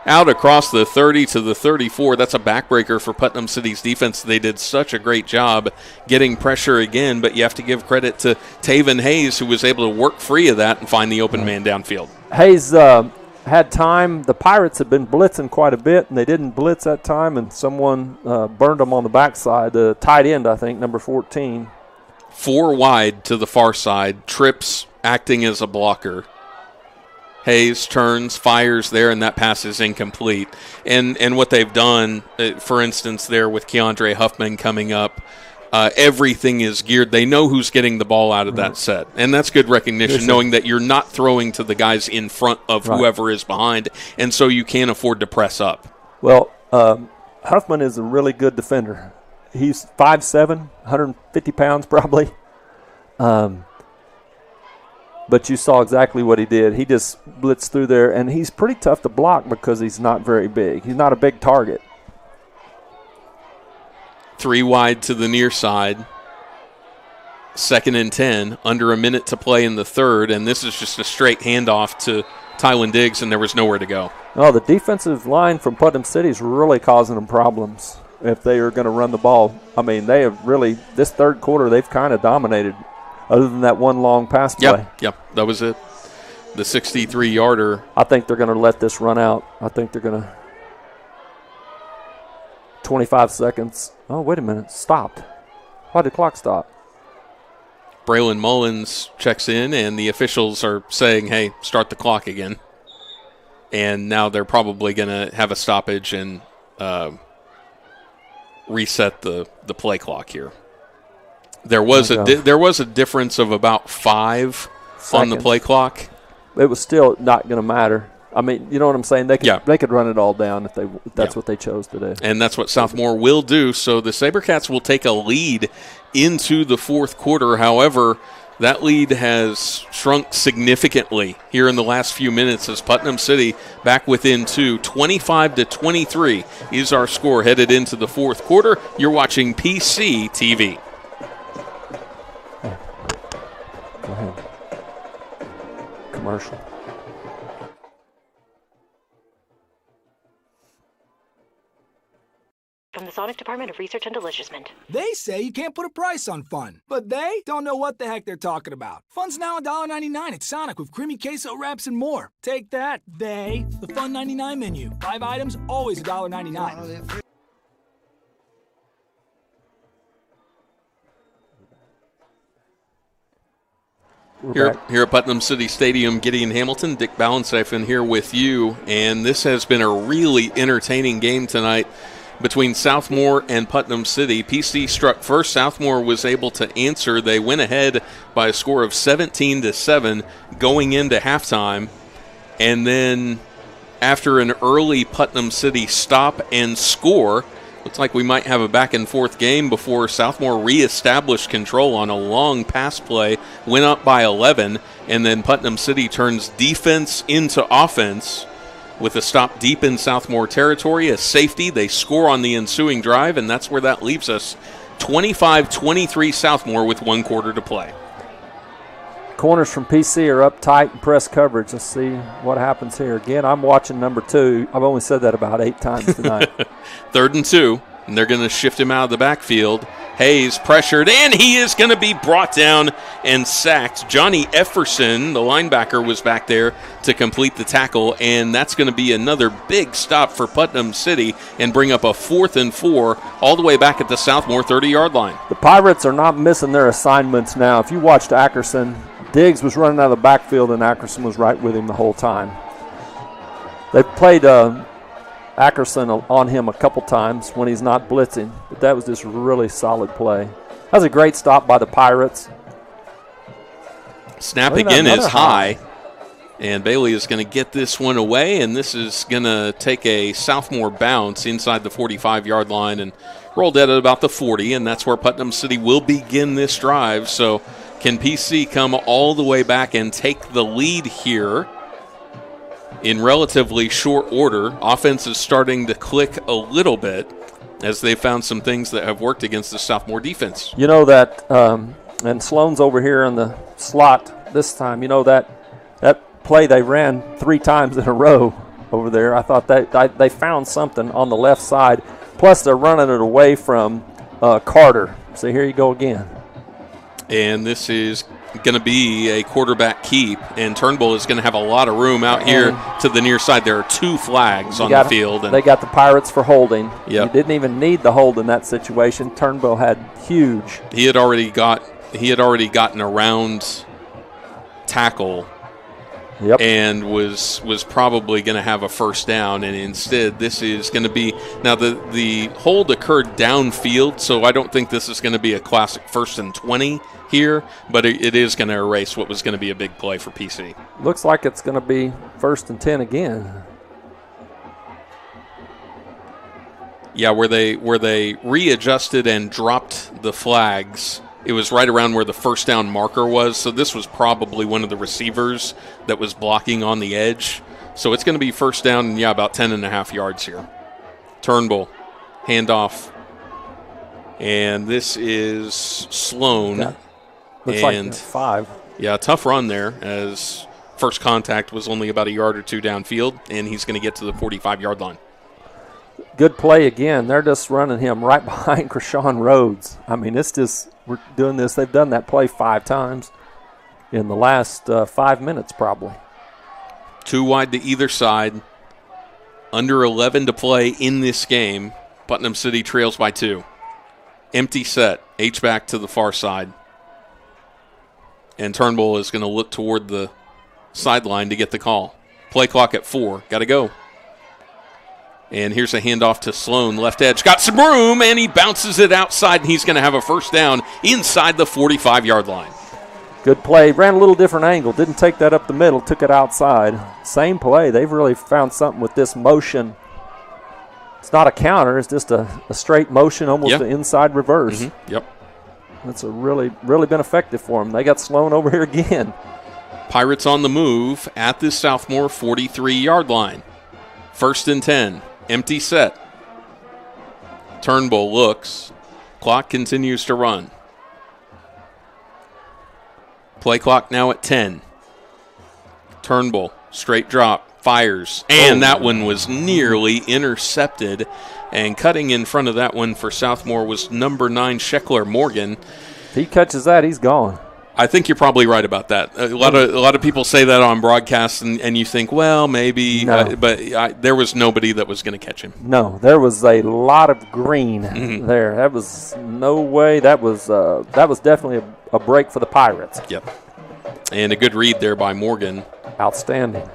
Out across the 30 to the 34. That's a backbreaker for Putnam City's defense. They did such a great job getting pressure again, but you have to give credit to Taven Hayes, who was able to work free of that and find the open man downfield. Hayes had time. The Pirates had been blitzing quite a bit, and they didn't blitz that time, and someone burned them on the backside. The tight end, I think, number 14. 4 wide to the far side. Trips acting as a blocker. Hayes turns, fires there, and that pass is incomplete. And what they've done, for instance, there with Keandre Huffman coming up, everything is geared. They know who's getting the ball out of that set. And that's good recognition, knowing that you're not throwing to the guys in front of whoever is behind, and so you can't afford to press up. Well, Huffman is a really good defender. He's 5'7", 150 pounds probably. But you saw exactly what he did. He just blitzed through there, and he's pretty tough to block because he's not very big. He's not a big target. 3 wide to the near side. 2nd and 10, under a minute to play in the third, and this is just a straight handoff to Tywin Diggs, and there was nowhere to go. Oh, the defensive line from Putnam City is really causing them problems if they are going to run the ball. I mean, they have really, this third quarter, they've kind of dominated, other than that one long pass play. Yep, that was it. The 63-yarder. I think they're going to let this run out. I think they're going to. 25 seconds. Oh, wait a minute. Stopped. Why did the clock stop? Braylon Mullins checks in, and the officials are saying, hey, start the clock again. And now they're probably going to have a stoppage and reset the play clock here. There was a difference of about 5 seconds on the play clock. It was still not going to matter. I mean, you know what I'm saying? They could run it all down if that's what they chose to do. And that's what Southmore will do. So the SaberCats will take a lead into the fourth quarter. However, that lead has shrunk significantly here in the last few minutes as Putnam City back within 2. 25-23 is our score headed into the fourth quarter. You're watching PC TV. Go ahead. Commercial. From the Sonic Department of Research and Deliciousment. They say you can't put a price on fun, but they don't know what the heck they're talking about. Fun's now $1.99 at Sonic with creamy queso wraps and more. Take that, they. The Fun 99 menu. 5 items, always $1.99. Here at Putnam City Stadium, Gideon Hamilton, Dick Ballensafen here with you, and this has been a really entertaining game tonight between Southmoore and Putnam City. PC struck first. Southmoore was able to answer. They went ahead by a score of 17-7 going into halftime, and then after an early Putnam City stop and score, looks like we might have a back-and-forth game before Southmoore reestablished control on a long pass play, went up by 11, and then Putnam City turns defense into offense with a stop deep in Southmoore territory, a safety. They score on the ensuing drive, and that's where that leaves us. 25-23 Southmoore with 1 quarter to play. Corners from PC are up tight and press coverage. Let's see what happens here. Again, I'm watching number 2. I've only said that about 8 times tonight. 3rd and 2, and they're going to shift him out of the backfield. Hayes pressured, and he is going to be brought down and sacked. Johnny Efferson, the linebacker, was back there to complete the tackle, and that's going to be another big stop for Putnam City and bring up a 4th and 4 all the way back at the Southmoore 30-yard line. The Pirates are not missing their assignments now. If you watched Ackerson, Diggs was running out of the backfield, and Ackerson was right with him the whole time. They played Ackerson on him a couple times when he's not blitzing, but that was just really solid play. That was a great stop by the Pirates. Snap again is high, and Bailey is going to get this one away, and this is going to take a Southmoore bounce inside the 45-yard line and roll dead at about the 40, and that's where Putnam City will begin this drive. So can PC come all the way back and take the lead here? in relatively short order. Offense is starting to click a little bit as they found some things that have worked against the Southmore defense. You know that, and Sloan's over here in the slot this time. You know that play they ran 3 times in a row over there. I thought they found something on the left side. Plus, they're running it away from Carter. So here you go again. And this is going to be a quarterback keep, and Turnbull is going to have a lot of room out here to the near side. There are 2 flags on the field. And they got the Pirates for holding. Yep. You didn't even need the hold in that situation. Turnbull had huge. He had already gotten around tackle. Yep. And was probably going to have a first down, and instead this is going to be – now the hold occurred downfield, so I don't think this is going to be a classic 1st and 20 here, but it is going to erase what was going to be a big play for PC. Looks like it's going to be 1st and 10 again. Yeah, where they readjusted and dropped the flags. It was right around where the first down marker was, so this was probably one of the receivers that was blocking on the edge. So it's going to be first down and, about 10.5 yards here. Turnbull, handoff. And this is Sloan. Yeah. Looks like 5. Yeah, tough run there as first contact was only about a yard or 2 downfield, and he's going to get to the 45-yard line. Good play again. They're just running him right behind Krishawn Rhodes. I mean, it's just – we're doing this. They've done that play 5 times in the last 5 minutes probably. 2 wide to either side. Under 11 to play in this game. Putnam City trails by 2. Empty set. H-back to the far side. And Turnbull is going to look toward the sideline to get the call. Play clock at 4. Got to go. And here's a handoff to Sloan, left edge. Got some room, and he bounces it outside, and he's going to have a first down inside the 45-yard line. Good play. Ran a little different angle. Didn't take that up the middle. Took it outside. Same play. They've really found something with this motion. It's not a counter. It's just a straight motion, almost an inside reverse. Mm-hmm. Yep. That's really been effective for them. They got Sloan over here again. Pirates on the move at the Southmore 43-yard line. 1st and 10. Empty set. Turnbull looks. Clock continues to run. Play clock now at 10. Turnbull, straight drop, fires. And that one was nearly intercepted. And cutting in front of that one for Southmore was number 9, Sheckler Morgan. If he catches that, he's gone. I think you're probably right about that. A lot of people say that on broadcasts, and you think, well, maybe, no. But there was nobody that was going to catch him. No, there was a lot of green there. That was no way. That was definitely a break for the Pirates. Yep. And a good read there by Morgan. Outstanding.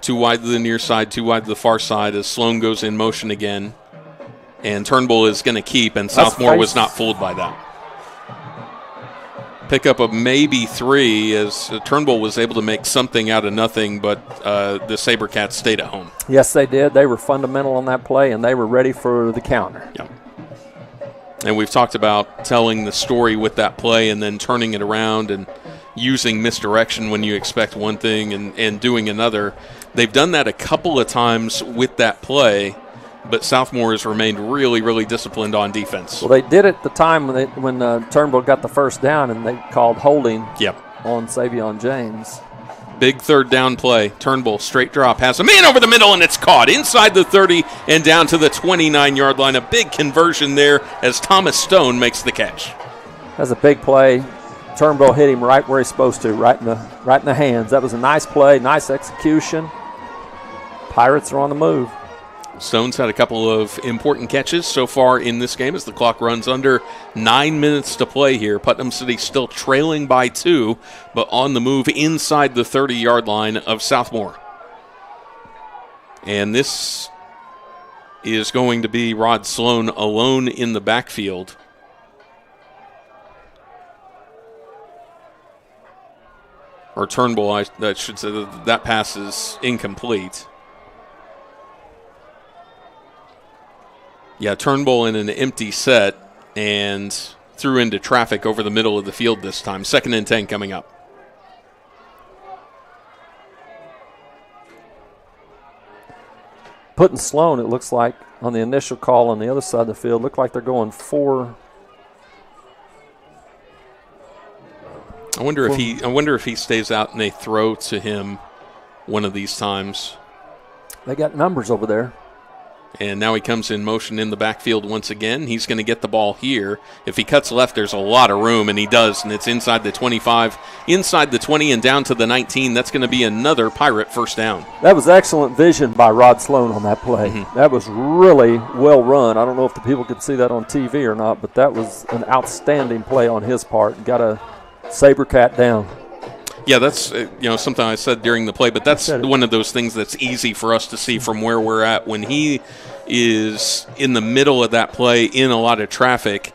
2 wide to the near side, 2 wide to the far side as Sloan goes in motion again. And Turnbull is going to keep, and Southmore was not fooled by that. Pickup of maybe 3 as Turnbull was able to make something out of nothing, but the SaberCats stayed at home. Yes, they did. They were fundamental on that play, and they were ready for the counter. Yeah. And we've talked about telling the story with that play and then turning it around and using misdirection when you expect one thing and doing another. They've done that a couple of times with that play, but Southmore has remained really, really disciplined on defense. Well, they did it the time when Turnbull got the first down, and they called holding on Savion James. Big 3rd down play. Turnbull, straight drop, has a man over the middle, and it's caught inside the 30 and down to the 29-yard line. A big conversion there as Thomas Stone makes the catch. That's a big play. Turnbull hit him right where he's supposed to, right in the hands. That was a nice play, nice execution. Pirates are on the move. Stone's had a couple of important catches so far in this game as the clock runs under 9 minutes to play here. Putnam City still trailing by 2, but on the move inside the 30-yard line of Southmore. And this is going to be Rod Sloan alone in the backfield. Or Turnbull, I should say that pass is incomplete. Yeah, Turnbull in an empty set and threw into traffic over the middle of the field this time. 2nd and 10 coming up. Putting Sloan, it looks like, on the initial call on the other side of the field, looked like they're going 4. I wonder if he stays out and they throw to him one of these times. They got numbers over there. And now he comes in motion in the backfield once again. He's going to get the ball here. If he cuts left, there's a lot of room, and he does, and it's inside the 25, inside the 20, and down to the 19. That's going to be another Pirate first down. That was excellent vision by Rod Sloan on that play. Mm-hmm. That was really well run. I don't know if the people could see that on TV or not, but that was an outstanding play on his part. Got a Sabercat down. Yeah, that's something I said during the play, but that's one of those things that's easy for us to see from where we're at. When he is in the middle of that play in a lot of traffic,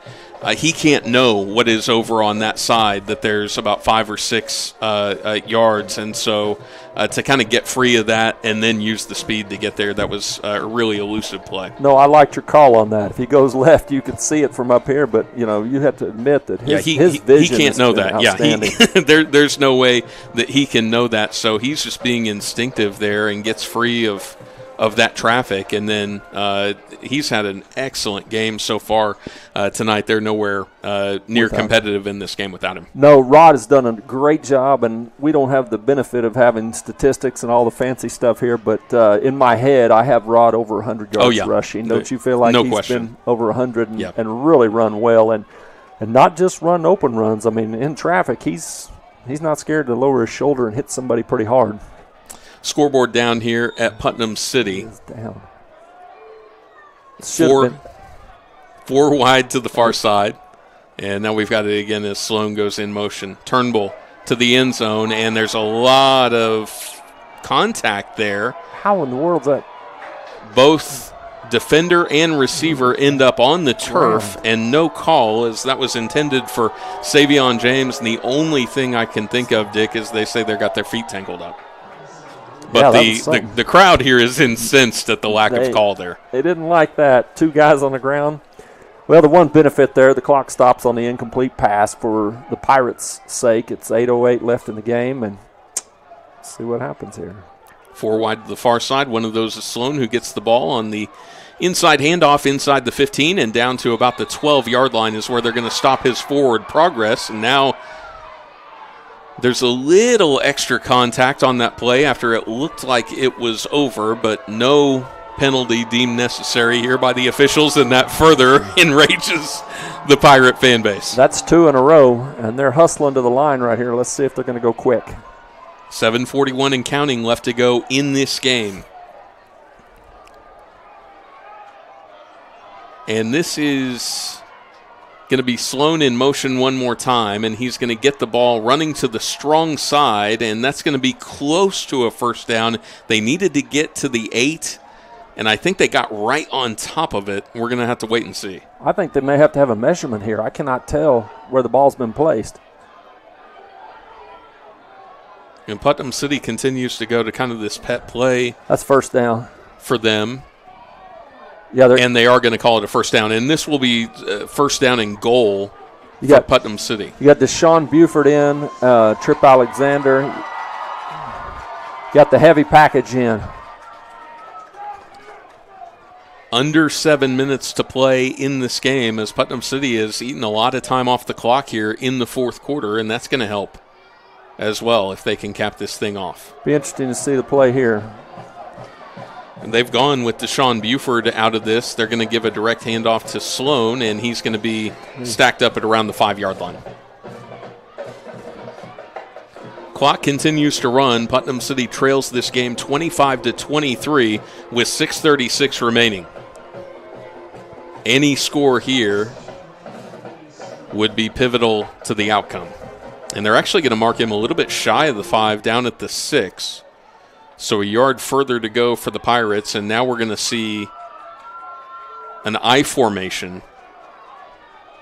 he can't know what is over on that side, that there's about 5 or 6 yards. And so to kind of get free of that and then use the speed to get there, that was a really elusive play. No, I liked your call on that. If he goes left, you can see it from up here, but, you have to admit that his vision he can't know that. Yeah, there's no way that he can know that. So he's just being instinctive there and gets free of that traffic, and then he's had an excellent game so far tonight. They're nowhere near competitive in this game without him. No, Rod has done a great job, and we don't have the benefit of having statistics and all the fancy stuff here, but in my head I have Rod over 100 yards rushing. Don't you feel like he's been over 100 and really run well, and not just run open runs. I mean, in traffic, he's not scared to lower his shoulder and hit somebody pretty hard. Scoreboard down here at Putnam City. Down. 4 wide to the far side. And now we've got it again as Sloan goes in motion. Turnbull to the end zone, and there's a lot of contact there. How in the world is that? Both defender and receiver end up on the turf, and no call, as that was intended for Savion James. And the only thing I can think of, Dick, is they say they got their feet tangled up. But the crowd here is incensed at the lack of call there. They didn't like that. 2 guys on the ground. Well, the one benefit there, the clock stops on the incomplete pass for the Pirates' sake. It's 8:08 left in the game, and let's see what happens here. 4 wide to the far side. One of those is Sloan, who gets the ball on the inside handoff inside the 15, and down to about the 12-yard line is where they're going to stop his forward progress. And now there's a little extra contact on that play after it looked like it was over, but no penalty deemed necessary here by the officials, and that further enrages the Pirate fan base. That's 2 in a row, and they're hustling to the line right here. Let's see if they're going to go quick. 7:41 and counting left to go in this game. And this is going to be Sloan in motion one more time, and he's going to get the ball running to the strong side, and that's going to be close to a first down. They needed to get to the 8, and I think they got right on top of it. We're going to have to wait and see. I think they may have to have a measurement here. I cannot tell where the ball's been placed. And Putnam City continues to go to kind of this pet play. That's first down for them. Yeah, and they are going to call it a first down. And this will be first down and goal for Putnam City. You got Deshaun Buford in, Trip Alexander. You got the heavy package in. Under 7 minutes to play in this game, as Putnam City has eaten a lot of time off the clock here in the fourth quarter, and that's going to help as well if they can cap this thing off. Be interesting to see the play here. And they've gone with Deshaun Buford out of this. They're going to give a direct handoff to Sloan, and he's going to be stacked up at around the 5-yard line. Clock continues to run. Putnam City trails this game 25-23 with 6:36 remaining. Any score here would be pivotal to the outcome. And they're actually going to mark him a little bit shy of the 5, down at the 6. So a yard further to go for the Pirates, and now we're going to see an I formation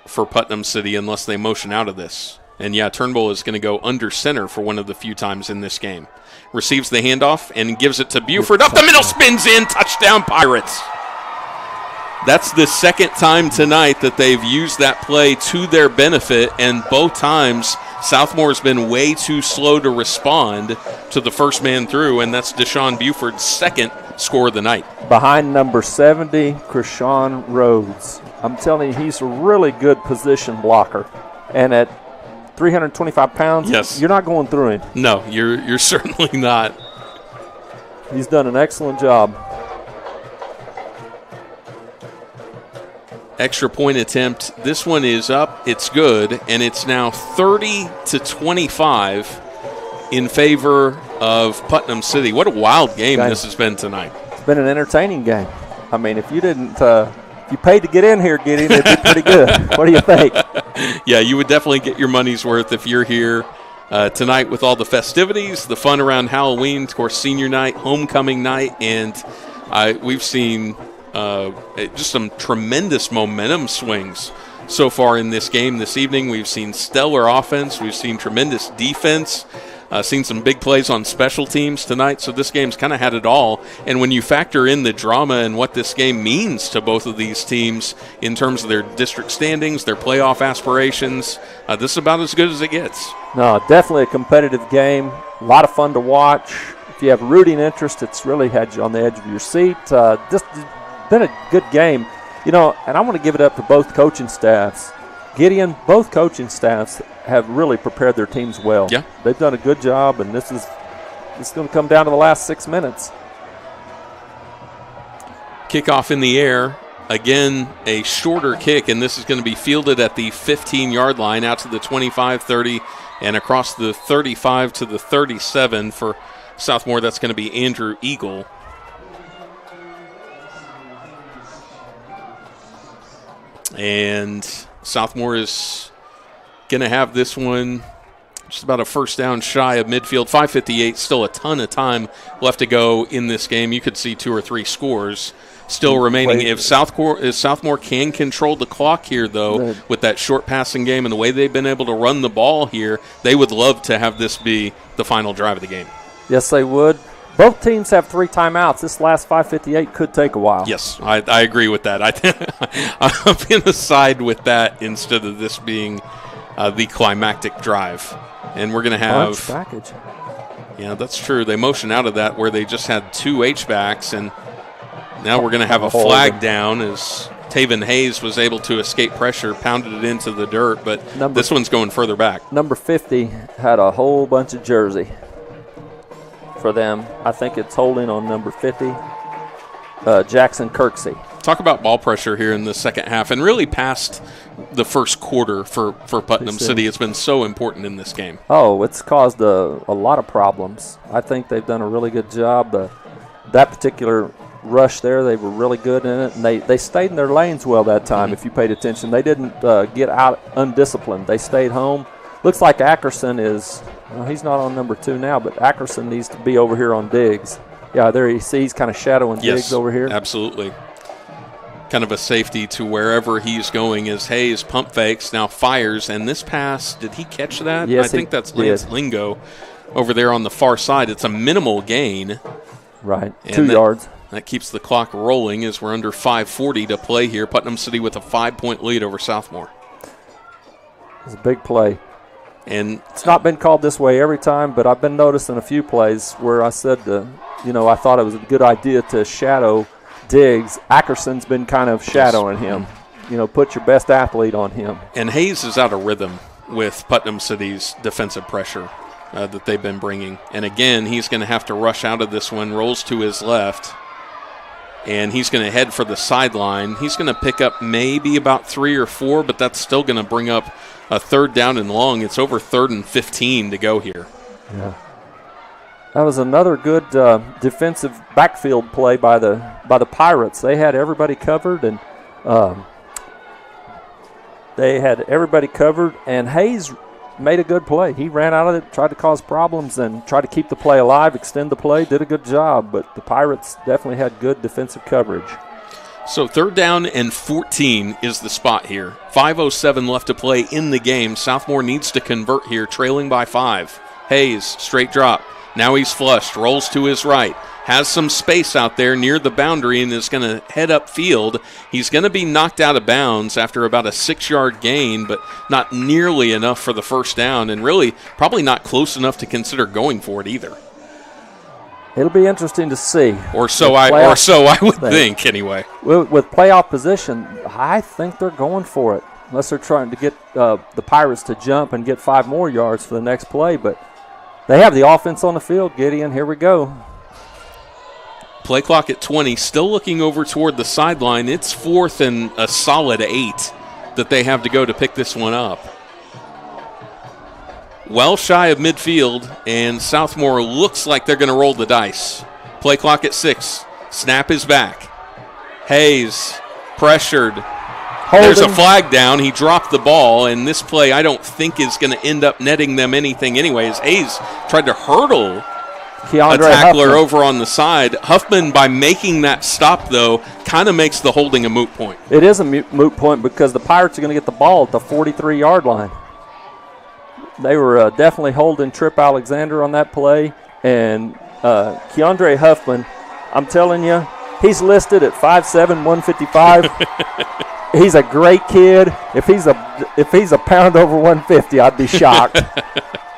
for Putnam City unless they motion out of this. And, yeah, Turnbull is going to go under center for one of the few times in this game. Receives the handoff and gives it to Buford. Up the middle, spins in, touchdown Pirates. That's the second time tonight that they've used that play to their benefit, and both times Southmore's been way too slow to respond to the first man through, and that's Deshaun Buford's second score of the night. Behind number 70, Krishawn Rhodes. I'm telling you, he's a really good position blocker. And at 325 pounds, yes, you're not going through him. No, you're certainly not. He's done an excellent job. Extra point attempt. This one is up. It's good, and it's now 30-25 in favor of Putnam City. What a wild game this has been tonight. It's been an entertaining game. I mean, if you didn't, if you paid to get in here, it'd be pretty good. What do you think? Yeah, you would definitely get your money's worth if you're here tonight with all the festivities, the fun around Halloween, of course, senior night, homecoming night, and we've seen just some tremendous momentum swings so far in this game this evening. We've seen stellar offense. We've seen tremendous defense. Seen some big plays on special teams tonight. So this game's kind of had it all. And when you factor in the drama and what this game means to both of these teams in terms of their district standings, their playoff aspirations, this is about as good as it gets. No, definitely a competitive game. A lot of fun to watch. If you have a rooting interest, it's really had you on the edge of your seat. Just been a good game. You know, and I want to give it up to both coaching staffs. Gideon, both coaching staffs have really prepared their teams well. Yeah. They've done a good job, and this is going to come down to the last 6 minutes. Kickoff in the air. Again, a shorter kick, and this is going to be fielded at the 15-yard line out to the 25, 30, and across the 35 to the 37 for Southmore. That's going to be Andrew Eagle. And Southmore is going to have this one just about a first down shy of midfield. 5:58, still a ton of time left to go in this game. You could see 2 or 3 scores still remaining. If Southmore can control the clock here, though, with that short passing game and the way they've been able to run the ball here, they would love to have this be the final drive of the game. Yes, they would. Both teams have 3 timeouts. This last 5:58 could take a while. Yes, I agree with that. I'm going to side with that instead of this being the climactic drive. And we're going to have – package. Yeah, that's true. They motion out of that where they just had 2 H-backs, and now we're going to have a flag down as Taven Hayes was able to escape pressure, pounded it into the dirt, but this one's going further back. Number 50 had a whole bunch of jersey for them. I think it's holding on number 50, Jackson Kirksey. Talk about ball pressure here in the second half and really past the first quarter for Putnam City. It's been so important in this game. Oh, it's caused a lot of problems. I think they've done a really good job. That particular rush there, they were really good in it, and they stayed in their lanes well that time, if you paid attention. They didn't get out undisciplined. They stayed home. Looks like Ackerson is he's not on number 2 now, but Ackerson needs to be over here on Diggs. Yeah, there you see he's kind of shadowing Diggs over here. Absolutely. Kind of a safety to wherever he's going as Hayes pump fakes, now fires, and this pass, did he catch that? Yes, I think that's Lance Lingo over there on the far side. It's a minimal gain. Right, 2 yards. That keeps the clock rolling as we're under 5:40 to play here. Putnam City with a 5-point lead over Southmore. It's a big play. And it's not been called this way every time, but I've been noticing a few plays where I said, I thought it was a good idea to shadow Diggs. Ackerson's been kind of shadowing him. Put your best athlete on him. And Hayes is out of rhythm with Putnam City's defensive pressure that they've been bringing. And again, he's going to have to rush out of this one, rolls to his left, and he's going to head for the sideline. He's going to pick up maybe about 3 or 4, but that's still going to bring up a 3rd down and long. It's over 3rd and 15 to go here. Yeah. That was another good defensive backfield play by the Pirates. They had everybody covered, and Hayes made a good play. He ran out of it, tried to cause problems, and tried to keep the play alive, extend the play, did a good job. But the Pirates definitely had good defensive coverage. So 3rd down and 14 is the spot here. 5:07 left to play in the game. Southmore needs to convert here, trailing by 5. Hayes, straight drop. Now he's flushed, rolls to his right, has some space out there near the boundary and is going to head upfield. He's going to be knocked out of bounds after about a 6-yard gain, but not nearly enough for the first down, and really probably not close enough to consider going for it either. It'll be interesting to see. Or so I would think, anyway. With playoff position, I think they're going for it, unless they're trying to get the Pirates to jump and get 5 more yards for the next play. But they have the offense on the field, Gideon. Here we go. Play clock at 20, still looking over toward the sideline. It's 4th and a solid 8 that they have to go to pick this one up. Well shy of midfield, and Southmore looks like they're going to roll the dice. Play clock at 6. Snap is back. Hayes pressured. There's a flag down. He dropped the ball, and this play I don't think is going to end up netting them anything anyways. Hayes tried to hurdle a tackler over on the side. Huffman, by making that stop, though, kind of makes the holding a moot point. It is a moot point because the Pirates are going to get the ball at the 43-yard line. They were definitely holding Trip Alexander on that play. And Keandre Huffman, I'm telling you, he's listed at 5'7", 155. He's a great kid. If he's a pound over 150, I'd be shocked.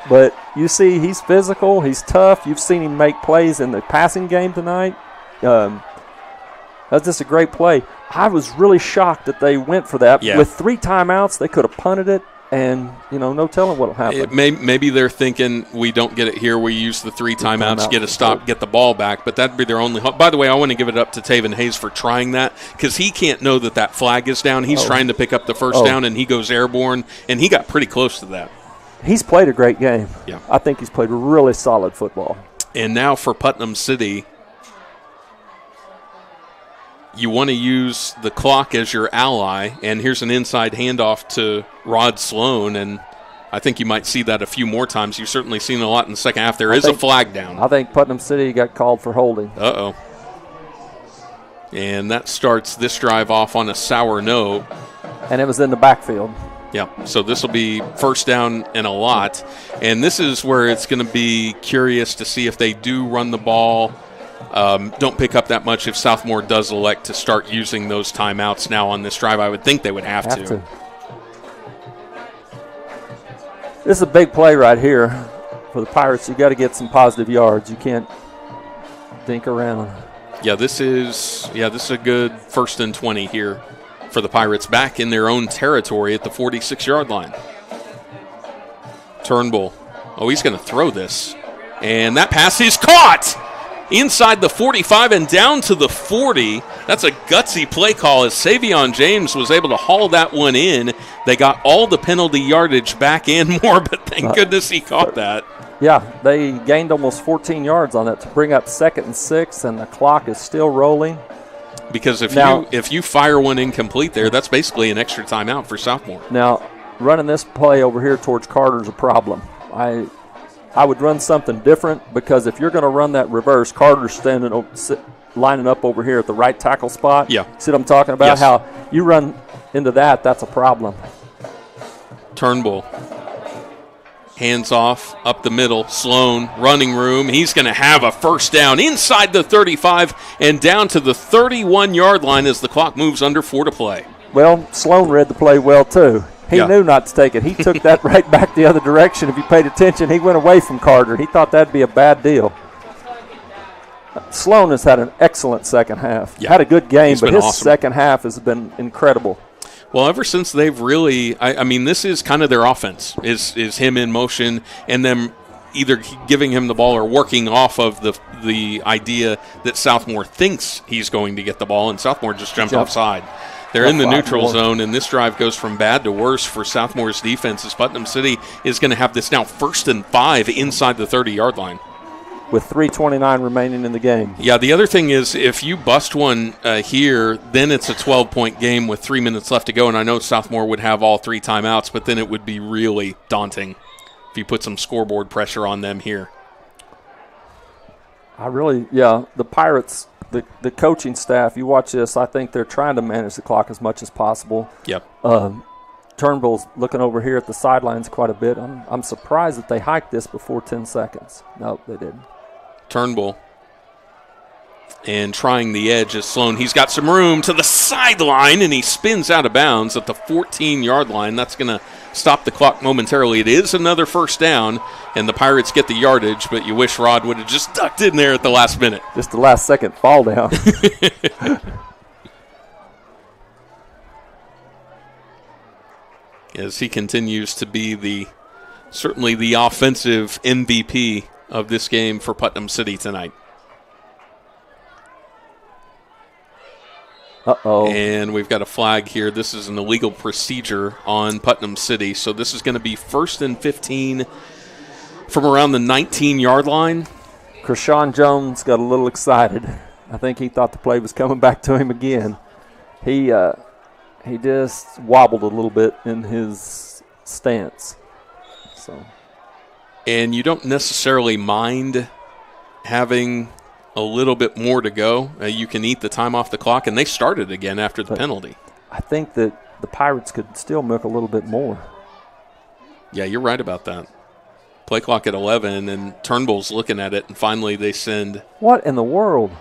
But you see, he's physical. He's tough. You've seen him make plays in the passing game tonight. That's just a great play. I was really shocked that they went for that. Yeah. With 3 timeouts, they could have punted it, and, no telling what will happen. Maybe they're thinking we don't get it here. We use the 3 timeouts, get a stop, get the ball back. But that'd be their only hope. By the way, I want to give it up to Taven Hayes for trying that because he can't know that flag is down. He's trying to pick up the first down, and he goes airborne, and he got pretty close to that. He's played a great game. Yeah. I think he's played really solid football. And now for Putnam City, you want to use the clock as your ally, and here's an inside handoff to Rod Sloan, and I think you might see that a few more times. You've certainly seen a lot in the second half. There is a flag down. I think Putnam City got called for holding. Uh-oh. And that starts this drive off on a sour note. And it was in the backfield. Yeah, so this will be first down and a lot. And this is where it's going to be curious to see if they do run the ball. Don't pick up that much if Southmore does elect to start using those timeouts now on this drive. I would think they would have to. This is a big play right here for the Pirates. You got to get some positive yards. You can't dink around. Yeah, this is a good 1st and 20 here for the Pirates back in their own territory at the 46-yard line. Turnbull. Oh, he's going to throw this. And that pass is caught inside the 45 and down to the 40. That's a gutsy play call as Savion James was able to haul that one in. They got all the penalty yardage back and more, but thank goodness he caught that. Yeah, they gained almost 14 yards on that to bring up 2nd and 6, and the clock is still rolling. Because if you fire one incomplete there, that's basically an extra timeout for Southmore. Now, running this play over here towards Carter is a problem. I would run something different because if you're going to run that reverse, Carter's lining up over here at the right tackle spot. Yeah. See what I'm talking about? Yes. How you run into that's a problem. Turnbull. Hands off, up the middle, Sloan, running room. He's going to have a first down inside the 35 and down to the 31-yard line as the clock moves under 4 to play. Well, Sloan read the play well, too. He knew not to take it. He took that right back the other direction. If you paid attention, he went away from Carter. He thought that'd be a bad deal. Sloan has had an excellent second half. Yeah. Had a good game, but his awesome. Second half has been incredible. Well, ever since they've really, I mean, this is kind of their offense, is him in motion and them either giving him the ball or working off of the idea that Southmore thinks he's going to get the ball, and Southmore just jumped offside. They're in the neutral zone, and this drive goes from bad to worse for Southmore's defense as Putnam City is going to have this now 1st and 5 inside the 30-yard line. With 3:29 remaining in the game. Yeah, the other thing is if you bust one here, then it's a 12-point game with 3 minutes left to go, and I know Southmore would have all 3 timeouts, but then it would be really daunting if you put some scoreboard pressure on them here. The Pirates, the coaching staff, you watch this, I think they're trying to manage the clock as much as possible. Yep. Turnbull's looking over here at the sidelines quite a bit. I'm surprised that they hiked this before 10 seconds. No, they didn't. Turnbull And trying the edge is Sloan. He's got some room to the sideline, and he spins out of bounds at the 14-yard line. That's going to stop the clock momentarily. It is another first down, and the Pirates get the yardage, but you wish Rod would have just ducked in there at the last minute. Just the last second fall down. As he continues to be certainly the offensive MVP of this game for Putnam City tonight. Uh-oh. And we've got a flag here. This is an illegal procedure on Putnam City. So this is going to be 1st and 15 from around the 19-yard line. Krishawn Jones got a little excited. I think he thought the play was coming back to him again. He just wobbled a little bit in his stance. And you don't necessarily mind having a little bit more to go. You can eat the time off the clock, and they started again after the penalty. I think that the Pirates could still milk a little bit more. Yeah, you're right about that. Play clock at 11, and Turnbull's looking at it, and finally they send. What in the world?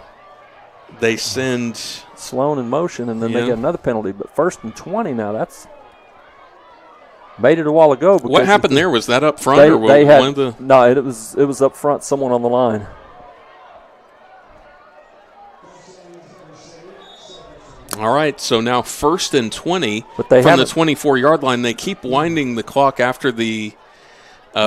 They send Sloan in motion, and then they get another penalty. But 1st and 20 now, that's made it a while ago. What happened there? Was that up front? No, it was up front, someone on the line. All right, so now 1st and 20 from the 24-yard line. They keep winding the clock after the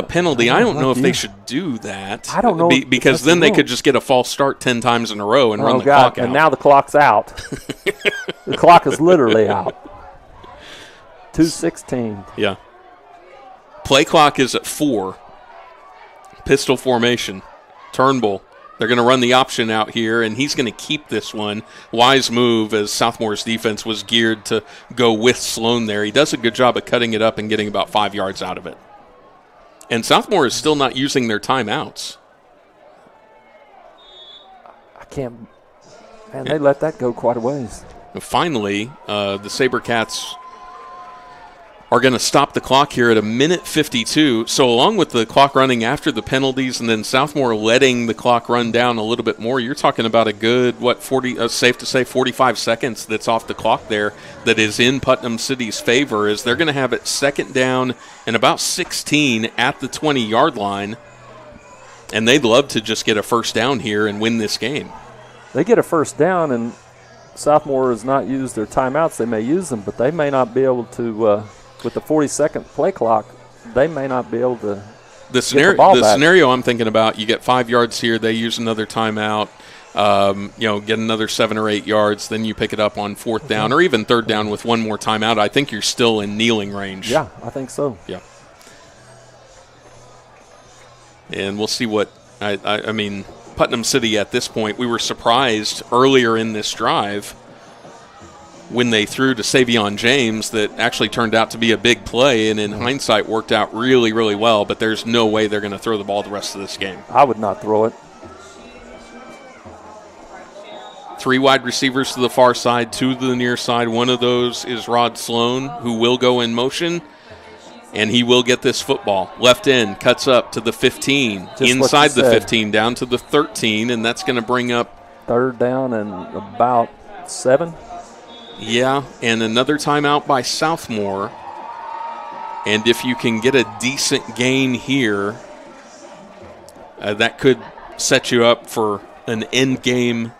penalty. I don't know if they should do that. I don't know. Because then they could just get a false start 10 times in a row and run the clock out. And now the clock's out. The clock is literally out. 2:16. Yeah. Play clock is at 4. Pistol formation. Turnbull. They're going to run the option out here, and he's going to keep this one. Wise move, as Southmore's defense was geared to go with Sloan there. He does a good job of cutting it up and getting about 5 yards out of it. And Southmoore is still not using their timeouts. I can't. Man, they let that go quite a ways. And finally, the SaberCats are going to stop the clock here at 1:52. So along with the clock running after the penalties and then Southmoore letting the clock run down a little bit more, you're talking about a good, safe to say 45 seconds that's off the clock there that is in Putnam City's favor, as they're going to have it 2nd down and about 16 at the 20-yard line. And they'd love to just get a first down here and win this game. They get a first down, and Southmoore has not used their timeouts. They may use them, but they may not be able to with the 40-second play clock, they may not be able to the scenario I'm thinking about, you get 5 yards here, they use another timeout, get another 7 or 8 yards, then you pick it up on 4th down or even 3rd down with one more timeout. I think you're still in kneeling range. Yeah, I think so. Yeah. And we'll see what I mean, Putnam City at this point, we were surprised earlier in this drive when they threw to Savion James that actually turned out to be a big play and in hindsight worked out really, really well, but there's no way they're going to throw the ball the rest of this game. I would not throw it. 3 wide receivers to the far side, 2 to the near side. One of those is Rod Sloan, who will go in motion, and he will get this football. Left end, cuts up to the 15, inside the 15, down to the 13, and that's going to bring up 3rd down and about 7. Yeah, and another timeout by Southmore. And if you can get a decent gain here, that could set you up for an end game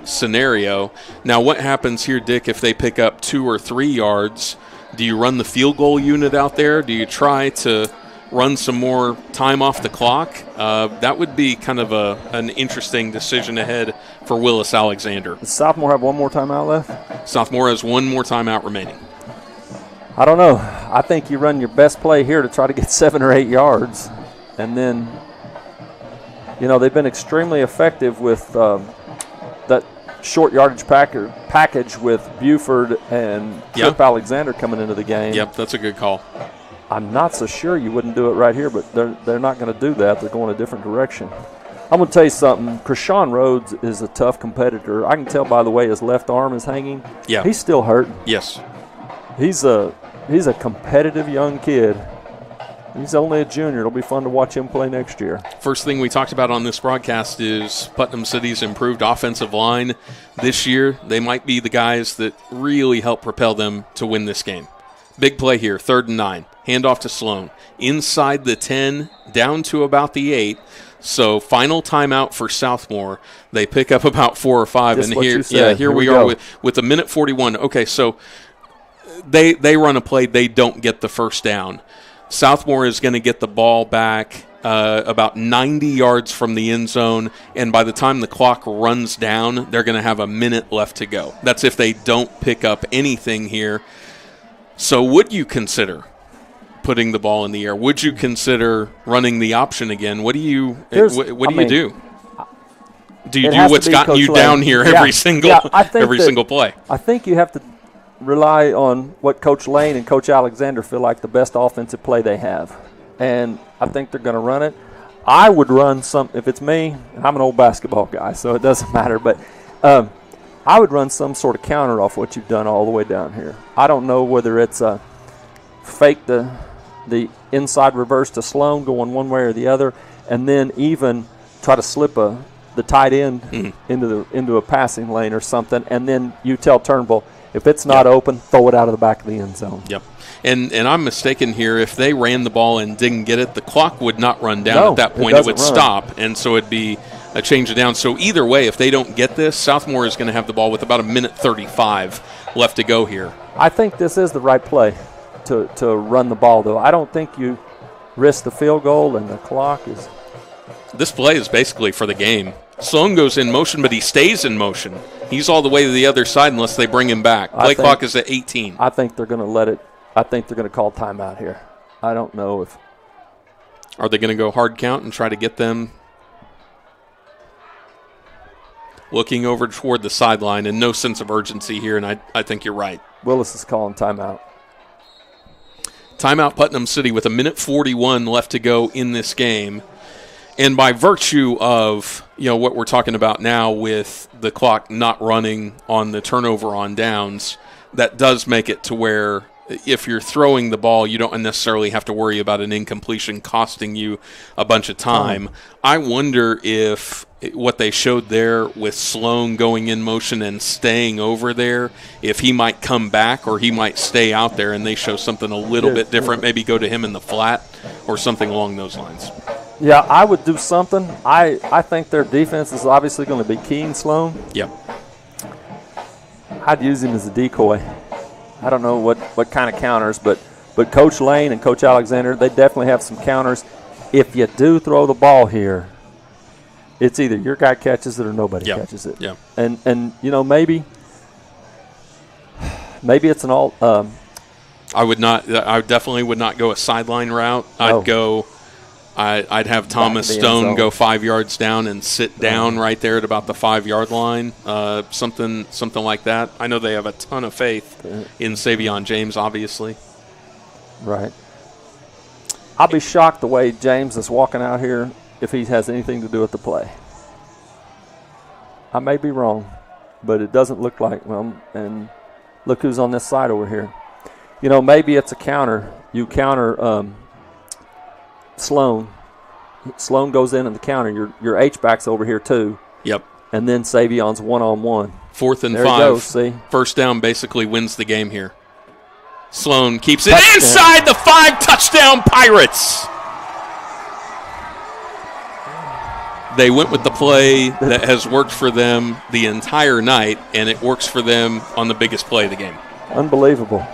scenario. Now, what happens here, Dick, if they pick up 2 or 3 yards? Do you run the field goal unit out there? Do you try to run some more time off the clock? That would be kind of an interesting decision ahead for Willis Alexander. Does Southmore have one more timeout left? Sophomore has one more timeout remaining. I don't know. I think you run your best play here to try to get 7 or 8 yards. And then, they've been extremely effective with that short yardage package with Buford and Trip Alexander coming into the game. Yep, that's a good call. I'm not so sure you wouldn't do it right here, but they're not going to do that. They're going a different direction. I'm going to tell you something. Krishawn Rhodes is a tough competitor. I can tell by the way his left arm is hanging. Yeah. He's still hurting. Yes. He's a competitive young kid, He's only a junior. It'll be fun to watch him play next year. First thing we talked about on this broadcast is Putnam City's improved offensive line this year. They might be the guys that really help propel them to win this game. Big play here, 3rd and 9. Handoff to Sloan. Inside the 10, down to about the 8. So final timeout for Southmore. They pick up about 4 or 5. Just And here we are with a minute 41. Okay, so they run a play. They don't get the first down. Southmore is going to get the ball back about 90 yards from the end zone, and by the time the clock runs down, they're going to have a minute left to go. That's if they don't pick up anything here. So would you consider putting the ball in the air? Would you consider running the option again? What do you do? Do you do what's gotten you down here every single play? I think you have to rely on what Coach Lane and Coach Alexander feel like the best offensive play they have. And I think they're going to run it. I would run if it's me, I'm an old basketball guy, so it doesn't matter, but I would run some sort of counter off what you've done all the way down here. I don't know whether it's a fake the inside reverse to Sloan going one way or the other, and then even try to slip the tight end into a passing lane or something, and then you tell Turnbull, if it's not open, throw it out of the back of the end zone. Yep. And I'm mistaken here. If they ran the ball and didn't get it, the clock would not run down at that point. It would stop, and so it'd be a change of down. So either way, if they don't get this, Southmore is going to have the ball with about a minute 35 left to go here. I think this is the right play to run the ball, though. I don't think you risk the field goal and the clock is. This play is basically for the game. Sloan goes in motion, but he stays in motion. He's all the way to the other side unless they bring him back. Play clock is at 18. I think they're going to let it. I think they're going to call timeout here. I don't know if. Are they going to go hard count and try to get them looking over toward the sideline and no sense of urgency here, and I think you're right. Willis is calling timeout. Timeout Putnam City with a minute 41 left to go in this game. And by virtue of, what we're talking about now with the clock not running on the turnover on downs, that does make it to where if you're throwing the ball, you don't necessarily have to worry about an incompletion costing you a bunch of time. I wonder if what they showed there with Sloan going in motion and staying over there, if he might come back or he might stay out there and they show something a little bit different, maybe go to him in the flat or something along those lines. Yeah, I would do something. I think their defense is obviously going to be keen, Sloan. Yep. I'd use him as a decoy. I don't know what kind of counters, but Coach Lane and Coach Alexander, they definitely have some counters. If you do throw the ball here, it's either your guy catches it or nobody catches it. Yeah. And maybe it's an all. I definitely would not go a sideline route. I'd have Thomas Stone go 5 yards down and sit down right there at about the 5-yard line, something like that. I know they have a ton of faith in Savion James, obviously. Right. I'll be shocked the way James is walking out here if he has anything to do with the play. I may be wrong, but it doesn't look like him. And look who's on this side over here. Maybe it's a counter. You counter Sloan. Sloan goes in the counter. Your H-back's over here too. Yep. And then Savion's one-on-one. 4th and there 5. He goes, see? First down basically wins the game here. Sloan keeps it inside the 5, touchdown Pirates. They went with the play that has worked for them the entire night, and it works for them on the biggest play of the game. Unbelievable.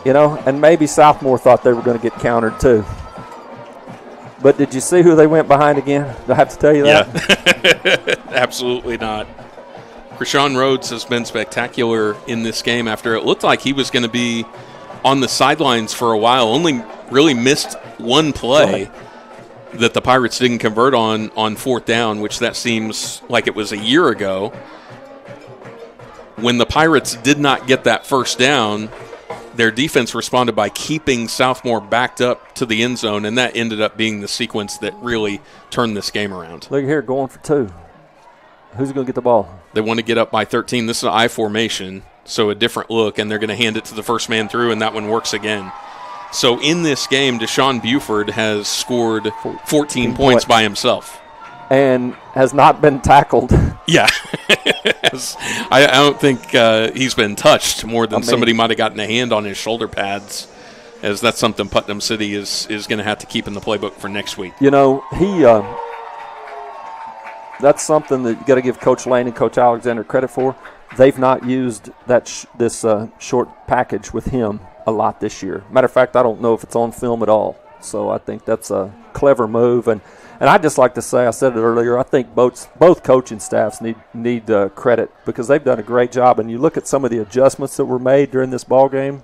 And maybe Southmore thought they were going to get countered too. But did you see who they went behind again? Do I have to tell you that? Yeah, absolutely not. Krishawn Rhodes has been spectacular in this game after it looked like he was going to be on the sidelines for a while. Only really missed one play that the Pirates didn't convert on 4th down, which that seems like it was a year ago. When the Pirates did not get that first down, their defense responded by keeping Southmore backed up to the end zone, and that ended up being the sequence that really turned this game around. Look here, going for 2. Who's going to get the ball? They want to get up by 13. This is an I formation, so a different look, and they're going to hand it to the first man through, and that one works again. So in this game, Deshaun Buford has scored 14 points by himself. And has not been tackled. Yeah. I don't think he's been touched more than somebody might have gotten a hand on his shoulder pads, as that's something Putnam City is going to have to keep in the playbook for next week. You know, that's something that you got to give Coach Lane and Coach Alexander credit for. They've not used this short package with him a lot this year. Matter of fact, I don't know if it's on film at all. So I think that's a clever move. And I'd just like to say, I said it earlier, I think both coaching staffs need credit because they've done a great job. And you look at some of the adjustments that were made during this ball game.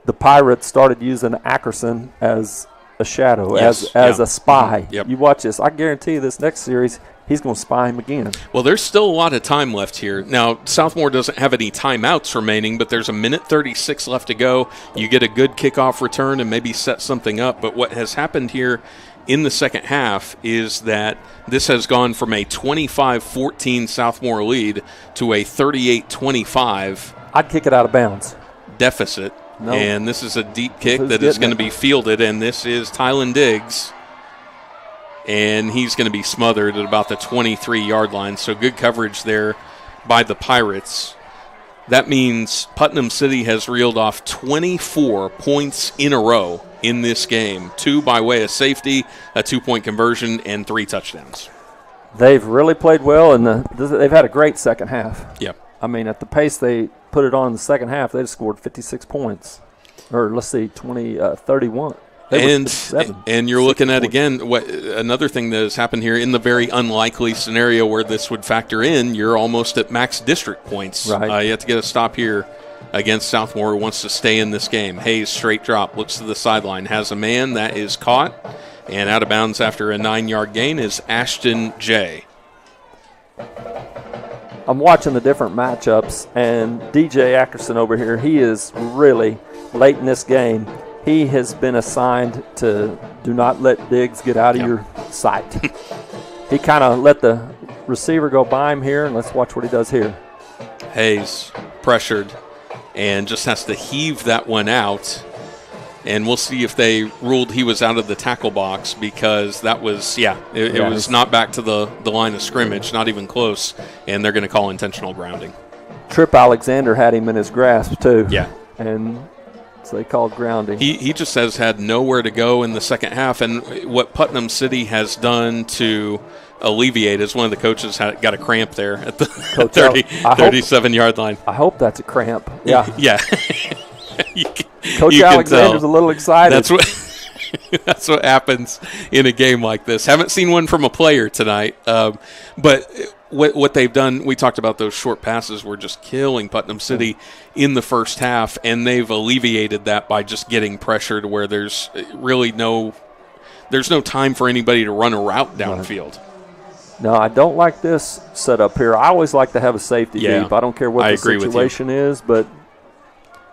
The Pirates started using Ackerson as a shadow, as a spy. Mm-hmm. Yep. You watch this. I guarantee you this next series, he's going to spy him again. Well, there's still a lot of time left here. Now, Southmore doesn't have any timeouts remaining, but there's 1:36 left to go. You get a good kickoff return and maybe set something up. But what has happened here in the second half is that this has gone from a 25-14 Southmore lead to a 38-25. I'd kick it out of bounds. Deficit. No. And this is a deep kick that is going to be fielded, and this is Tylen Diggs. And he's going to be smothered at about the 23-yard line. So good coverage there by the Pirates. That means Putnam City has reeled off 24 points in a row in this game. 2 by way of safety, a 2-point conversion, and 3 touchdowns. They've really played well, and they've had a great second half. Yep. I mean, at the pace they put it on in the second half, they just scored 56 points. Or let's see, 31. And you're looking at, again, another thing that has happened here in the very unlikely scenario where this would factor in, you're almost at max district points. Right. You have to get a stop here against Southmore, who wants to stay in this game. Hayes, straight drop, looks to the sideline, has a man that is caught, and out of bounds after a 9-yard gain is Ashton J. I'm watching the different matchups, and DJ Ackerson over here, he is really late in this game. He has been assigned to do not let Diggs get out of your sight. He kind of let the receiver go by him here, and let's watch what he does here. Hayes pressured and just has to heave that one out. And we'll see if they ruled he was out of the tackle box because that was, it was not back to the line of scrimmage, not even close, and they're going to call intentional grounding. Tripp Alexander had him in his grasp, too. Yeah. And so they called grounding. He just has had nowhere to go in the second half, and what Putnam City has done to alleviate is one of the coaches got a cramp there at the 37-yard line. I hope that's a cramp. Yeah. Yeah. Coach Alexander's a little excited. That's what happens in a game like this. Haven't seen one from a player tonight, but what they've done, we talked about those short passes were just killing Putnam City in the first half, and they've alleviated that by just getting pressure to where there's really no time for anybody to run a route downfield. No, I don't like this setup here. I always like to have a safety deep. I don't care what the situation is, but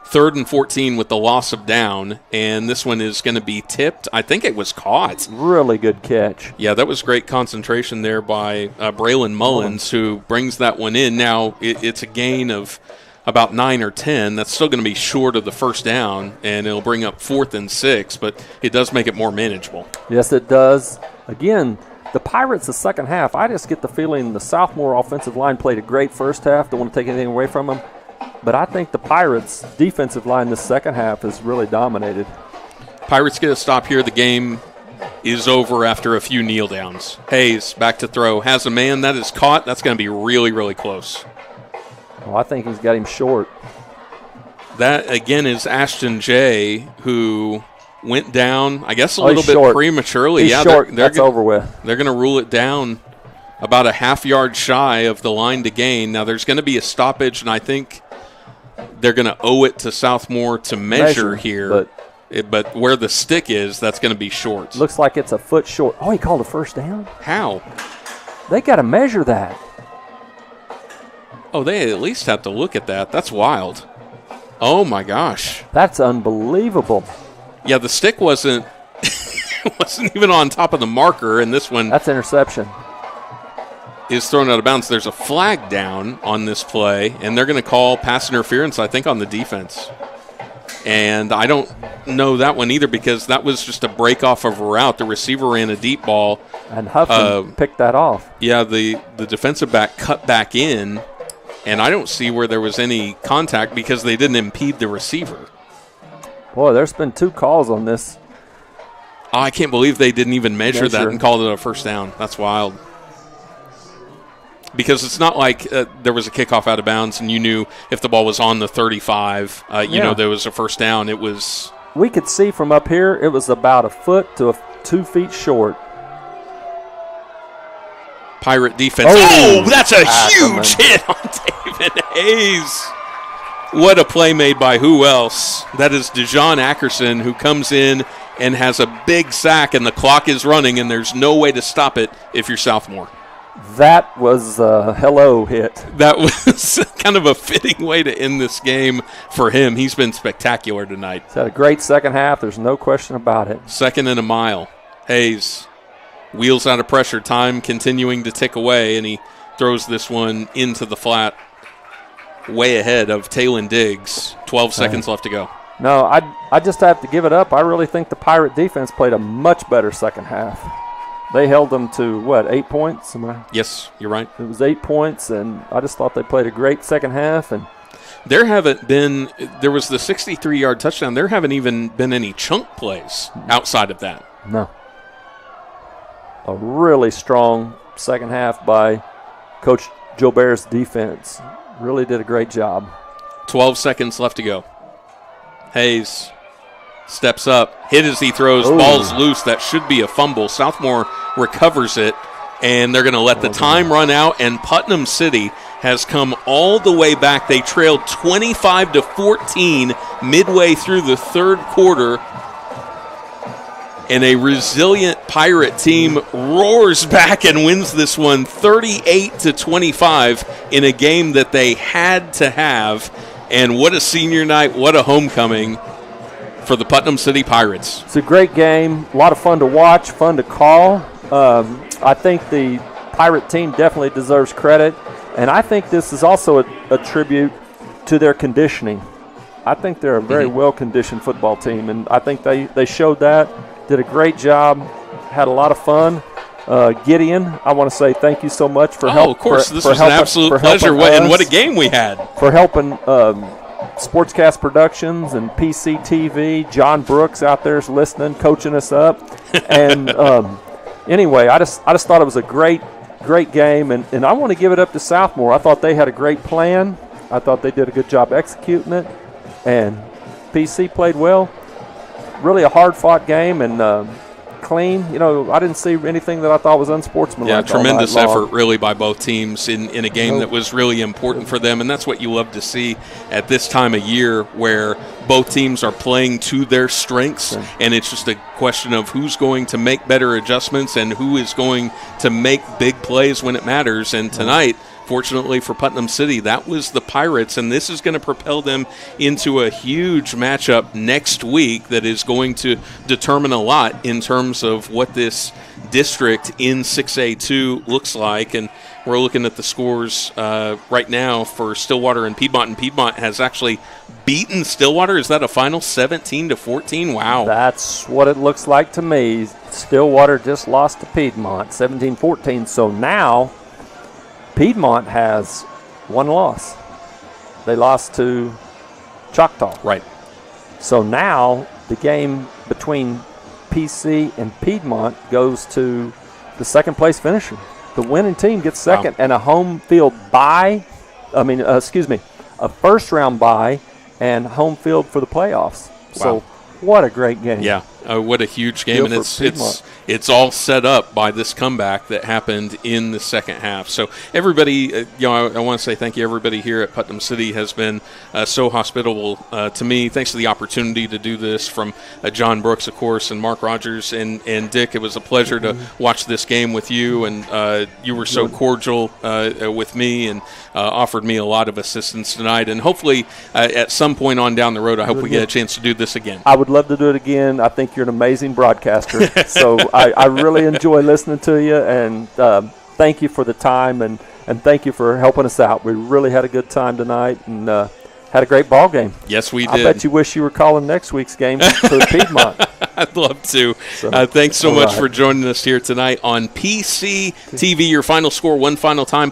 3rd and 14 with the loss of down, and this one is going to be tipped. I think it was caught. Really good catch. Yeah, that was great concentration there by Braylon Mullins, who brings that one in. Now, it's a gain of about 9 or 10. That's still going to be short of the first down, and it'll bring up 4th and 6, but it does make it more manageable. Yes, it does. Again, the Pirates, the second half, I just get the feeling the Southmore offensive line played a great first half. Don't want to take anything away from them. But I think the Pirates' defensive line this second half has really dominated. Pirates get a stop here. The game is over after a few kneel downs. Hayes back to throw. Has a man. That is caught. That's going to be really, really close. Oh, I think he's got him short. That, again, is Ashton J., who went down, I guess, a little bit short. Prematurely. He's short. That's over with. They're going to rule it down about a half-yard shy of the line to gain. Now, there's going to be a stoppage, and I think they're going to owe it to Southmore to measure here. But where the stick is, that's going to be short. Looks like it's a foot short. Oh, he called a first down? How? They got to measure that. Oh, they at least have to look at that. That's wild. Oh, my gosh. That's unbelievable. Yeah, the stick wasn't even on top of the marker, and this one. That's interception. Is thrown out of bounds. There's a flag down on this play, and they're going to call pass interference, I think, on the defense. And I don't know that one either because that was just a break off of a route. The receiver ran a deep ball. And Huffman picked that off. Yeah, the defensive back cut back in, and I don't see where there was any contact because they didn't impede the receiver. Boy, there's been 2 calls on this. Oh, I can't believe they didn't even measure that and called it a first down. That's wild. Because it's not like there was a kickoff out of bounds and you knew if the ball was on the 35, you know there was a first down. It was. We could see from up here it was about a foot to 2 feet short. Pirate defense. Oh, that's a huge hit on David Hayes. What a play made by who else? That is DeJohn Ackerson, who comes in and has a big sack, and the clock is running, and there's no way to stop it if you're Southmore. That was a hello hit. That was kind of a fitting way to end this game for him. He's been spectacular tonight. He's had a great second half. There's no question about it. 2nd and a mile. Hayes wheels out of pressure. Time continuing to tick away, and he throws this one into the flat way ahead of Taylon Diggs. 12 seconds left to go. No, I just have to give it up. I really think the Pirate defense played a much better second half. They held them to, 8 points? Yes, you're right. It was 8 points, and I just thought they played a great second half. And there was the 63-yard touchdown. There haven't even been any chunk plays outside of that. No. A really strong second half by Coach Joe Bear's defense. Really did a great job. 12 seconds left to go. Hayes steps up, hit as he throws, ball's loose. That should be a fumble. Southmore recovers it, and they're going to let the time run out, and Putnam City has come all the way back. They trailed 25-14 midway through the 3rd quarter, and a resilient Pirate team roars back and wins this one 38-25 in a game that they had to have. And what a senior night, what a homecoming for the Putnam City Pirates. It's a great game, a lot of fun to watch, fun to call. I think the Pirate team definitely deserves credit, and I think this is also a tribute to their conditioning. I think they're a very well-conditioned football team, and I think they showed that, did a great job, had a lot of fun. Gideon, I want to say thank you so much for helping. Oh, of course, this was an absolute pleasure, and what a game we had. For helping Sportscast Productions and PCTV. John Brooks out there's listening, coaching us up. And anyway, I just thought it was a great game, and I want to give it up to Southmore. I thought they had a great plan. I thought they did a good job executing it, and PC played well. Really a hard-fought game, and clean. I didn't see anything that I thought was unsportsmanlike. Yeah, tremendous effort really by both teams in a game that was really important for them, and that's what you love to see at this time of year where both teams are playing to their strengths, and it's just a question of who's going to make better adjustments and who is going to make big plays when it matters. And tonight, fortunately for Putnam City, that was the Pirates, and this is going to propel them into a huge matchup next week that is going to determine a lot in terms of what this district in 6A2 looks like. And we're looking at the scores right now for Stillwater and Piedmont has actually beaten Stillwater. Is that a final 17-14? Wow. That's what it looks like to me. Stillwater just lost to Piedmont, 17-14. So now Piedmont has one loss. They lost to Choctaw. Right. So now the game between PC and Piedmont goes to the second place finisher. The winning team gets second, and a home field bye. A first round bye and home field for the playoffs. Wow. So what a great game. Yeah. What a huge game, and it's all set up by this comeback that happened in the second half. So everybody, I want to say thank you. Everybody here at Putnam City has been so hospitable to me. Thanks for the opportunity to do this, from John Brooks, of course, and Mark Rogers and Dick. It was a pleasure to watch this game with you, and you were so cordial with me and offered me a lot of assistance tonight. And hopefully at some point on down the road, I hope we get a chance to do this again. I would love to do it again. I think you're an amazing broadcaster. So I really enjoy listening to you, and thank you for the time, and thank you for helping us out. We really had a good time tonight, and Had a great ball game. Yes, we did. I bet you wish you were calling next week's game for Piedmont. I'd love to. So, thanks so much right. for joining us here tonight on PC TV. Your final score one final time.